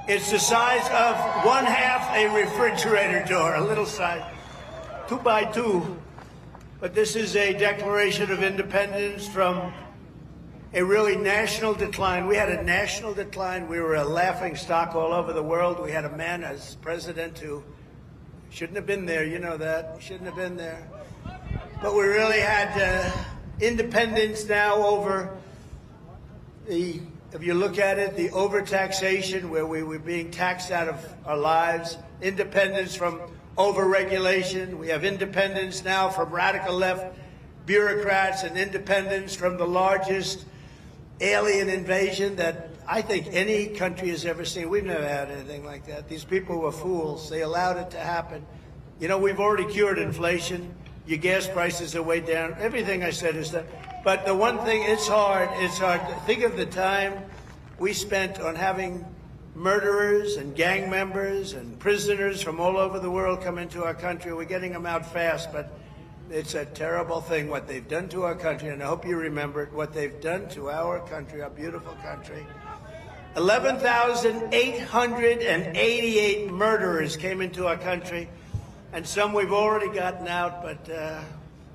It's the size of 1/2 a refrigerator door, a little size, 2 by 2. But this is a declaration of independence from a really national decline. We had a national decline. We were a laughing stock all over the world. We had a man as president who shouldn't have been there. You know that. He shouldn't have been there. But we really had independence now over the, if you look at it, the overtaxation where we were being taxed out of our lives, independence from overregulation. We have independence now from radical left bureaucrats and independence from the largest alien invasion that I think any country has ever seen. We've never had anything like that. These people were fools. They allowed it to happen. You know, we've already cured inflation. Your gas prices are way down. Everything I said is that. But the one thing, it's hard. It's hard. Think of the time we spent on having murderers and gang members and prisoners from all over the world come into our country. We're getting them out fast, but it's a terrible thing what they've done to our country, and I hope you remember it, what they've done to our country, our beautiful country. 11,888 murderers came into our country, and some we've already gotten out, but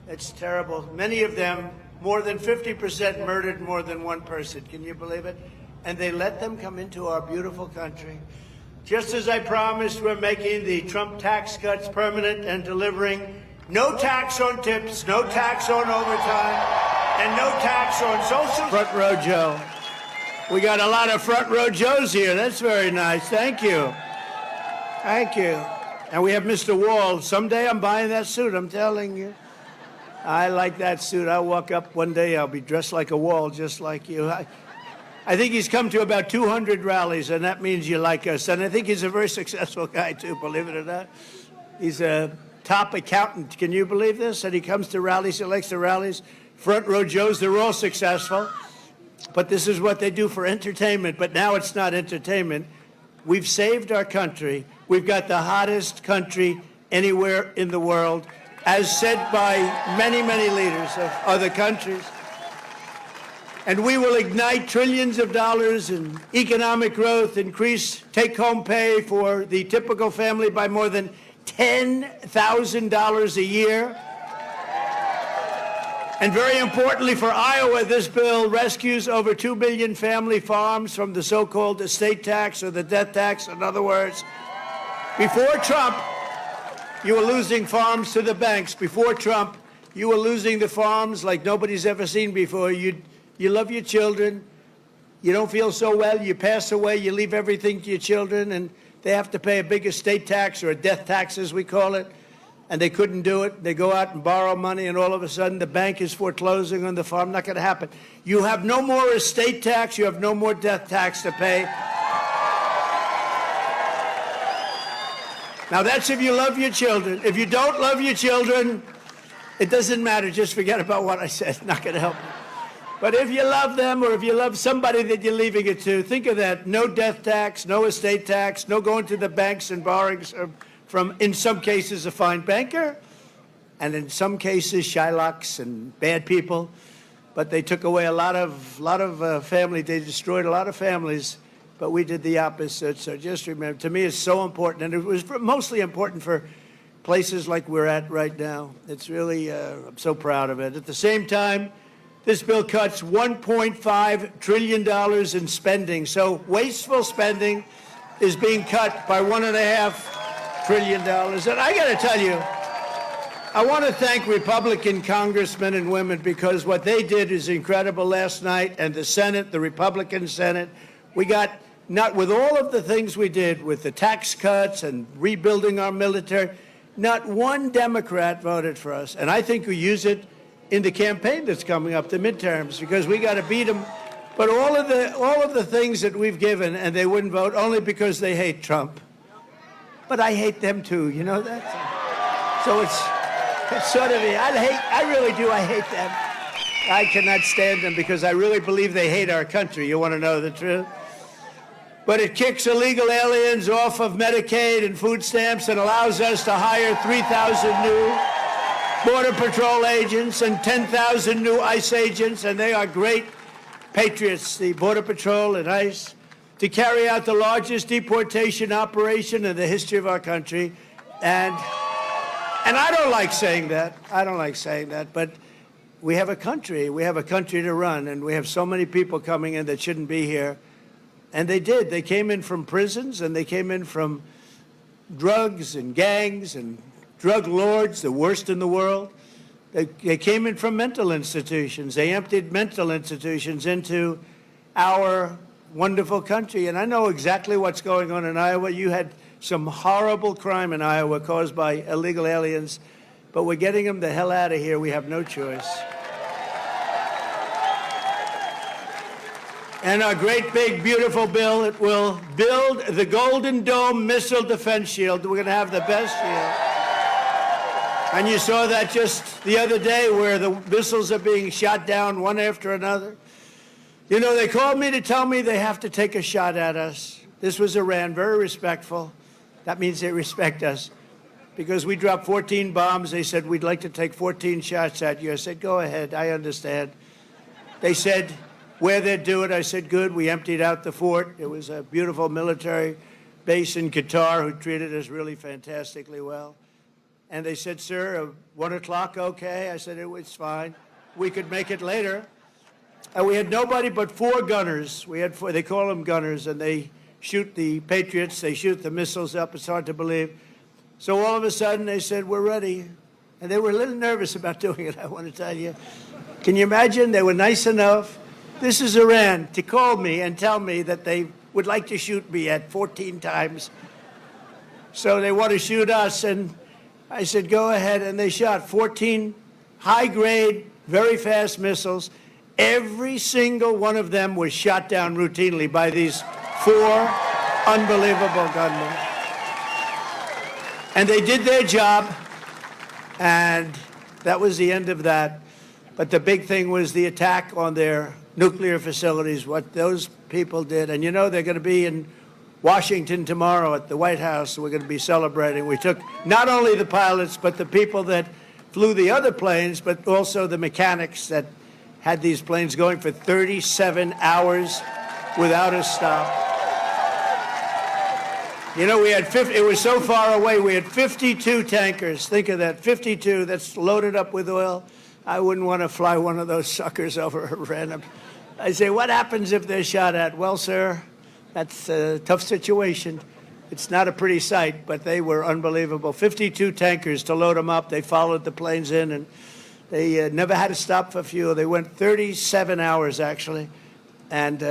it's terrible. Many of them, more than 50%, murdered more than one person. Can you believe it? And they let them come into our beautiful country. Just as I promised, we're making the Trump tax cuts permanent and delivering no tax on tips, no tax on overtime, and no tax on social. Front row Joe. We got a lot of front row Joes here. That's very nice. Thank you. Thank you. And we have Mr. Wall. Someday I'm buying that suit, I'm telling you. I like that suit. I'll walk up one day, I'll be dressed like a Wall, just like you. I think he's come to about 200 rallies, and that means you like us. And I think he's a very successful guy, too, believe it or not. He's a top accountant. Can you believe this? And he comes to rallies, he likes the rallies. Front row Joes, they're all successful. But this is what they do for entertainment. But now it's not entertainment. We've saved our country. We've got the hottest country anywhere in the world, as said by many, many leaders of other countries. And we will ignite trillions of dollars in economic growth, increase take-home pay for the typical family by more than $10,000 a year. And very importantly for Iowa, this bill rescues over 2 million family farms from the so-called estate tax or the death tax. In other words, before Trump, you were losing farms to the banks. Before Trump, you were losing the farms like nobody's ever seen before. You love your children. You don't feel so well. You pass away. You leave everything to your children, and they have to pay a big estate tax or a death tax, as we call it. And they couldn't do it. They go out and borrow money, and all of a sudden the bank is foreclosing on the farm. Not going to happen. You have no more estate tax. You have no more death tax to pay. Now, that's if you love your children. If you don't love your children, it doesn't matter. Just forget about what I said. Not going to help you. But if you love them, or if you love somebody that you're leaving it to, think of that. No death tax, no estate tax, no going to the banks and borrowing from, in some cases, a fine banker, and in some cases, Shylocks and bad people. But they took away a lot of family. They destroyed a lot of families, but we did the opposite. So just remember, to me, it's so important, and it was mostly important for places like we're at right now. It's really, I'm so proud of it. At the same time, this bill cuts $1.5 trillion in spending. So wasteful spending is being cut by $1.5 trillion. And I got to tell you, I want to thank Republican congressmen and women, because what they did is incredible last night. And the Senate, the Republican Senate, we got, not with all of the things we did with the tax cuts and rebuilding our military, not one Democrat voted for us. And I think we use it in the campaign that's coming up, the midterms, because we got to beat them. But all of the things that we've given, and they wouldn't vote only because they hate Trump. But I hate them too, you know that? So it's sort of, I really do, I hate them. I cannot stand them because I really believe they hate our country. You want to know the truth? But it kicks illegal aliens off of Medicaid and food stamps and allows us to hire 3,000 new Border Patrol agents and 10,000 new ICE agents, and they are great patriots, the Border Patrol and ICE, to carry out the largest deportation operation in the history of our country. And I don't like saying that. I don't like saying that, but we have a country. We have a country to run, and we have so many people coming in that shouldn't be here. And they did. They came in from prisons, and they came in from drugs and gangs and drug lords, the worst in the world. They came in from mental institutions. They emptied mental institutions into our wonderful country. And I know exactly what's going on in Iowa. You had some horrible crime in Iowa caused by illegal aliens, but we're getting them the hell out of here. We have no choice. And our great, big, beautiful bill, it will build the Golden Dome Missile Defense Shield. We're going to have the best shield. And you saw that just the other day, where the missiles are being shot down one after another. You know, they called me to tell me they have to take a shot at us. This was Iran, very respectful. That means they respect us. Because we dropped 14 bombs, they said, we'd like to take 14 shots at you. I said, go ahead, I understand. They said, where they'd do it. I said, good. We emptied out the fort. It was a beautiful military base in Qatar who treated us really fantastically well. And they said, sir, 1 o'clock, okay? I said, it was fine. We could make it later. And we had nobody but 4 gunners. We had 4, they call them gunners, and they shoot the Patriots. They shoot the missiles up. It's hard to believe. So all of a sudden, they said, we're ready. And they were a little nervous about doing it, I want to tell you. Can you imagine? They were nice enough. This is Iran, to call me and tell me that they would like to shoot me at 14 times. So they want to shoot us, and I said, go ahead, and they shot 14 high-grade, very fast missiles. Every single one of them was shot down routinely by these 4 unbelievable gunmen. And they did their job, and that was the end of that. But the big thing was the attack on their nuclear facilities, what those people did. And you know, they're going to be in Washington tomorrow at the White House. We're going to be celebrating. We took not only the pilots, but the people that flew the other planes, but also the mechanics that had these planes going for 37 hours without a stop. You know, we had 50, it was so far away, we had 52 tankers. Think of that, 52 that's loaded up with oil. I wouldn't want to fly one of those suckers over Iran. I say, what happens if they're shot at? Well, sir, that's a tough situation. It's not a pretty sight, but they were unbelievable. 52 tankers to load them up. They followed the planes in, and they never had to stop for fuel. They went 37 hours, actually. And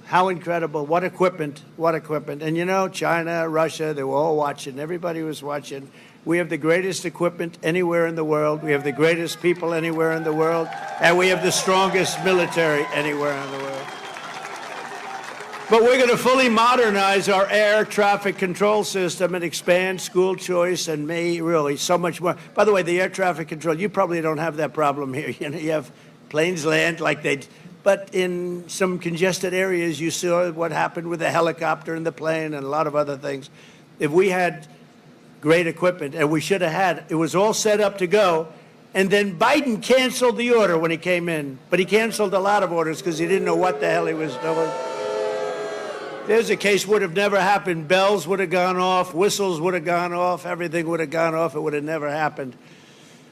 how incredible. What equipment, what equipment. And, you know, China, Russia, they were all watching. Everybody was watching. We have the greatest equipment anywhere in the world. We have the greatest people anywhere in the world. And we have the strongest military anywhere in the world. But we're going to fully modernize our air traffic control system and expand school choice and really so much more. By the way, the air traffic control, you probably don't have that problem here. You know, you have planes land like they... But in some congested areas, you saw what happened with the helicopter and the plane and a lot of other things. If we had great equipment, and we should have had, it was all set up to go, and then Biden canceled the order when he came in. But he canceled a lot of orders because he didn't know what the hell he was doing. There's a case would have never happened. Bells would have gone off, whistles would have gone off, everything would have gone off. It would have never happened.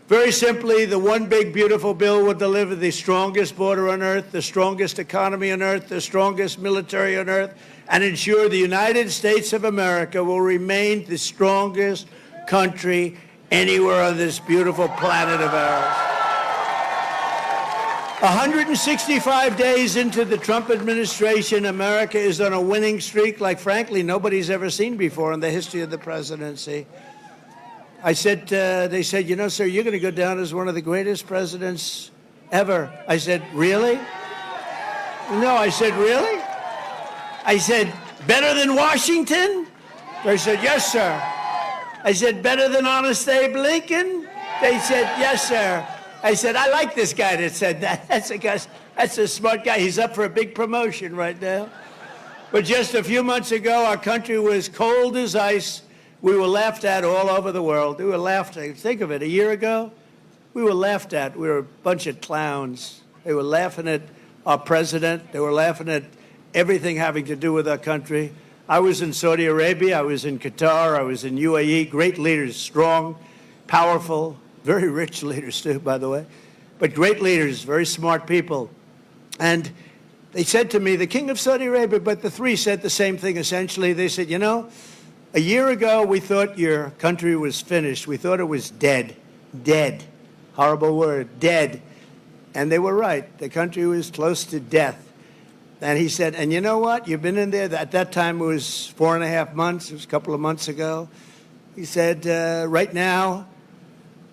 Very simply, the one big beautiful bill would deliver the strongest border on earth, the strongest economy on earth, the strongest military on earth, and ensure the United States of America will remain the strongest country anywhere on this beautiful planet of ours. 165 days into the Trump administration, America is on a winning streak like, frankly, nobody's ever seen before in the history of the presidency. I said, they said, you know, sir, you're going to go down as one of the greatest presidents ever. I said, really? No, I said, really? I said, better than Washington? They said, yes, sir. I said, better than Honest Abe Lincoln? They said, yes, sir. I said, I like this guy that said that. That's a smart guy. He's up for a big promotion right now. But just a few months ago, our country was cold as ice. We were laughed at all over the world. We were laughed at. Think of it, a year ago, we were laughed at. We were a bunch of clowns. They were laughing at our president. They were laughing at everything having to do with our country. I was in Saudi Arabia. I was in Qatar. I was in UAE. Great leaders, strong, powerful, very rich leaders too, by the way. But great leaders, very smart people. And they said to me, the king of Saudi Arabia, but the three said the same thing essentially. They said, you know, a year ago, we thought your country was finished. We thought it was dead. Dead. Horrible word. Dead. And they were right. The country was close to death. And he said, and you know what? You've been in there. At that time, it was 4.5 months. It was a couple of months ago. He said, right now,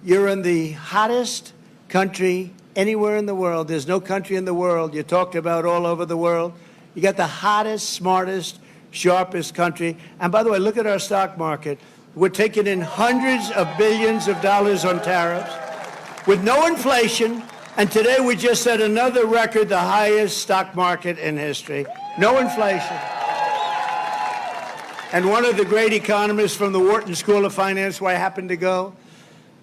you're in the hottest country anywhere in the world. There's no country in the world. You talked about all over the world. You got the hottest, smartest, sharpest country. And by the way, look at our stock market. We're taking in hundreds of billions of dollars on tariffs with no inflation. And today we just set another record, the highest stock market in history. No inflation. And one of the great economists from the Wharton School of Finance, where I happened to go,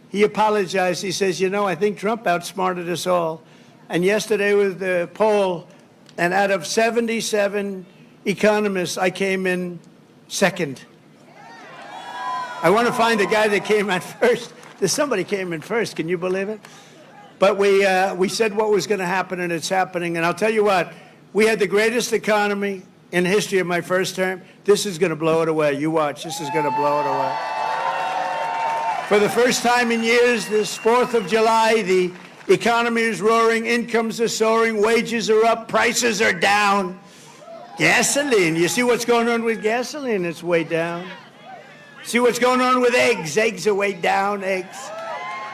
he apologized. He says, you know, I think Trump outsmarted us all. And yesterday with the poll, And out of 77 economists, I came in second. I want to find the guy that came in first. There's somebody came in first. Can you believe it? But we said what was going to happen, and it's happening. And I'll tell you what, we had the greatest economy in the history of my first term. This is going to blow it away. You watch. This is going to blow it away. For the first time in years, this 4th of July, the economy is roaring, incomes are soaring, wages are up, prices are down. Gasoline, you see what's going on with gasoline? It's way down. See what's going on with eggs? Eggs are way down, eggs.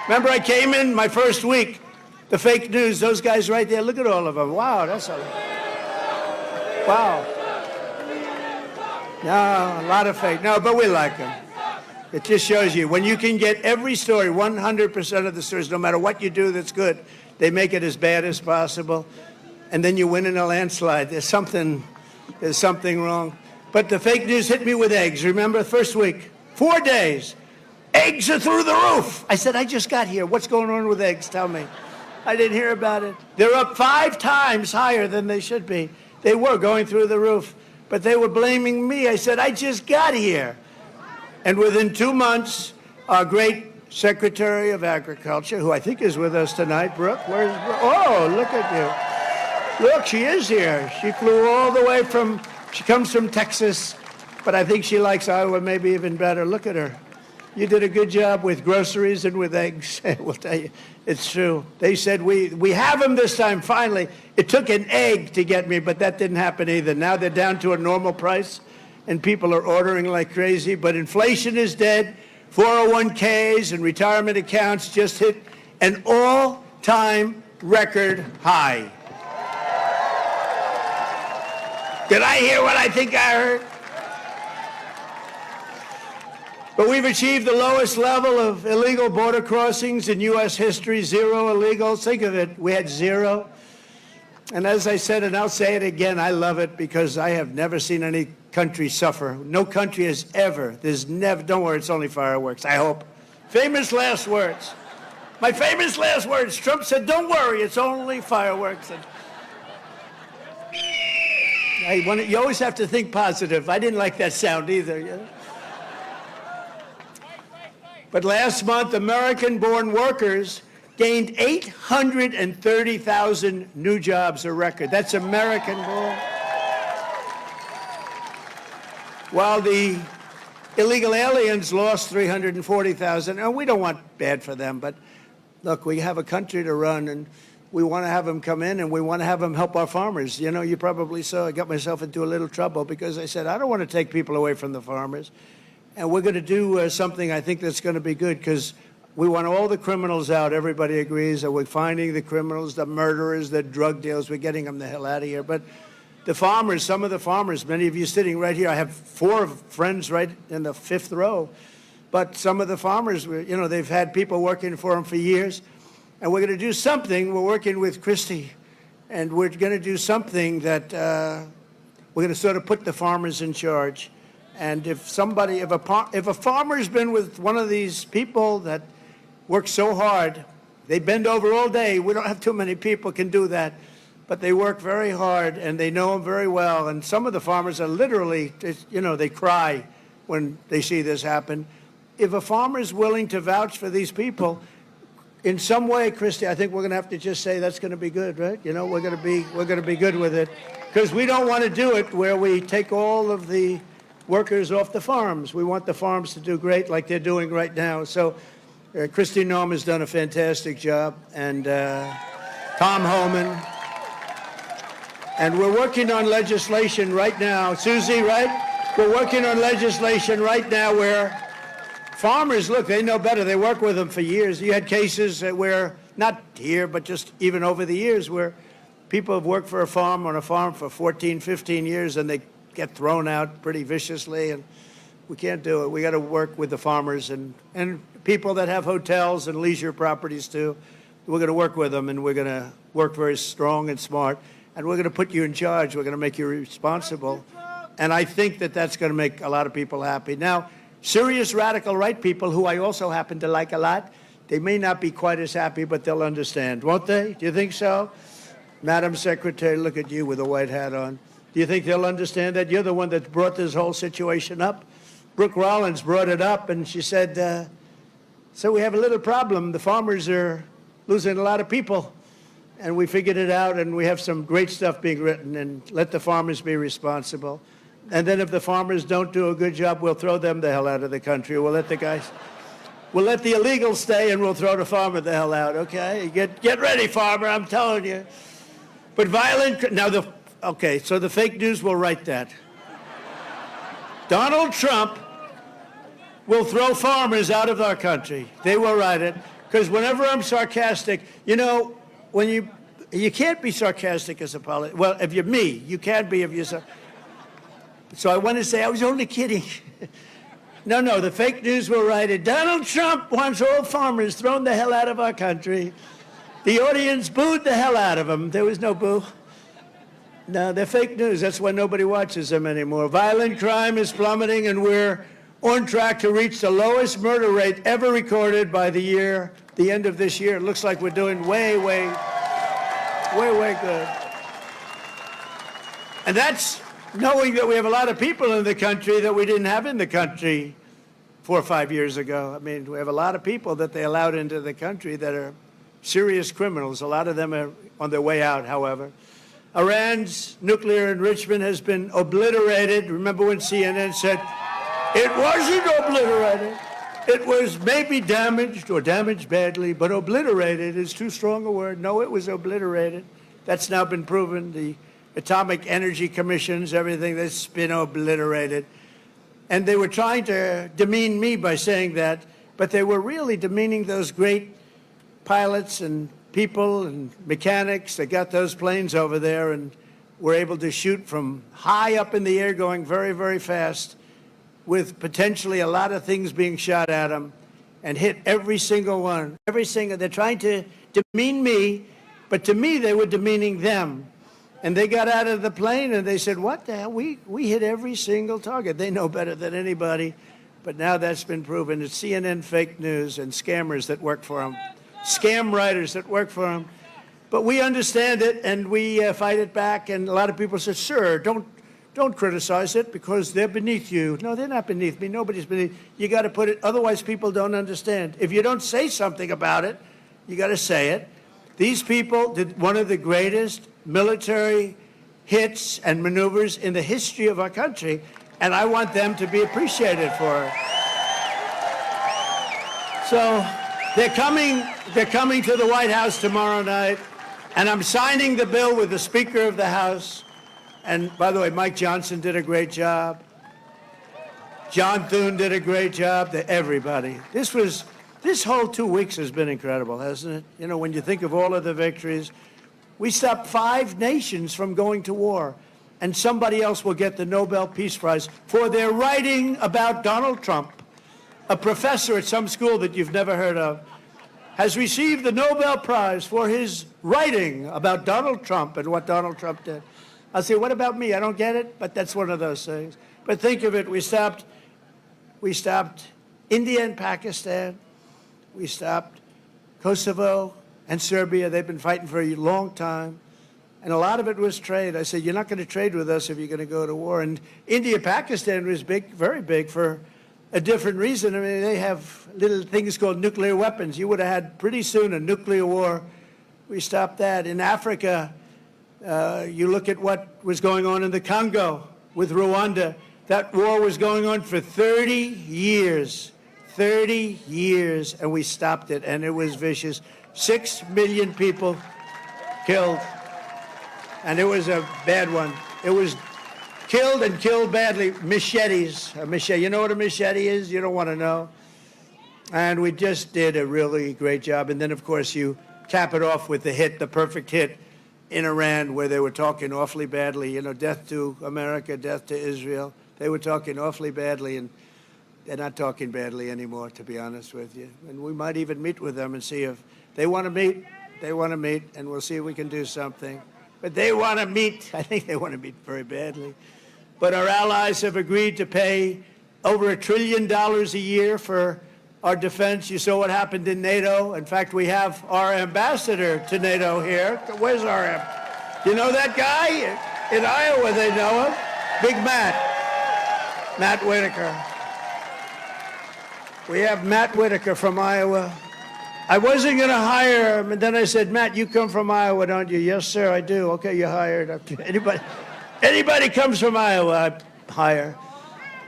Remember I came in my first week, the fake news, those guys right there, look at all of them. Wow, that's a... Wow. No, a lot of fake. No, but we like them. It just shows you, when you can get every story, 100% of the stories, no matter what you do that's good, they make it as bad as possible, and then you win in a landslide. There's something wrong. But the fake news hit me with eggs. Remember, first week, 4 days, eggs are through the roof. I said, I just got here. What's going on with eggs? Tell me. I didn't hear about it. They're up 5 times higher than they should be. They were going through the roof, but they were blaming me. I said, I just got here. And within 2 months, our great Secretary of Agriculture, who I think is with us tonight, Brooke, where's Brooke? Oh, look at you. Look, she is here. She flew all the way from, she comes from Texas, but I think she likes Iowa maybe even better. Look at her. You did a good job with groceries and with eggs. We'll tell you, it's true. They said, we have them this time, finally. It took an egg to get me, but that didn't happen either. Now they're down to a normal price, and people are ordering like crazy. But inflation is dead. 401ks and retirement accounts just hit an all-time record high. Did I hear what I think I heard? But we've achieved the lowest level of illegal border crossings in U.S. history, 0 illegals. Think of it, we had 0. And as I said, and I'll say it again, I love it because I have never seen any country suffer. No country has ever. There's never, don't worry, it's only fireworks, I hope. Famous last words. My famous last words, Trump said, don't worry, it's only fireworks. And you always have to think positive. I didn't like that sound either. You know? But last month, American-born workers gained 830,000 new jobs, a record. That's American-born. While the illegal aliens lost 340,000. And we don't want bad for them, but look, we have a country to run, and we want to have them come in, and we want to have them help our farmers. You know, you probably saw I got myself into a little trouble because I said, I don't want to take people away from the farmers. And we're going to do something I think that's going to be good because we want all the criminals out. Everybody agrees that we're finding the criminals, the murderers, the drug dealers. We're getting them the hell out of here. But the farmers, some of the farmers, many of you sitting right here, I have 4 friends right in the 5th row. But some of the farmers, you know, they've had people working for them for years. And we're going to do something. We're working with Christie. And we're going to do something that we're going to sort of put the farmers in charge. And if somebody, if a farmer's been with one of these people that work so hard, they bend over all day. We don't have too many people can do that, but they work very hard and they know them very well. And some of the farmers are literally, you know, they cry when they see this happen. If a farmer is willing to vouch for these people, in some way, Christy, I think we're going to have to just say that's going to be good, right? You know, we're going to be good with it, because we don't want to do it where we take all of the workers off the farms. We want the farms to do great like they're doing right now. So Christy Noem has done a fantastic job, and Tom Homan. And we're working on legislation right now. Susie, right? We're working on legislation right now where farmers, look, they know better. They work with them for years. You had cases where, not here, but just even over the years, where people have worked for a farm, on a farm for 14, 15 years, and they get thrown out pretty viciously, and we can't do it. We got to work with the farmers and people that have hotels and leisure properties too. We're going to work with them, and we're going to work very strong and smart, and we're going to put you in charge. We're going to make you responsible, and I think that that's going to make a lot of people happy. Now, serious radical right people, who I also happen to like a lot, they may not be quite as happy, but they'll understand, won't they? Do you think so? Madam Secretary, look at you with a white hat on. Do you think they'll understand that? You're the one that brought this whole situation up. Brooke Rollins brought it up, and she said, so we have a little problem. The farmers are losing a lot of people. And we figured it out, and we have some great stuff being written, and let the farmers be responsible. And then if the farmers don't do a good job, we'll throw them the hell out of the country. We'll let the illegals stay, and we'll throw the farmer the hell out, okay? Get ready, farmer, I'm telling you. But so the fake news will write that. Donald Trump will throw farmers out of our country. They will write it, because whenever I'm sarcastic, when you can't be sarcastic as a politician. Well, if you're me, you can't be if you're so I want to say I was only kidding. No, the fake news will write it. Donald Trump wants all farmers thrown the hell out of our country. The audience booed the hell out of him. There was no boo. No, they're fake news. That's why nobody watches them anymore. Violent crime is plummeting, and we're on track to reach the lowest murder rate ever recorded by the end of this year. It looks like we're doing way good. And that's knowing that we have a lot of people in the country that we didn't have in the country 4 or 5 years ago. I mean, we have a lot of people that they allowed into the country that are serious criminals. A lot of them are on their way out, however. Iran's nuclear enrichment has been obliterated. Remember when CNN said, it wasn't obliterated. It was maybe damaged or damaged badly, but obliterated is too strong a word. No, it was obliterated. That's now been proven. The Atomic Energy Commissions, everything that's been obliterated. And they were trying to demean me by saying that, but they were really demeaning those great pilots and people and mechanics that got those planes over there and were able to shoot from high up in the air going very, very fast with potentially a lot of things being shot at them and hit every single one. They're trying to demean me, but to me they were demeaning them. And they got out of the plane and they said, what the hell? We hit every single target. They know better than anybody. But now that's been proven. It's CNN fake news and scammers that work for them. Scam writers that work for them. But we understand it and we fight it back. And a lot of people said, sir, don't criticize it because they're beneath you. No, they're not beneath me. Nobody's beneath. You got to put it, otherwise people don't understand. If you don't say something about it, you got to say it. These people did one of the greatest military hits and maneuvers in the history of our country, and I want them to be appreciated for it. So they're coming to the White House tomorrow night, and I'm signing the bill with the Speaker of the House. And by the way, Mike Johnson did a great job. John Thune did a great job. Everybody. This whole 2 weeks has been incredible, hasn't it? You know, when you think of all of the victories, we stopped 5 nations from going to war, and somebody else will get the Nobel Peace Prize for their writing about Donald Trump. A professor at some school that you've never heard of has received the Nobel Prize for his writing about Donald Trump and what Donald Trump did. I'll say, what about me? I don't get it, but that's one of those things. But think of it, we stopped India and Pakistan. We stopped Kosovo and Serbia. They've been fighting for a long time. And a lot of it was trade. I said, you're not going to trade with us if you're going to go to war. And India, Pakistan was big, very big for a different reason. I mean, they have little things called nuclear weapons. You would have had pretty soon a nuclear war. We stopped that. In Africa, you look at what was going on in the Congo with Rwanda. That war was going on for 30 years. 30 years, and we stopped it, and it was vicious. 6 million people killed, and it was a bad one. It was killed and killed badly. Machetes. A machete. You know what a machete is? You don't want to know. And we just did a really great job. And then, of course, you cap it off with the hit, the perfect hit in Iran, where they were talking awfully badly. You know, death to America, death to Israel. They were talking awfully badly, and they're not talking badly anymore, to be honest with you. And we might even meet with them and see if they want to meet. They want to meet, and we'll see if we can do something. But they want to meet. I think they want to meet very badly. But our allies have agreed to pay over $1 trillion a year for our defense. You saw what happened in NATO. In fact, we have our ambassador to NATO here. Where's our You know that guy? In Iowa, they know him. Big Matt Whitaker. We have Matt Whitaker from Iowa. I wasn't going to hire him, and then I said, Matt, you come from Iowa, don't you? Yes, sir, I do. Okay, you're hired. Okay. Anybody comes from Iowa, I hire.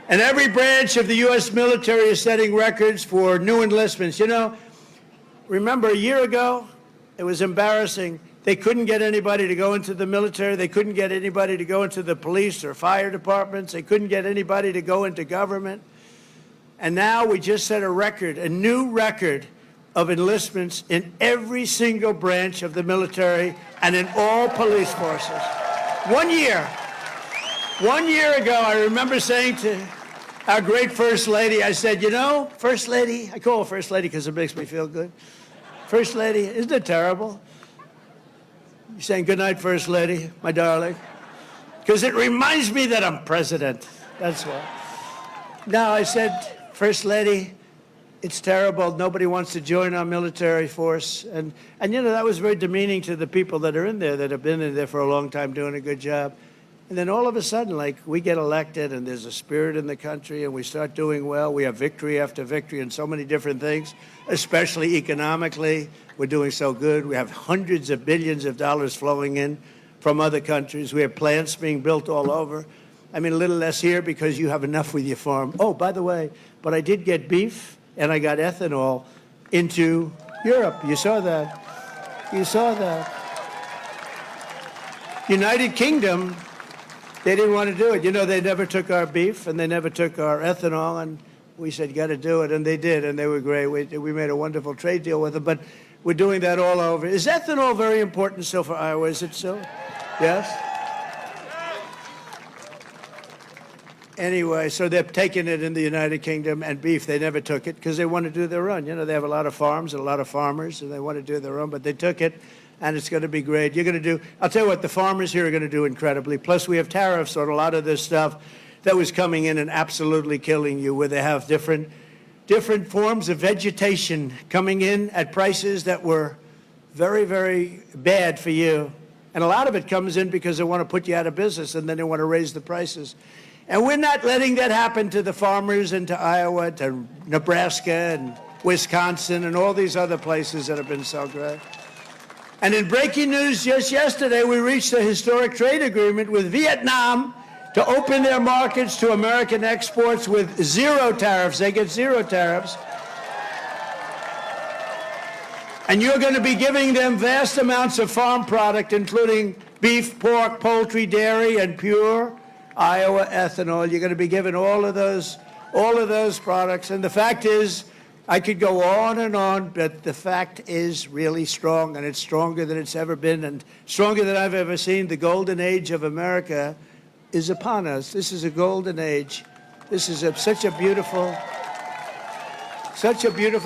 And every branch of the U.S. military is setting records for new enlistments. You know, remember a year ago, it was embarrassing. They couldn't get anybody to go into the military. They couldn't get anybody to go into the police or fire departments. They couldn't get anybody to go into government. And now we just set a record, a new record of enlistments in every single branch of the military and in all police forces. 1 year. 1 year ago, I remember saying to our great First Lady, I said, you know, First Lady, I call her First Lady because it makes me feel good. First Lady, isn't it terrible? You're saying good night, First Lady, my darling. Because it reminds me that I'm president. That's why. Now, I said, First Lady, it's terrible. Nobody wants to join our military force. And you know, that was very demeaning to the people that are in there, that have been in there for a long time doing a good job. And then all of a sudden, like, we get elected and there's a spirit in the country and we start doing well. We have victory after victory in so many different things, especially economically. We're doing so good. We have hundreds of billions of dollars flowing in from other countries. We have plants being built all over. I mean, a little less here because you have enough with your farm. Oh, by the way, but I did get beef and I got ethanol into Europe. You saw that. You saw that. United Kingdom, they didn't want to do it. You know, they never took our beef and they never took our ethanol, and we said, you got to do it, and they did, and they were great. We made a wonderful trade deal with them, but we're doing that all over. Is ethanol very important still for Iowa? Is it so? Yes? Anyway, so they're taking it in the United Kingdom, and beef, they never took it because they want to do their own. You know, they have a lot of farms and a lot of farmers, and they want to do their own, but they took it, and it's going to be great. You're going to do, I'll tell you what, the farmers here are going to do incredibly. Plus, we have tariffs on a lot of this stuff that was coming in and absolutely killing you, where they have different forms of vegetation coming in at prices that were very, very bad for you. And a lot of it comes in because they want to put you out of business, and then they want to raise the prices. And we're not letting that happen to the farmers and to Iowa, to Nebraska and Wisconsin and all these other places that have been so great. And in breaking news just yesterday, we reached a historic trade agreement with Vietnam to open their markets to American exports with zero tariffs. They get zero tariffs. And you're going to be giving them vast amounts of farm product, including beef, pork, poultry, dairy, and pure Iowa ethanol. You're going to be given all of those products. And the fact is, I could go on, but the fact is really strong, and it's stronger than it's ever been, and stronger than I've ever seen. The golden age of America is upon us. This is a golden age. This is such a beautiful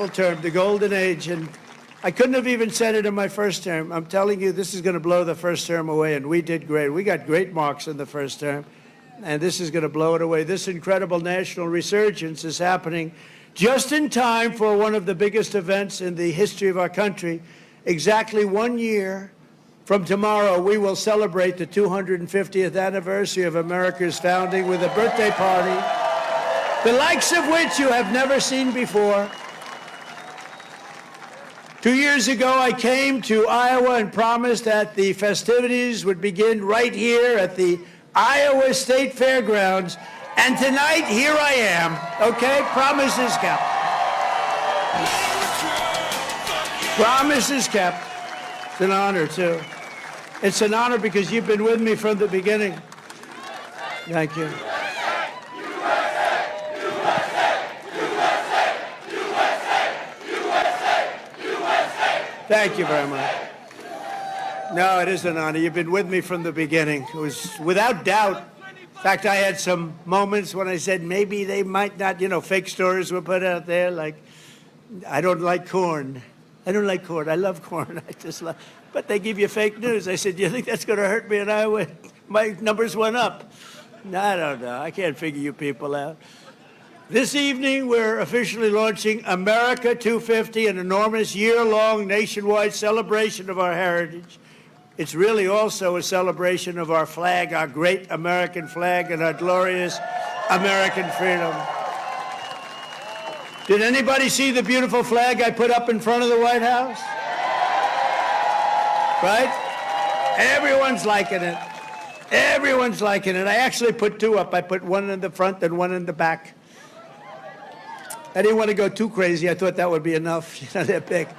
term, the golden age. And I couldn't have even said it in my first term. I'm telling you, this is going to blow the first term away, and we did great. We got great marks in the first term, and this is going to blow it away. This incredible national resurgence is happening just in time for one of the biggest events in the history of our country. Exactly 1 year from tomorrow, we will celebrate the 250th anniversary of America's founding with a birthday party, the likes of which you have never seen before. 2 years ago, I came to Iowa and promised that the festivities would begin right here at the Iowa State Fairgrounds. And tonight, here I am, okay? Promise is kept. Promise is kept. It's an honor, too. It's an honor because you've been with me from the beginning. Thank you. Thank you very much. No, it is an honor. You've been with me from the beginning. It was without doubt. In fact, I had some moments when I said maybe they might not, fake stories were put out there like, I don't like corn. I don't like corn. I love corn. But they give you fake news. I said, do you think that's going to hurt me in Iowa? My numbers went up. No, I don't know. I can't figure you people out. This evening, we're officially launching America 250, an enormous year-long nationwide celebration of our heritage. It's really also a celebration of our flag, our great American flag, and our glorious American freedom. Did anybody see the beautiful flag I put up in front of the White House? Right? Everyone's liking it. Everyone's liking it. I actually put two up. I put one in the front and one in the back. I didn't want to go too crazy. I thought that would be enough. You know, they're big.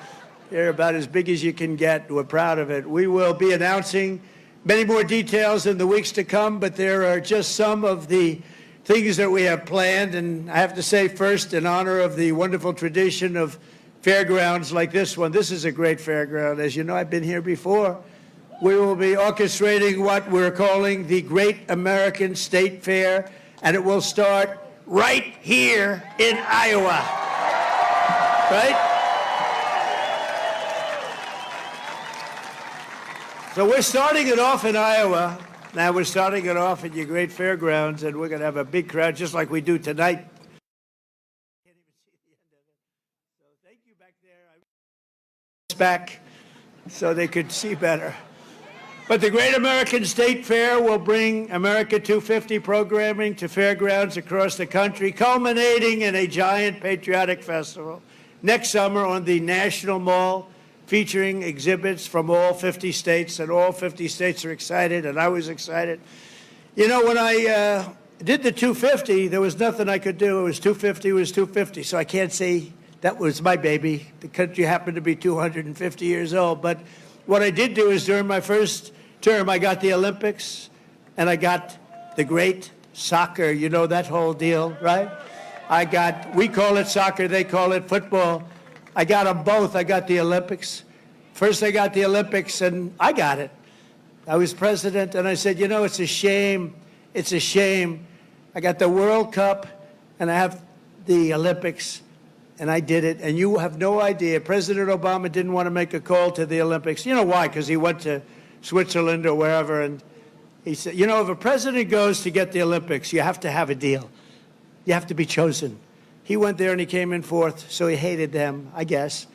They're about as big as you can get. We're proud of it. We will be announcing many more details in the weeks to come, but there are just some of the things that we have planned. And I have to say first, in honor of the wonderful tradition of fairgrounds like this one, this is a great fairground. As you know, I've been here before. We will be orchestrating what we're calling the Great American State Fair, and it will start right here in Iowa. Right? So we're starting it off in Iowa. Now we're starting it off at your great fairgrounds, and we're going to have a big crowd just like we do tonight. Thank you back there. Back so they could see better. But the Great American State Fair will bring America 250 programming to fairgrounds across the country, culminating in a giant patriotic festival next summer on the National Mall, featuring exhibits from all 50 states, and all 50 states are excited, and I was excited. You know, when I did the 250, there was nothing I could do. It was 250, it was 250, so I can't say that was my baby. The country happened to be 250 years old, but what I did do is during my first term, I got the Olympics, and I got the great soccer, you know, that whole deal, right? We call it soccer, they call it football. I got them both. I got the Olympics. First I got the Olympics, and I got it. I was president, and I said, you know, it's a shame. It's a shame. I got the World Cup, and I have the Olympics, and I did it. And you have no idea. President Obama didn't want to make a call to the Olympics. You know why? Because he went to Switzerland or wherever, and he said, you know, if a president goes to get the Olympics, you have to have a deal. You have to be chosen. He went there and he came in fourth, so he hated them, I guess.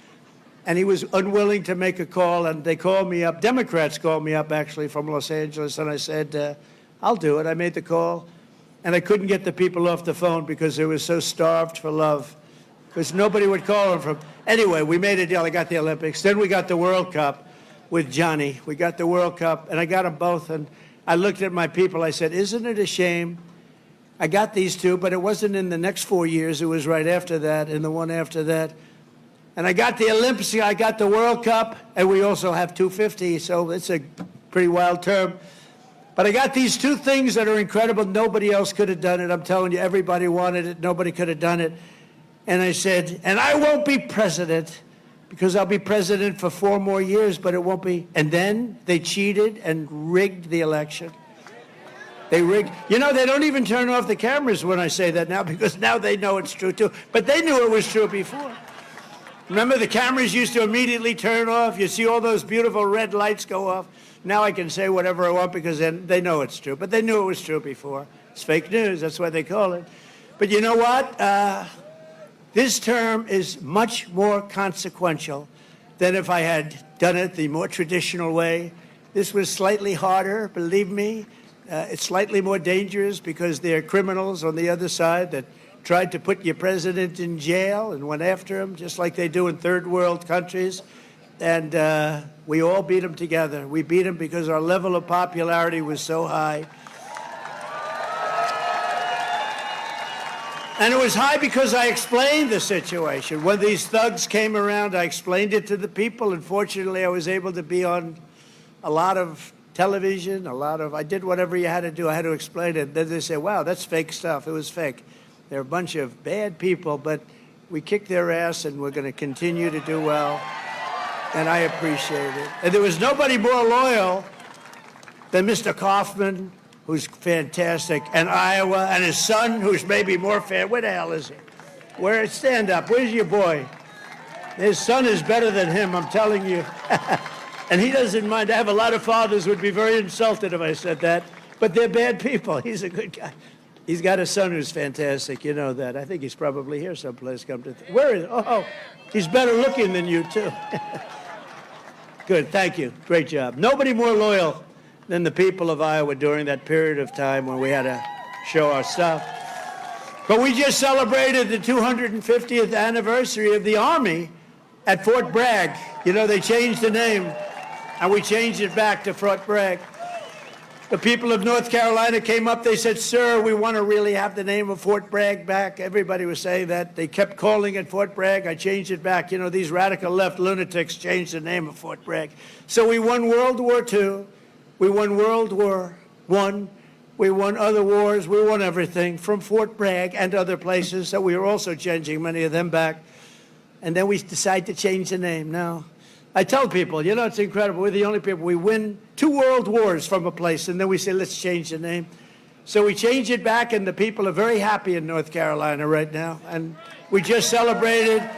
And he was unwilling to make a call, and they called me up. Democrats called me up, actually, from Los Angeles, and I said, I'll do it. I made the call, and I couldn't get the people off the phone because they were so starved for love, because nobody would call them from. Anyway, we made a deal. I got the Olympics. Then we got the World Cup with Johnny. We got the World Cup, and I got them both, and I looked at my people. I said, isn't it a shame? I got these two, but it wasn't in the next 4 years. It was right after that and the one after that. And I got the Olympics, I got the World Cup, and we also have 250, so it's a pretty wild term. But I got these two things that are incredible. Nobody else could have done it. I'm telling you, everybody wanted it. Nobody could have done it. And I said, and I won't be president because I'll be president for 4 more years, but it won't be. And then they cheated and rigged the election. They rigged. You know, they don't even turn off the cameras when I say that now because now they know it's true too. But they knew it was true before. Remember, the cameras used to immediately turn off. You see all those beautiful red lights go off. Now I can say whatever I want because then they know it's true. But they knew it was true before. It's fake news. That's why they call it. But you know what? This term is much more consequential than if I had done it the more traditional way. This was slightly harder, believe me. It's slightly more dangerous because there are criminals on the other side that tried to put your president in jail and went after him, just like they do in third world countries. And we all beat him together. We beat him because our level of popularity was so high. And it was high because I explained the situation. When these thugs came around, I explained it to the people. And fortunately, I was able to be on a lot of television, I did whatever you had to do. I had to explain it. Then they say, wow, that's fake stuff. It was fake. They're a bunch of bad people, but we kicked their ass, and we're going to continue to do well. And I appreciate it. And there was nobody more loyal than Mr. Kaufman, who's fantastic, and Iowa, and his son, who's maybe more fan. Where the hell is he? Stand up. Where's your boy? His son is better than him, I'm telling you. And he doesn't mind. I have a lot of fathers who would be very insulted if I said that, but they're bad people. He's a good guy. He's got a son who's fantastic. You know that. I think he's probably here someplace. Where is? Oh, he's better looking than you too. Good, thank you. Great job. Nobody more loyal than the people of Iowa during that period of time when we had to show our stuff. But we just celebrated the 250th anniversary of the Army at Fort Bragg. You know, they changed the name, and we changed it back to Fort Bragg. The people of North Carolina came up, they said, sir, we want to really have the name of Fort Bragg back. Everybody was saying that. They kept calling it Fort Bragg. I changed it back. You know, these radical left lunatics changed the name of Fort Bragg. So we won World War II. We won World War I. We won other wars. We won everything from Fort Bragg and other places. So we were also changing many of them back. And then we decided to change the name. Now, I tell people, you know, it's incredible. We're the only people. We win 2 world wars from a place, and then we say, let's change the name. So we change it back, and the people are very happy in North Carolina right now. And we just celebrated,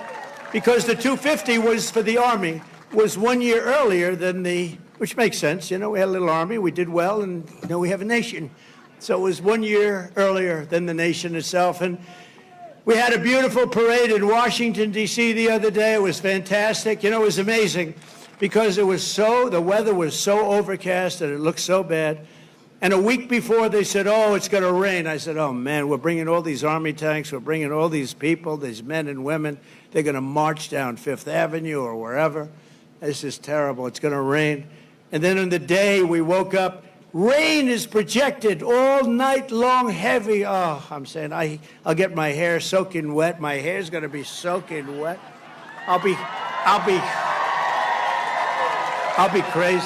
because the 250 was for the Army, was 1 year earlier than the, which makes sense. You know, we had a little Army, we did well, and now we have a nation. So it was 1 year earlier than the nation itself. And we had a beautiful parade in Washington, D.C. the other day. It was fantastic. You know, it was amazing because it was the weather was so overcast and it looked so bad. And a week before they said, oh, it's going to rain. I said, oh, man, we're bringing all these Army tanks. We're bringing all these people, these men and women. They're going to march down Fifth Avenue or wherever. This is terrible. It's going to rain. And then on the day we woke up, rain is projected all night long, heavy. Oh, I'm saying I'll get my hair soaking wet. My hair's going to be soaking wet. I'll be crazy.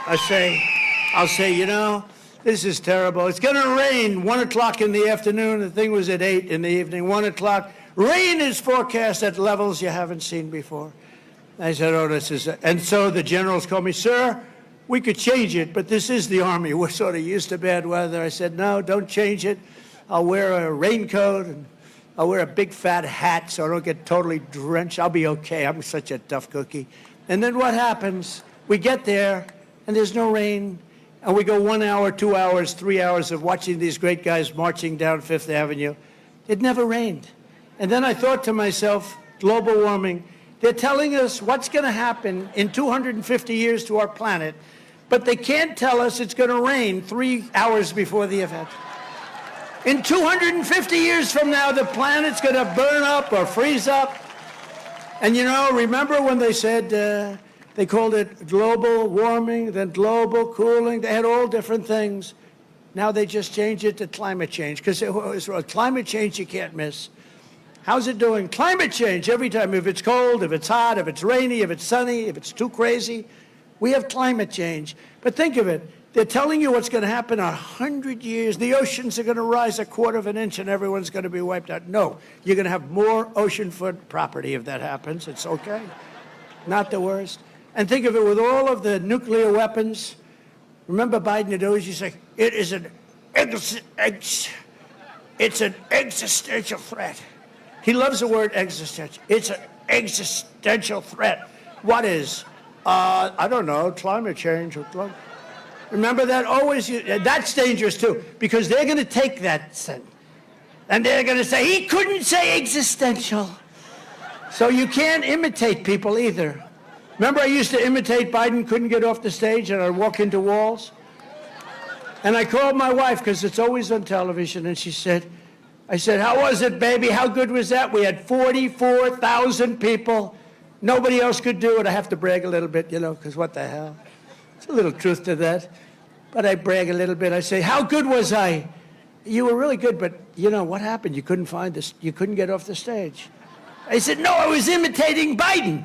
I'll say, you know, this is terrible. It's going to rain 1 o'clock in the afternoon. The thing was at 8 in the evening, 1 o'clock. Rain is forecast at levels you haven't seen before. I said, oh, this is it. And so the generals called me, sir, we could change it, but this is the Army. We're sort of used to bad weather. I said, no, don't change it. I'll wear a raincoat, and I'll wear a big fat hat so I don't get totally drenched. I'll be okay. I'm such a tough cookie. And then what happens? We get there, and there's no rain, and we go 1 hour, 2 hours, 3 hours of watching these great guys marching down Fifth Avenue. It never rained. And then I thought to myself, global warming, they're telling us what's going to happen in 250 years to our planet, but they can't tell us it's going to rain 3 hours before the event. In 250 years from now, the planet's going to burn up or freeze up. And you know, remember when they said, they called it global warming, then global cooling. They had all different things. Now they just changed it to climate change, because climate change you can't miss. How's it doing? Climate change every time. If it's cold, if it's hot, if it's rainy, if it's sunny, if it's too crazy, we have climate change. But think of it. They're telling you what's going to happen in 100 years. The oceans are going to rise 1/4 of an inch and everyone's going to be wiped out. No, you're going to have more oceanfront property if that happens. It's okay. Not the worst. And think of it, with all of the nuclear weapons. Remember Biden had always used to say, it is it's an existential threat. He loves the word existential. It's an existential threat. What is? I don't know, climate change. Remember that? Always, that's dangerous too, because they're going to take that sentence, and they're going to say, he couldn't say existential. So you can't imitate people either. Remember I used to imitate Biden, couldn't get off the stage, and I'd walk into walls? And I called my wife, because it's always on television, and I said, how was it, baby? How good was that? We had 44,000 people. Nobody else could do it. I have to brag a little bit, you know, because what the hell? There's a little truth to that. But I brag a little bit. I say, how good was I? You were really good, but, you know, what happened? You couldn't find this. You couldn't get off the stage. I said, no, I was imitating Biden.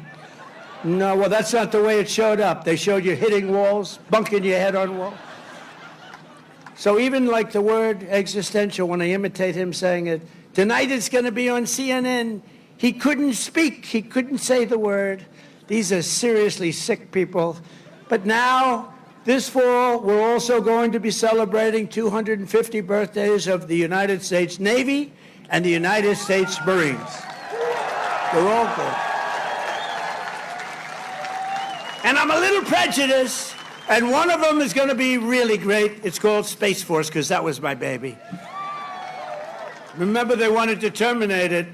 No, well, that's not the way it showed up. They showed you hitting walls, bunking your head on walls. So even like the word existential, when I imitate him saying it, tonight it's going to be on CNN. He couldn't speak. He couldn't say the word. These are seriously sick people. But now, this fall, we're also going to be celebrating 250 birthdays of the United States Navy and the United States Marines. They're all good. And I'm a little prejudiced, and one of them is going to be really great. It's called Space Force, because that was my baby. Remember, they wanted to terminate it.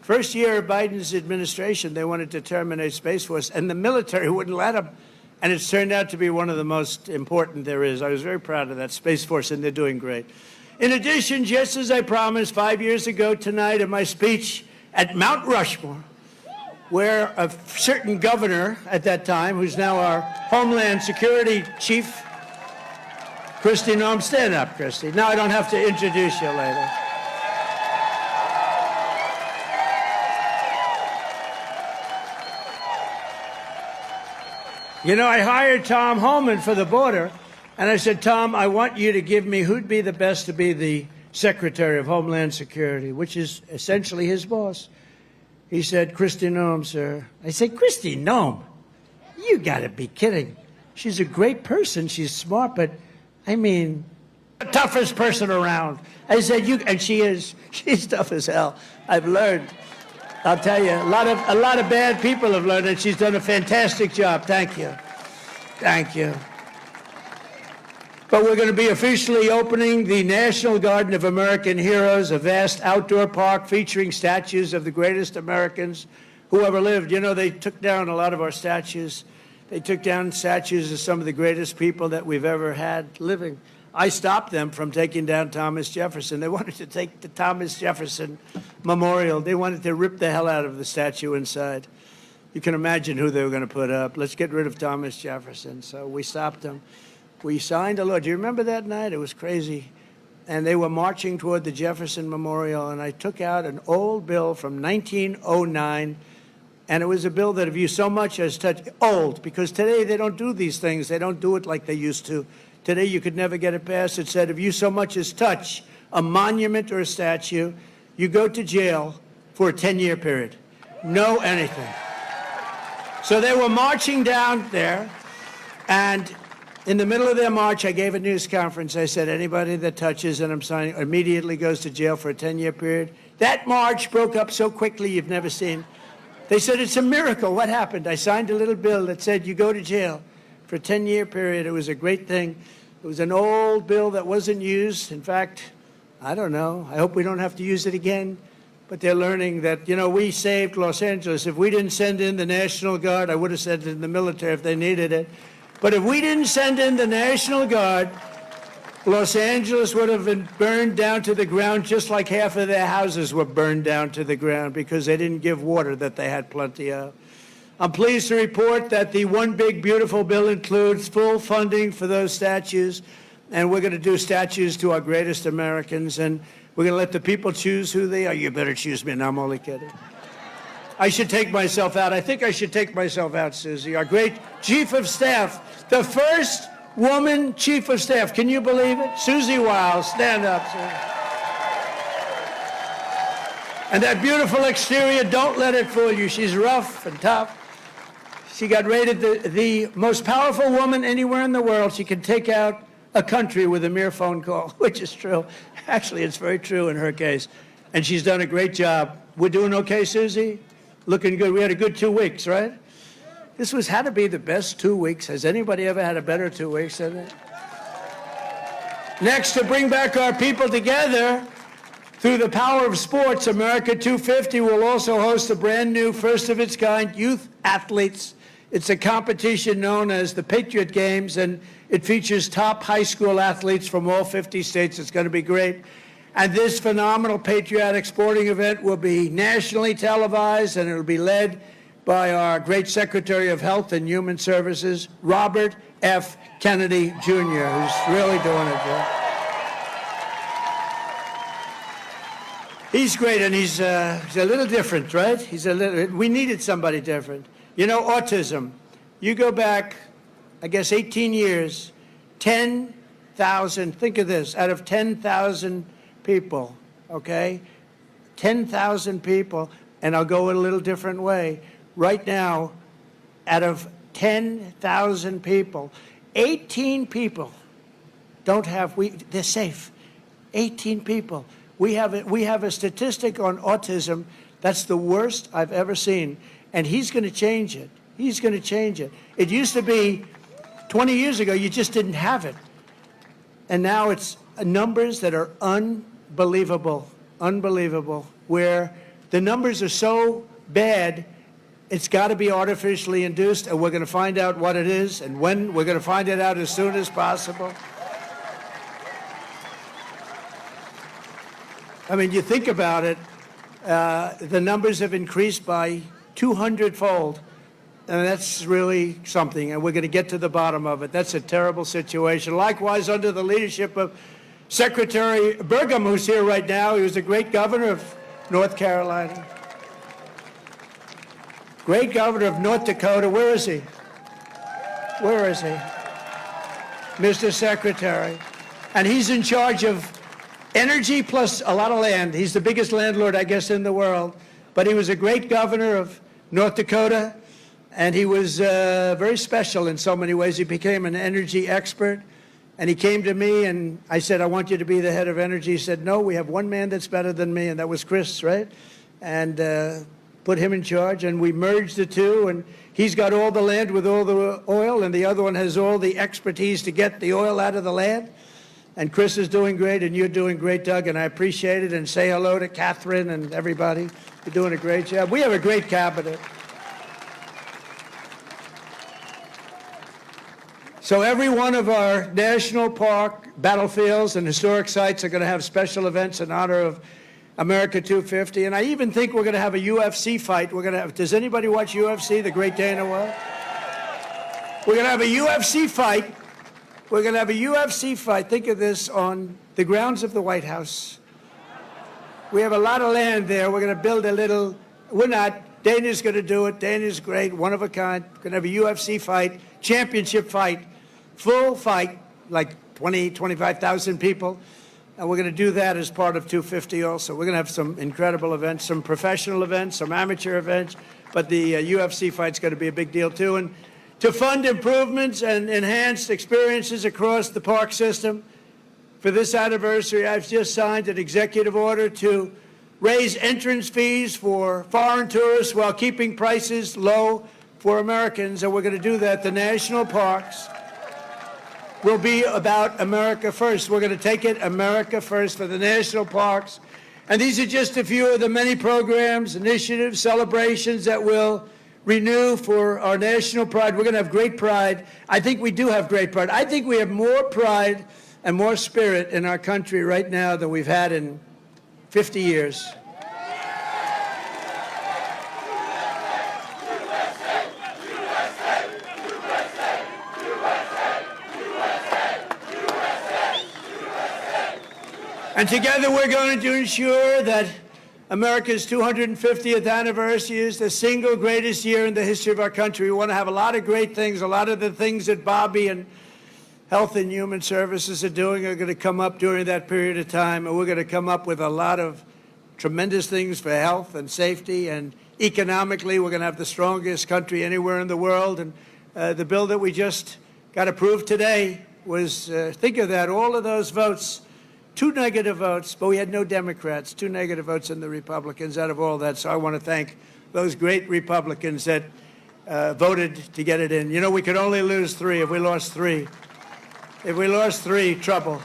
First year of Biden's administration, they wanted to terminate Space Force, and the military wouldn't let them. And it's turned out to be one of the most important there is. I was very proud of that Space Force, and they're doing great. In addition, just as I promised 5 years ago tonight in my speech at Mount Rushmore, where a certain governor at that time, who's now our Homeland Security Chief, Kristi Noem, stand up, Kristi. Now I don't have to introduce you later. You know, I hired Tom Homan for the border, and I said, Tom, I want you to give me who'd be the best to be the Secretary of Homeland Security, which is essentially his boss. He said, Kristi Noem, sir. I said, Kristi Noem? You gotta be kidding. She's a great person, she's smart, but I mean, the toughest person around. I said, and she is. She's tough as hell. I've learned. I'll tell you, a lot of bad people have learned, and she's done a fantastic job. Thank you. Thank you. But we're going to be officially opening the National Garden of American Heroes, a vast outdoor park featuring statues of the greatest Americans who ever lived. You know, they took down a lot of our statues. They took down statues of some of the greatest people that we've ever had living. I stopped them from taking down Thomas Jefferson. They wanted to take the Thomas Jefferson Memorial. They wanted to rip the hell out of the statue inside. You can imagine who they were going to put up. Let's get rid of Thomas Jefferson. So we stopped them. We signed a law. Do you remember that night? It was crazy. And they were marching toward the Jefferson Memorial, and I took out an old bill from 1909, and it was a bill that if you so much as touch, old, because today they don't do these things. They don't do it like they used to. Today, you could never get it passed. It said, if you so much as touch a monument or a statue, you go to jail for a 10-year period. No anything. So they were marching down there, and in the middle of their march, I gave a news conference. I said, anybody that touches, and I'm signing, immediately goes to jail for a 10-year period. That march broke up so quickly you've never seen. They said, it's a miracle. What happened? I signed a little bill that said, you go to jail for a 10-year period. It was a great thing. It was an old bill that wasn't used. In fact, I don't know. I hope we don't have to use it again. But they're learning that, you know, we saved Los Angeles. If we didn't send in the National Guard, I would have sent it in the military if they needed it. But if we didn't send in the National Guard, Los Angeles would have been burned down to the ground just like half of their houses were burned down to the ground because they didn't give water that they had plenty of. I'm pleased to report that the One Big Beautiful Bill includes full funding for those statues, and we're going to do statues to our greatest Americans, and we're going to let the people choose who they are. You better choose me, and I'm only kidding. I should take myself out. I think I should take myself out, Susie. Our great Chief of Staff, the first woman Chief of Staff. Can you believe it? Susie Wiles, stand up, Susie. And that beautiful exterior, don't let it fool you. She's rough and tough. She got rated the most powerful woman anywhere in the world. She can take out a country with a mere phone call, which is true. Actually, it's very true in her case. And she's done a great job. We're doing okay, Susie? Looking good. We had a good 2 weeks, right? This had to be the best 2 weeks. Has anybody ever had a better 2 weeks than it? Next, to bring back our people together, through the power of sports, America 250 will also host a brand new, first-of-its-kind youth athletes. It's a competition known as the Patriot Games, and it features top high school athletes from all 50 states. It's going to be great. And this phenomenal patriotic sporting event will be nationally televised, and it will be led by our great Secretary of Health and Human Services, Robert F. Kennedy, Jr., who's really doing it good. He's great, and he's a little different, right? We needed somebody different. You know, autism. You go back, I guess, 18 years, 10,000, think of this, out of 10,000 people, okay? 10,000 people, and I'll go in a little different way. Right now, out of 10,000 people, 18 people they're safe. 18 people. We have a statistic on autism that's the worst I've ever seen, and he's going to change it. He's going to change it. It used to be 20 years ago, you just didn't have it. And now it's numbers that are unbelievable, where The numbers are so bad, it's got to be artificially induced, and we're going to find out what it is and when. We're going to find it out as soon as possible. I mean, you think about it, the numbers have increased by 200-fold, and that's really something, and we're going to get to the bottom of it. That's a terrible situation. Likewise, under the leadership of Secretary Burgum, who's here right now, he was a great governor of North Carolina. Great governor of North Dakota. Where is he? Where is he? Mr. Secretary. And he's in charge of energy plus a lot of land. He's the biggest landlord, I guess, in the world. But he was a great governor of North Dakota, and he was very special in so many ways. He became an energy expert, and he came to me, and I said, I want you to be the head of energy. He said, no, we have one man that's better than me, and that was Chris, right? And put him in charge, and we merged the two, and he's got all the land with all the oil, and the other one has all the expertise to get the oil out of the land. And Chris is doing great, and you're doing great, Doug, and I appreciate it. And say hello to Catherine and everybody. You're doing a great job. We have a great cabinet. So every one of our national park, battlefields, and historic sites are going to have special events in honor of America 250. And I even think we're going to have a UFC fight. We're going to have, does anybody watch UFC, the Great Dana White? We're going to have a UFC fight. We're going to have a UFC fight. Think of this, on the grounds of the White House. We have a lot of land there. We're going to build a little, we're not, Dana's going to do it. Dana's great, one of a kind. We're going to have a UFC fight, championship fight, full fight, like 20, 25,000 people. And we're going to do that as part of 250 also. We're going to have some incredible events, some professional events, some amateur events, but the UFC fight's going to be a big deal too. And to fund improvements and enhanced experiences across the park system, for this anniversary, I've just signed an executive order to raise entrance fees for foreign tourists while keeping prices low for Americans, and we're going to do that. The national parks will be about America first. We're going to take it America first for the national parks. And these are just a few of the many programs, initiatives, celebrations that will renew for our national pride. We're going to have great pride. I think we do have great pride. I think we have more pride and more spirit in our country right now than we've had in 50 years. And together we're going to ensure that America's 250th anniversary is the single greatest year in the history of our country. We want to have a lot of great things. A lot of the things that Bobby and Health and Human Services are doing are going to come up during that period of time. And we're going to come up with a lot of tremendous things for health and safety. And economically, we're going to have the strongest country anywhere in the world. And the bill that we just got approved today was, think of that, all of those votes. 2 negative votes, but we had no Democrats, 2 negative votes in the Republicans out of all that. So I want to thank those great Republicans that voted to get it in. You know, we could only lose 3. If we lost 3, trouble.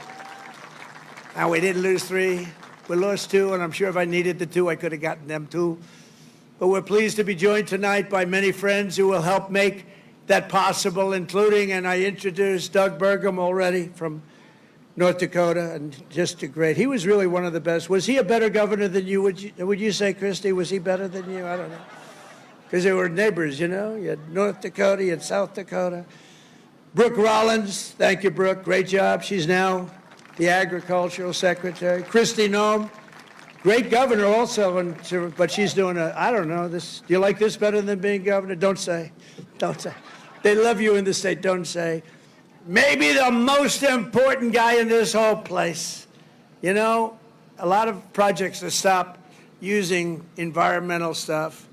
And we didn't lose 3. We lost 2, and I'm sure if I needed the 2, I could have gotten them too. But we're pleased to be joined tonight by many friends who will help make that possible, including, and I introduced Doug Burgum already from North Dakota, and just a great. He was really one of the best. Was he a better governor than you? Would you say, Christy? Was he better than you? I don't know. Because they were neighbors, you know. You had North Dakota, you had South Dakota. Brooke Rollins, thank you, Brooke. Great job. She's now the agricultural secretary. Christy Noem, great governor also, but she's doing I don't know, this. Do you like this better than being governor? Don't say. Don't say. They love you in the state. Don't say. Maybe the most important guy in this whole place. You know, a lot of projects have stopped using environmental stuff.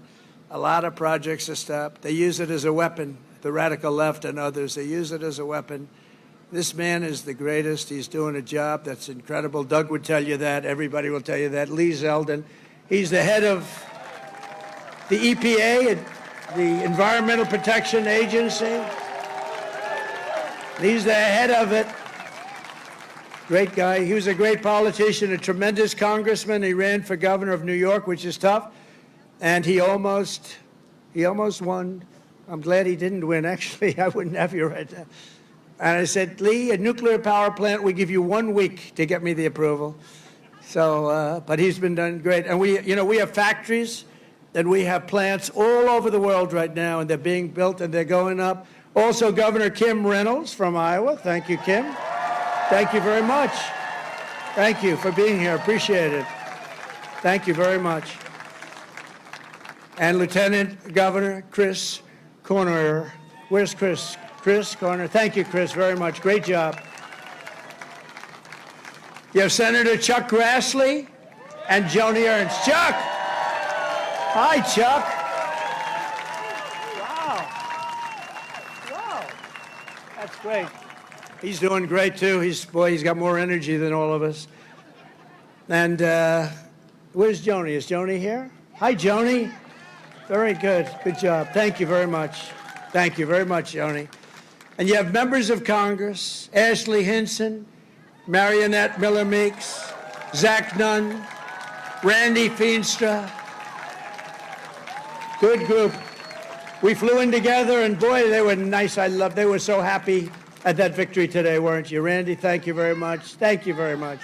A lot of projects have stopped. They use it as a weapon, the radical left and others. They use it as a weapon. This man is the greatest. He's doing a job that's incredible. Doug would tell you that. Everybody will tell you that. Lee Zeldin. He's the head of the EPA, the Environmental Protection Agency. He's the head of it. Great guy. He was a great politician, a tremendous congressman. He ran for governor of New York, which is tough. and he almost won. I'm glad he didn't win. Actually, I wouldn't have you right now. And I said, Lee, a nuclear power plant, we give you 1 week to get me the approval. So, but he's been done great. And we have factories and we have plants all over the world right now, and they're being built and they're going up. Also, Governor Kim Reynolds from Iowa. Thank you, Kim. Thank you very much. Thank you for being here. Appreciate it. Thank you very much. And Lieutenant Governor Chris Corner. Where's Chris? Chris Corner. Thank you, Chris, very much. Great job. You have Senator Chuck Grassley and Joni Ernst. Chuck! Hi, Chuck. Wow. That's great. He's doing great, too. He's got more energy than all of us. And where's Joni? Is Joni here? Hi, Joni. Very good. Good job. Thank you very much. Thank you very much, Joni. And you have members of Congress, Ashley Hinson, Marionette Miller Meeks, Zach Nunn, Randy Feenstra. Good group. We flew in together, and boy, they were nice. They were so happy at that victory today, weren't you? Randy, thank you very much. Thank you very much.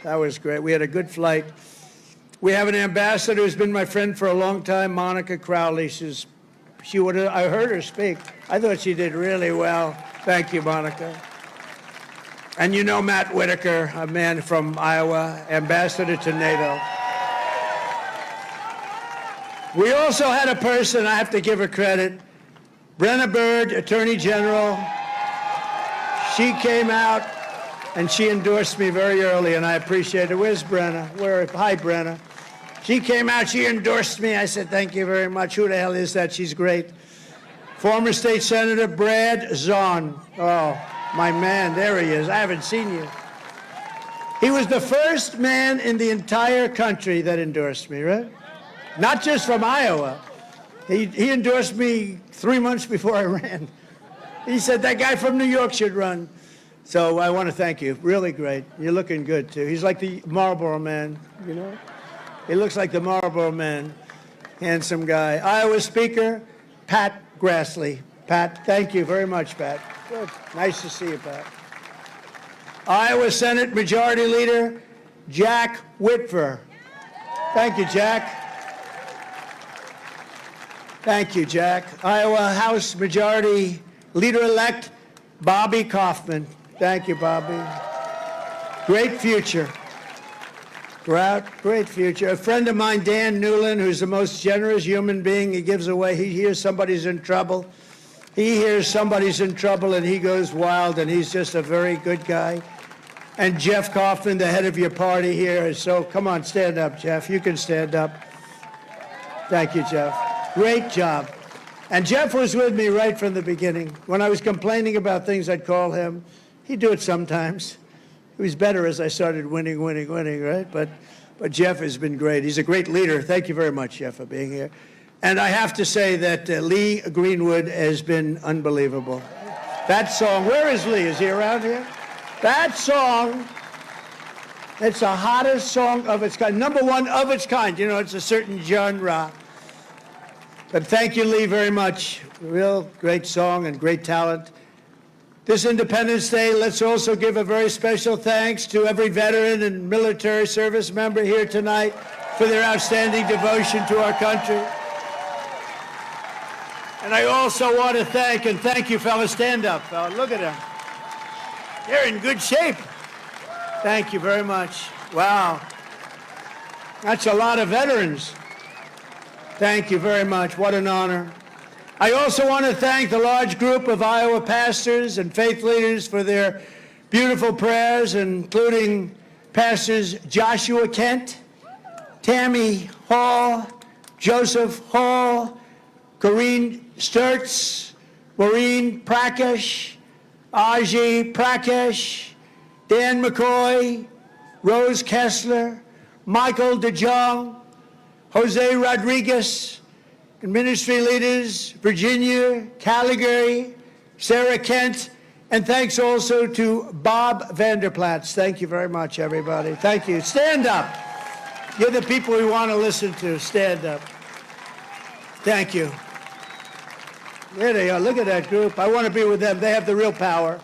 That was great. We had a good flight. We have an ambassador who's been my friend for a long time, Monica Crowley. I heard her speak. I thought she did really well. Thank you, Monica. And you know Matt Whitaker, a man from Iowa, ambassador to NATO. We also had a person, I have to give her credit, Brenna Bird, Attorney General. She came out and she endorsed me very early, and I appreciate it. Where's Brenna? Hi, Brenna. She came out, she endorsed me. I said, thank you very much. Who the hell is that? She's great. Former State Senator Brad Zahn. Oh, my man, there he is. I haven't seen you. He was the first man in the entire country that endorsed me, right? Not just from Iowa. He endorsed me 3 months before I ran. He said, that guy from New York should run. So I want to thank you. Really great. You're looking good, too. He's like the Marlboro Man, you know? He looks like the Marlboro Man. Handsome guy. Iowa Speaker, Pat Grassley. Pat, thank you very much, Pat. Good. Nice to see you, Pat. Iowa Senate Majority Leader, Jack Whitver. Thank you, Jack. Thank you, Jack. Iowa House Majority Leader-elect, Bobby Kaufman. Thank you, Bobby. Great future. Great future. A friend of mine, Dan Newland, who's the most generous human being. He gives away. He hears somebody's in trouble. He hears somebody's in trouble, and he goes wild, and he's just a very good guy. And Jeff Kaufman, the head of your party here. So come on, stand up, Jeff. You can stand up. Thank you, Jeff. Great job. And Jeff was with me right from the beginning. When I was complaining about things, I'd call him. He'd do it sometimes. It was better as I started winning, right? But Jeff has been great. He's a great leader. Thank you very much, Jeff, for being here. And I have to say that Lee Greenwood has been unbelievable. That song, where is Lee? Is he around here? That song, it's the hottest song of its kind. Number one of its kind. You know, it's a certain genre. But thank you, Lee, very much. Real great song and great talent. This Independence Day, let's also give a very special thanks to every veteran and military service member here tonight for their outstanding devotion to our country. And I also want to thank you, fellas. Stand up, fella. Look at them. They're in good shape. Thank you very much. Wow. That's a lot of veterans. Thank you very much. What an honor. I also want to thank the large group of Iowa pastors and faith leaders for their beautiful prayers, including Pastors Joshua Kent, Tammy Hall, Joseph Hall, Corrine Sturtz, Maureen Prakash, Aji Prakash, Dan McCoy, Rose Kessler, Michael DeJong, Jose Rodriguez, and ministry leaders, Virginia, Calgary, Sarah Kent, and thanks also to Bob Vanderplatz. Thank you very much, everybody. Thank you. Stand up. You're the people we want to listen to. Stand up. Thank you. There they are. Look at that group. I want to be with them. They have the real power.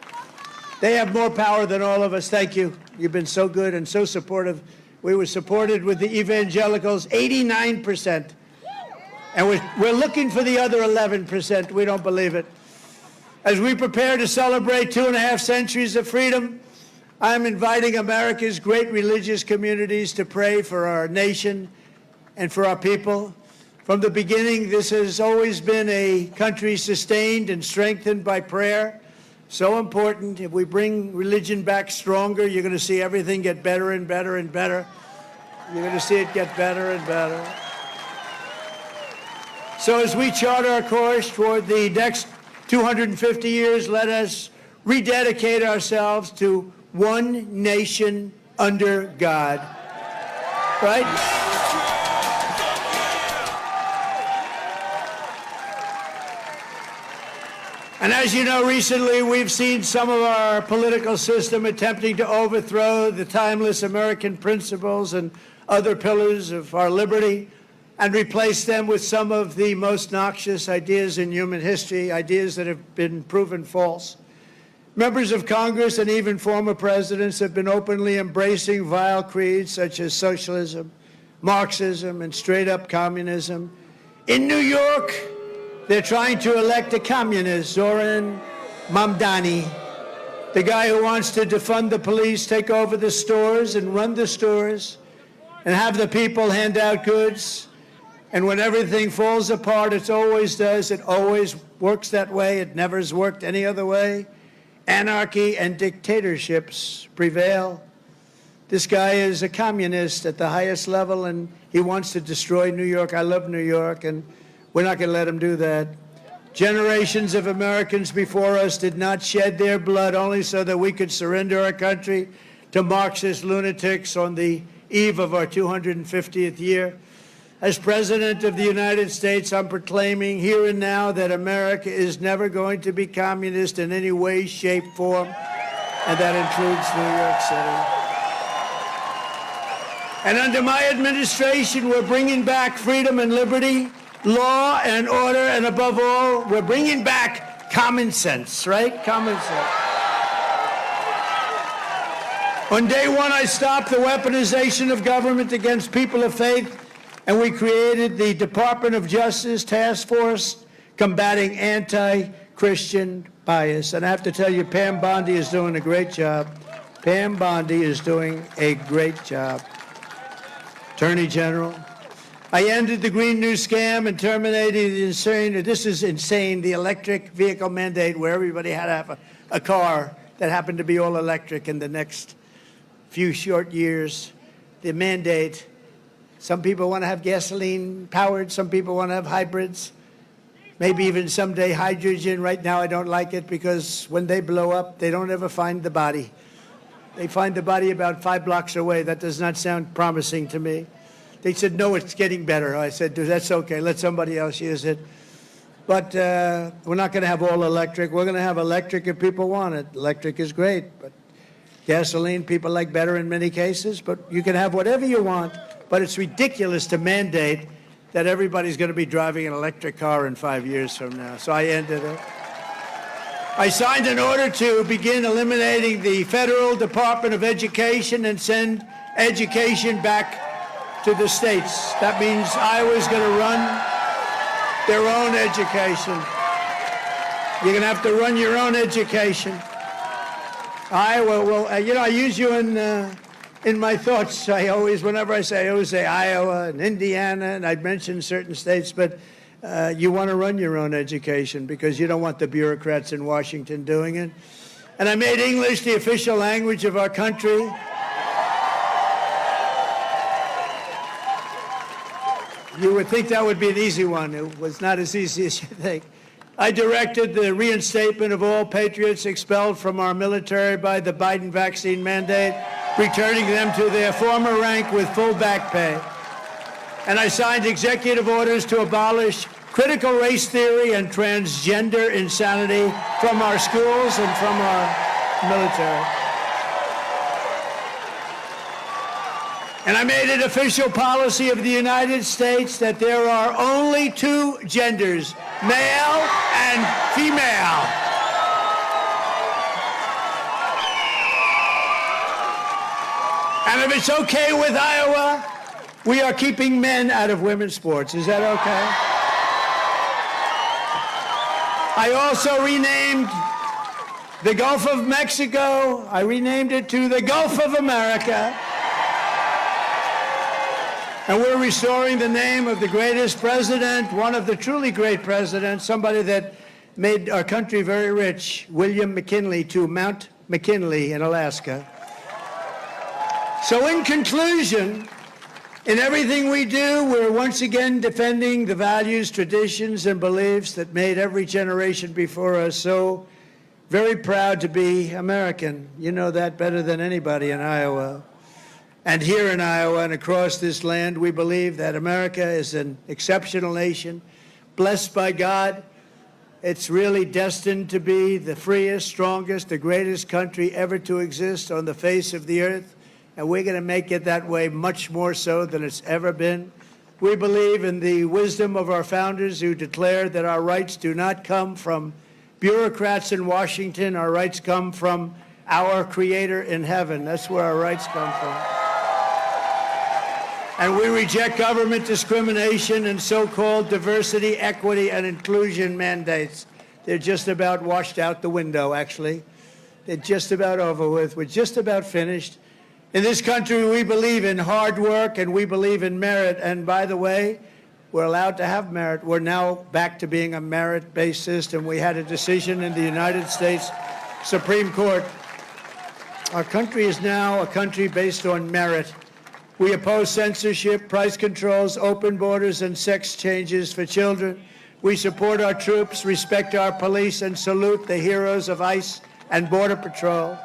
They have more power than all of us. Thank you. You've been so good and so supportive. We were supported with the evangelicals, 89%. And we're looking for the other 11%. We don't believe it. As we prepare to celebrate 2.5 centuries of freedom, I'm inviting America's great religious communities to pray for our nation and for our people. From the beginning, this has always been a country sustained and strengthened by prayer. So important. If we bring religion back stronger, you're going to see everything get better and better and better. You're going to see it get better and better. So as we chart our course toward the next 250 years, let us rededicate ourselves to one nation under God. Right? And as you know, recently we've seen some of our political system attempting to overthrow the timeless American principles and other pillars of our liberty and replace them with some of the most noxious ideas in human history, ideas that have been proven false. Members of Congress and even former presidents have been openly embracing vile creeds such as socialism, Marxism, and straight-up communism. In New York, they're trying to elect a communist, Zoran Mamdani, the guy who wants to defund the police, take over the stores and run the stores and have the people hand out goods. And when everything falls apart, it always does. It always works that way. It never has worked any other way. Anarchy and dictatorships prevail. This guy is a communist at the highest level, and he wants to destroy New York. I love New York, and we're not going to let him do that. Generations of Americans before us did not shed their blood only so that we could surrender our country to Marxist lunatics on the eve of our 250th year. As President of the United States, I'm proclaiming here and now that America is never going to be communist in any way, shape, form, and that includes New York City. And under my administration, we're bringing back freedom and liberty, law and order, and above all, we're bringing back common sense, right? Common sense. On day one, I stopped the weaponization of government against people of faith, and we created the Department of Justice Task Force combating anti-Christian bias. And I have to tell you, Pam Bondi is doing a great job. Pam Bondi is doing a great job. Attorney General, I ended the Green New Scam and terminated the insane, the electric vehicle mandate where everybody had to have a car that happened to be all electric in the next few short years. The mandate, some people want to have gasoline powered, some people want to have hybrids, maybe even someday hydrogen. Right now I don't like it because when they blow up, they don't ever find the body. They find the body about 5 blocks away. That does not sound promising to me. They said, no, it's getting better. I said, that's okay. Let somebody else use it. But we're not going to have all electric. We're going to have electric if people want it. Electric is great, but gasoline people like better in many cases. But you can have whatever you want, but it's ridiculous to mandate that everybody's going to be driving an electric car in 5 years from now. So I ended it. I signed an order to begin eliminating the Federal Department of Education and send education back to the states. That means Iowa's going to run their own education. You're going to have to run your own education. Iowa will, I use you in my thoughts. Whenever I always say Iowa and Indiana, and I'd mention certain states, but you want to run your own education because you don't want the bureaucrats in Washington doing it. And I made English the official language of our country. You would think that would be an easy one. It was not as easy as you think. I directed the reinstatement of all patriots expelled from our military by the Biden vaccine mandate, returning them to their former rank with full back pay. And I signed executive orders to abolish critical race theory and transgender insanity from our schools and from our military. And I made it official policy of the United States that there are only two genders, male and female. And if it's okay with Iowa, we are keeping men out of women's sports. Is that okay? I also renamed the Gulf of Mexico. I renamed it to the Gulf of America. And we're restoring the name of the greatest president, one of the truly great presidents, somebody that made our country very rich, William McKinley, to Mount McKinley in Alaska. So in conclusion, in everything we do, we're once again defending the values, traditions, and beliefs that made every generation before us so very proud to be American. You know that better than anybody in Iowa. And here in Iowa and across this land, we believe that America is an exceptional nation, blessed by God. It's really destined to be the freest, strongest, the greatest country ever to exist on the face of the earth. And we're going to make it that way much more so than it's ever been. We believe in the wisdom of our founders who declared that our rights do not come from bureaucrats in Washington. Our rights come from our Creator in heaven. That's where our rights come from. And we reject government discrimination and so-called diversity, equity, and inclusion mandates. They're just about washed out the window, actually. They're just about over with. We're just about finished. In this country, we believe in hard work and we believe in merit. And by the way, we're allowed to have merit. We're now back to being a merit-based system. We had a decision in the United States Supreme Court. Our country is now a country based on merit. We oppose censorship, price controls, open borders, and sex changes for children. We support our troops, respect our police, and salute the heroes of ICE and Border Patrol.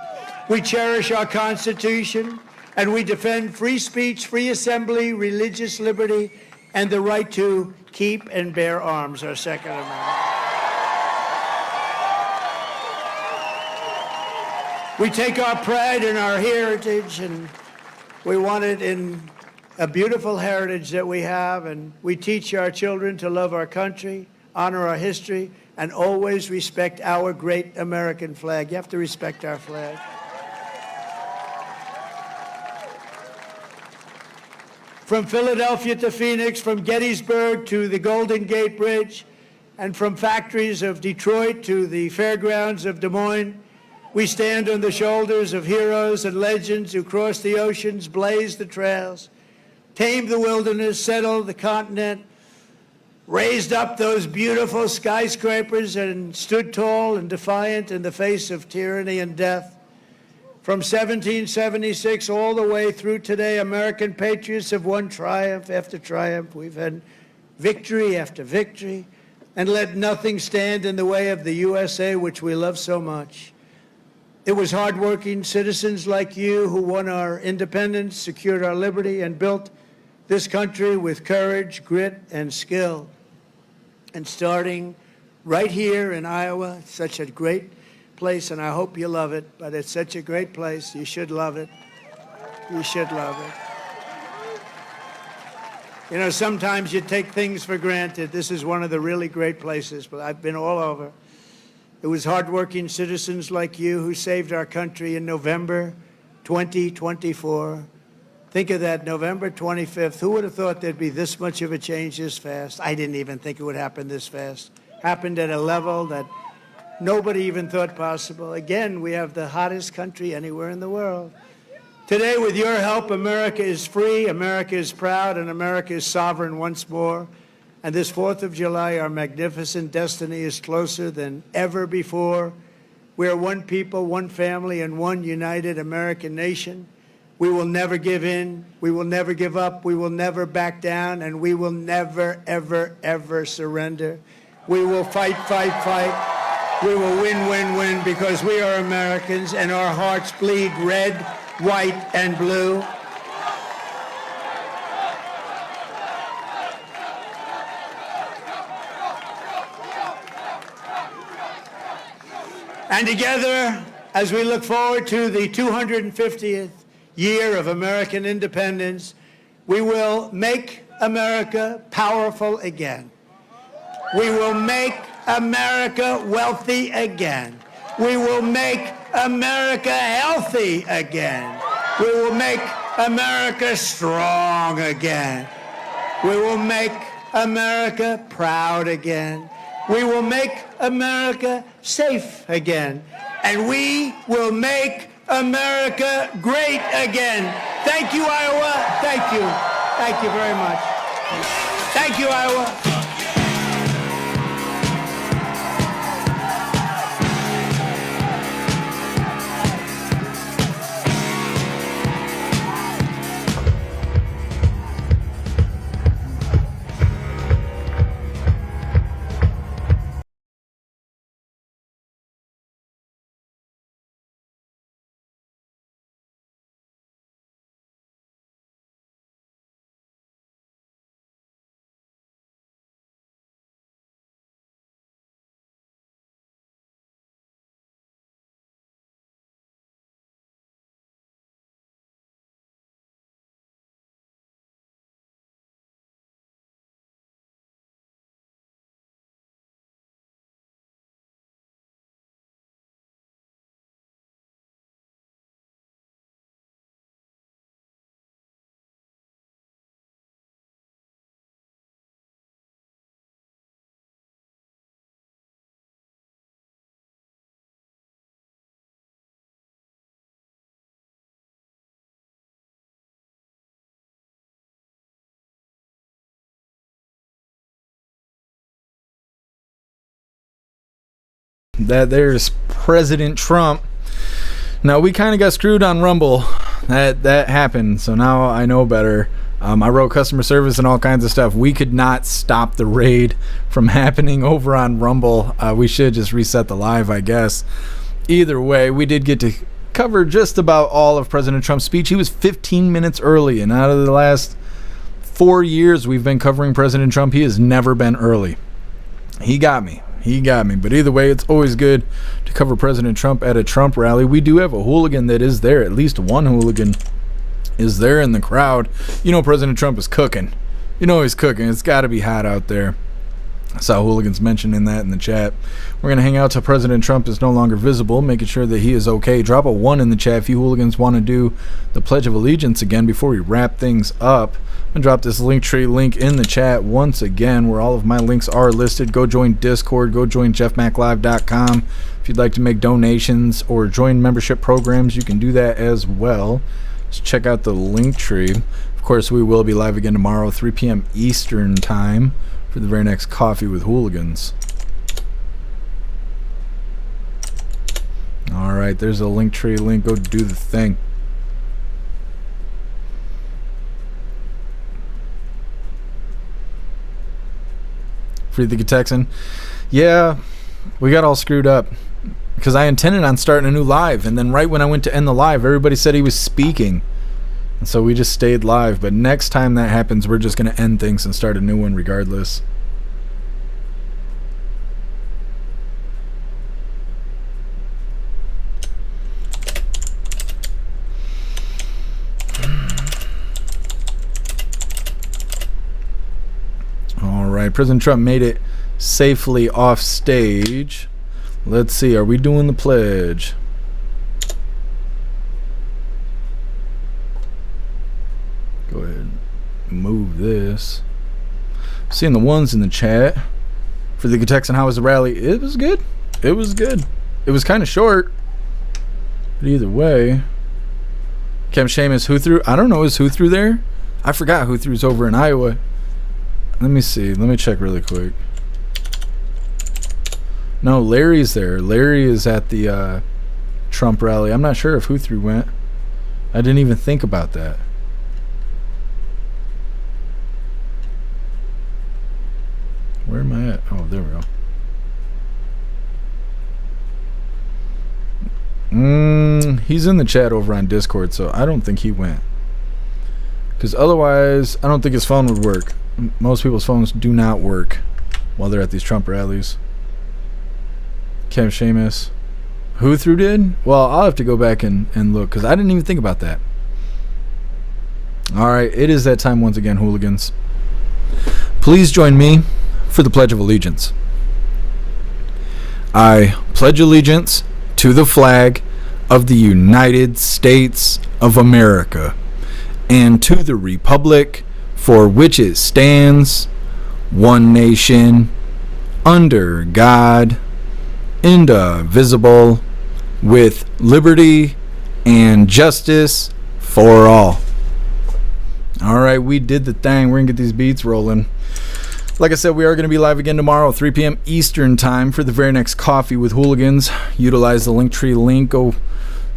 We cherish our Constitution, and we defend free speech, free assembly, religious liberty, and the right to keep and bear arms, our Second Amendment. We take our pride in our heritage, and we want it in a beautiful heritage that we have, and we teach our children to love our country, honor our history, and always respect our great American flag. You have to respect our flag. From Philadelphia to Phoenix, from Gettysburg to the Golden Gate Bridge, and from factories of Detroit to the fairgrounds of Des Moines, we stand on the shoulders of heroes and legends who crossed the oceans, blazed the trails, tamed the wilderness, settled the continent, raised up those beautiful skyscrapers, and stood tall and defiant in the face of tyranny and death. From 1776 all the way through today, American patriots have won triumph after triumph. We've had victory after victory, and let nothing stand in the way of the USA, which we love so much. It was hardworking citizens like you who won our independence, secured our liberty, and built this country with courage, grit, and skill. And starting right here in Iowa, it's such a great place, and I hope you love it, but it's such a great place. You should love it. You should love it. You know, sometimes you take things for granted. This is one of the really great places, but I've been all over. It was hardworking citizens like you who saved our country in November 2024. Think of that, November 25th. Who would have thought there'd be this much of a change this fast? I didn't even think it would happen this fast. Happened at a level that nobody even thought possible. Again, we have the hottest country anywhere in the world. Today, with your help, America is free, America is proud, and America is sovereign once more. And this 4th of July, our magnificent destiny is closer than ever before. We are one people, one family, and one united American nation. We will never give in. We will never give up. We will never back down. And we will never, ever, ever surrender. We will fight, fight, fight. We will win, win, win, because we are Americans and our hearts bleed red, white, and blue. And together, as we look forward to the 250th year of American independence, we will make America powerful again. We will make America wealthy again. We will make America healthy again. We will make America strong again. We will make America proud again. We will make America safe again. And we will make America great again. Thank you, Iowa. Thank you. Thank you very much. Thank you, Iowa. That there's President Trump. Now, we kind of got screwed on Rumble. That happened, so now I know better. I wrote customer service and all kinds of stuff. We could not stop the raid from happening over on Rumble. We should just reset the live, I guess. Either way, we did get to cover just about all of President Trump's speech. He was 15 minutes early, and out of the last 4 years we've been covering President Trump, he has never been early. He got me. But either way, it's always good to cover President Trump at a Trump rally. We do have a hooligan that is there. At least one hooligan is there in the crowd. You know President Trump is cooking. You know he's cooking. It's got to be hot out there. I saw hooligans mentioning that in the chat. We're going to hang out till President Trump is no longer visible, making sure that he is okay. Drop a 1 in the chat if you hooligans want to do the Pledge of Allegiance again before we wrap things up. I'm going to drop this Linktree link in the chat once again where all of my links are listed. Go join Discord. Go join jeffmaclive.com. If you'd like to make donations or join membership programs, you can do that as well. Just check out the Linktree. Of course, we will be live again tomorrow, 3 p.m. Eastern Time, for the very next Coffee with Hooligans. All right, there's a Linktree link. Go do the thing. Free the Texan. Yeah, we got all screwed up because I intended on starting a new live, and then right when I went to end the live, everybody said he was speaking, and so we just stayed live. But next time that happens, we're just going to end things and start a new one regardless. Alright, President Trump made it safely off stage. Let's see, are we doing the pledge? Go ahead and move this. Seeing the ones in the chat. For the Texan, how was the rally? It was good. It was good. It was kind of short. But either way. Cam Seamus, who threw? I don't know, is who threw there? I forgot who threw over in Iowa. Let me see. Let me check really quick. No, Larry's there. Larry is at the Trump rally. I'm not sure if Huthru went. I didn't even think about that. Where am I at? Oh, there we go. He's in the chat over on Discord, so I don't think he went. Because otherwise, I don't think his phone would work. Most people's phones do not work while they're at these Trump rallies. Kev Seamus. Who through did? Well, I'll have to go back and look because I didn't even think about that. All right, it is that time once again, hooligans. Please join me for the Pledge of Allegiance. I pledge allegiance to the flag of the United States of America and to the republic for which it stands, one nation, under God, indivisible, with liberty and justice for all. All right, we did the thing. We're going to get these beats rolling. Like I said, we are going to be live again tomorrow, 3 p.m. Eastern time for the very next Coffee with Hooligans. Utilize the Linktree link. Go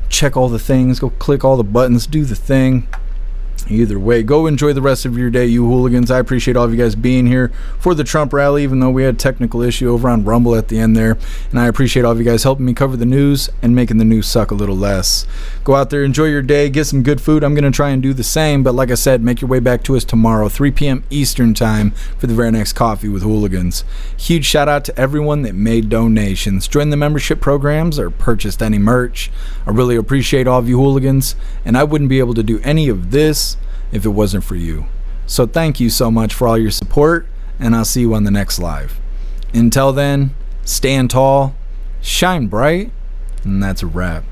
check all the things. Go click all the buttons. Do the thing. Either way, go enjoy the rest of your day, you hooligans. I appreciate all of you guys being here for the Trump rally, even though we had a technical issue over on Rumble at the end there. And I appreciate all of you guys helping me cover the news and making the news suck a little less. Go out there, enjoy your day, get some good food. I'm going to try and do the same. But like I said, make your way back to us tomorrow, 3 p.m. Eastern time for the very next Coffee with Hooligans. Huge shout out to everyone that made donations, joined the membership programs, or purchased any merch. I really appreciate all of you hooligans. And I wouldn't be able to do any of this if it wasn't for you. So thank you so much for all your support, and I'll see you on the next live. Until then, stand tall, shine bright, and that's a wrap.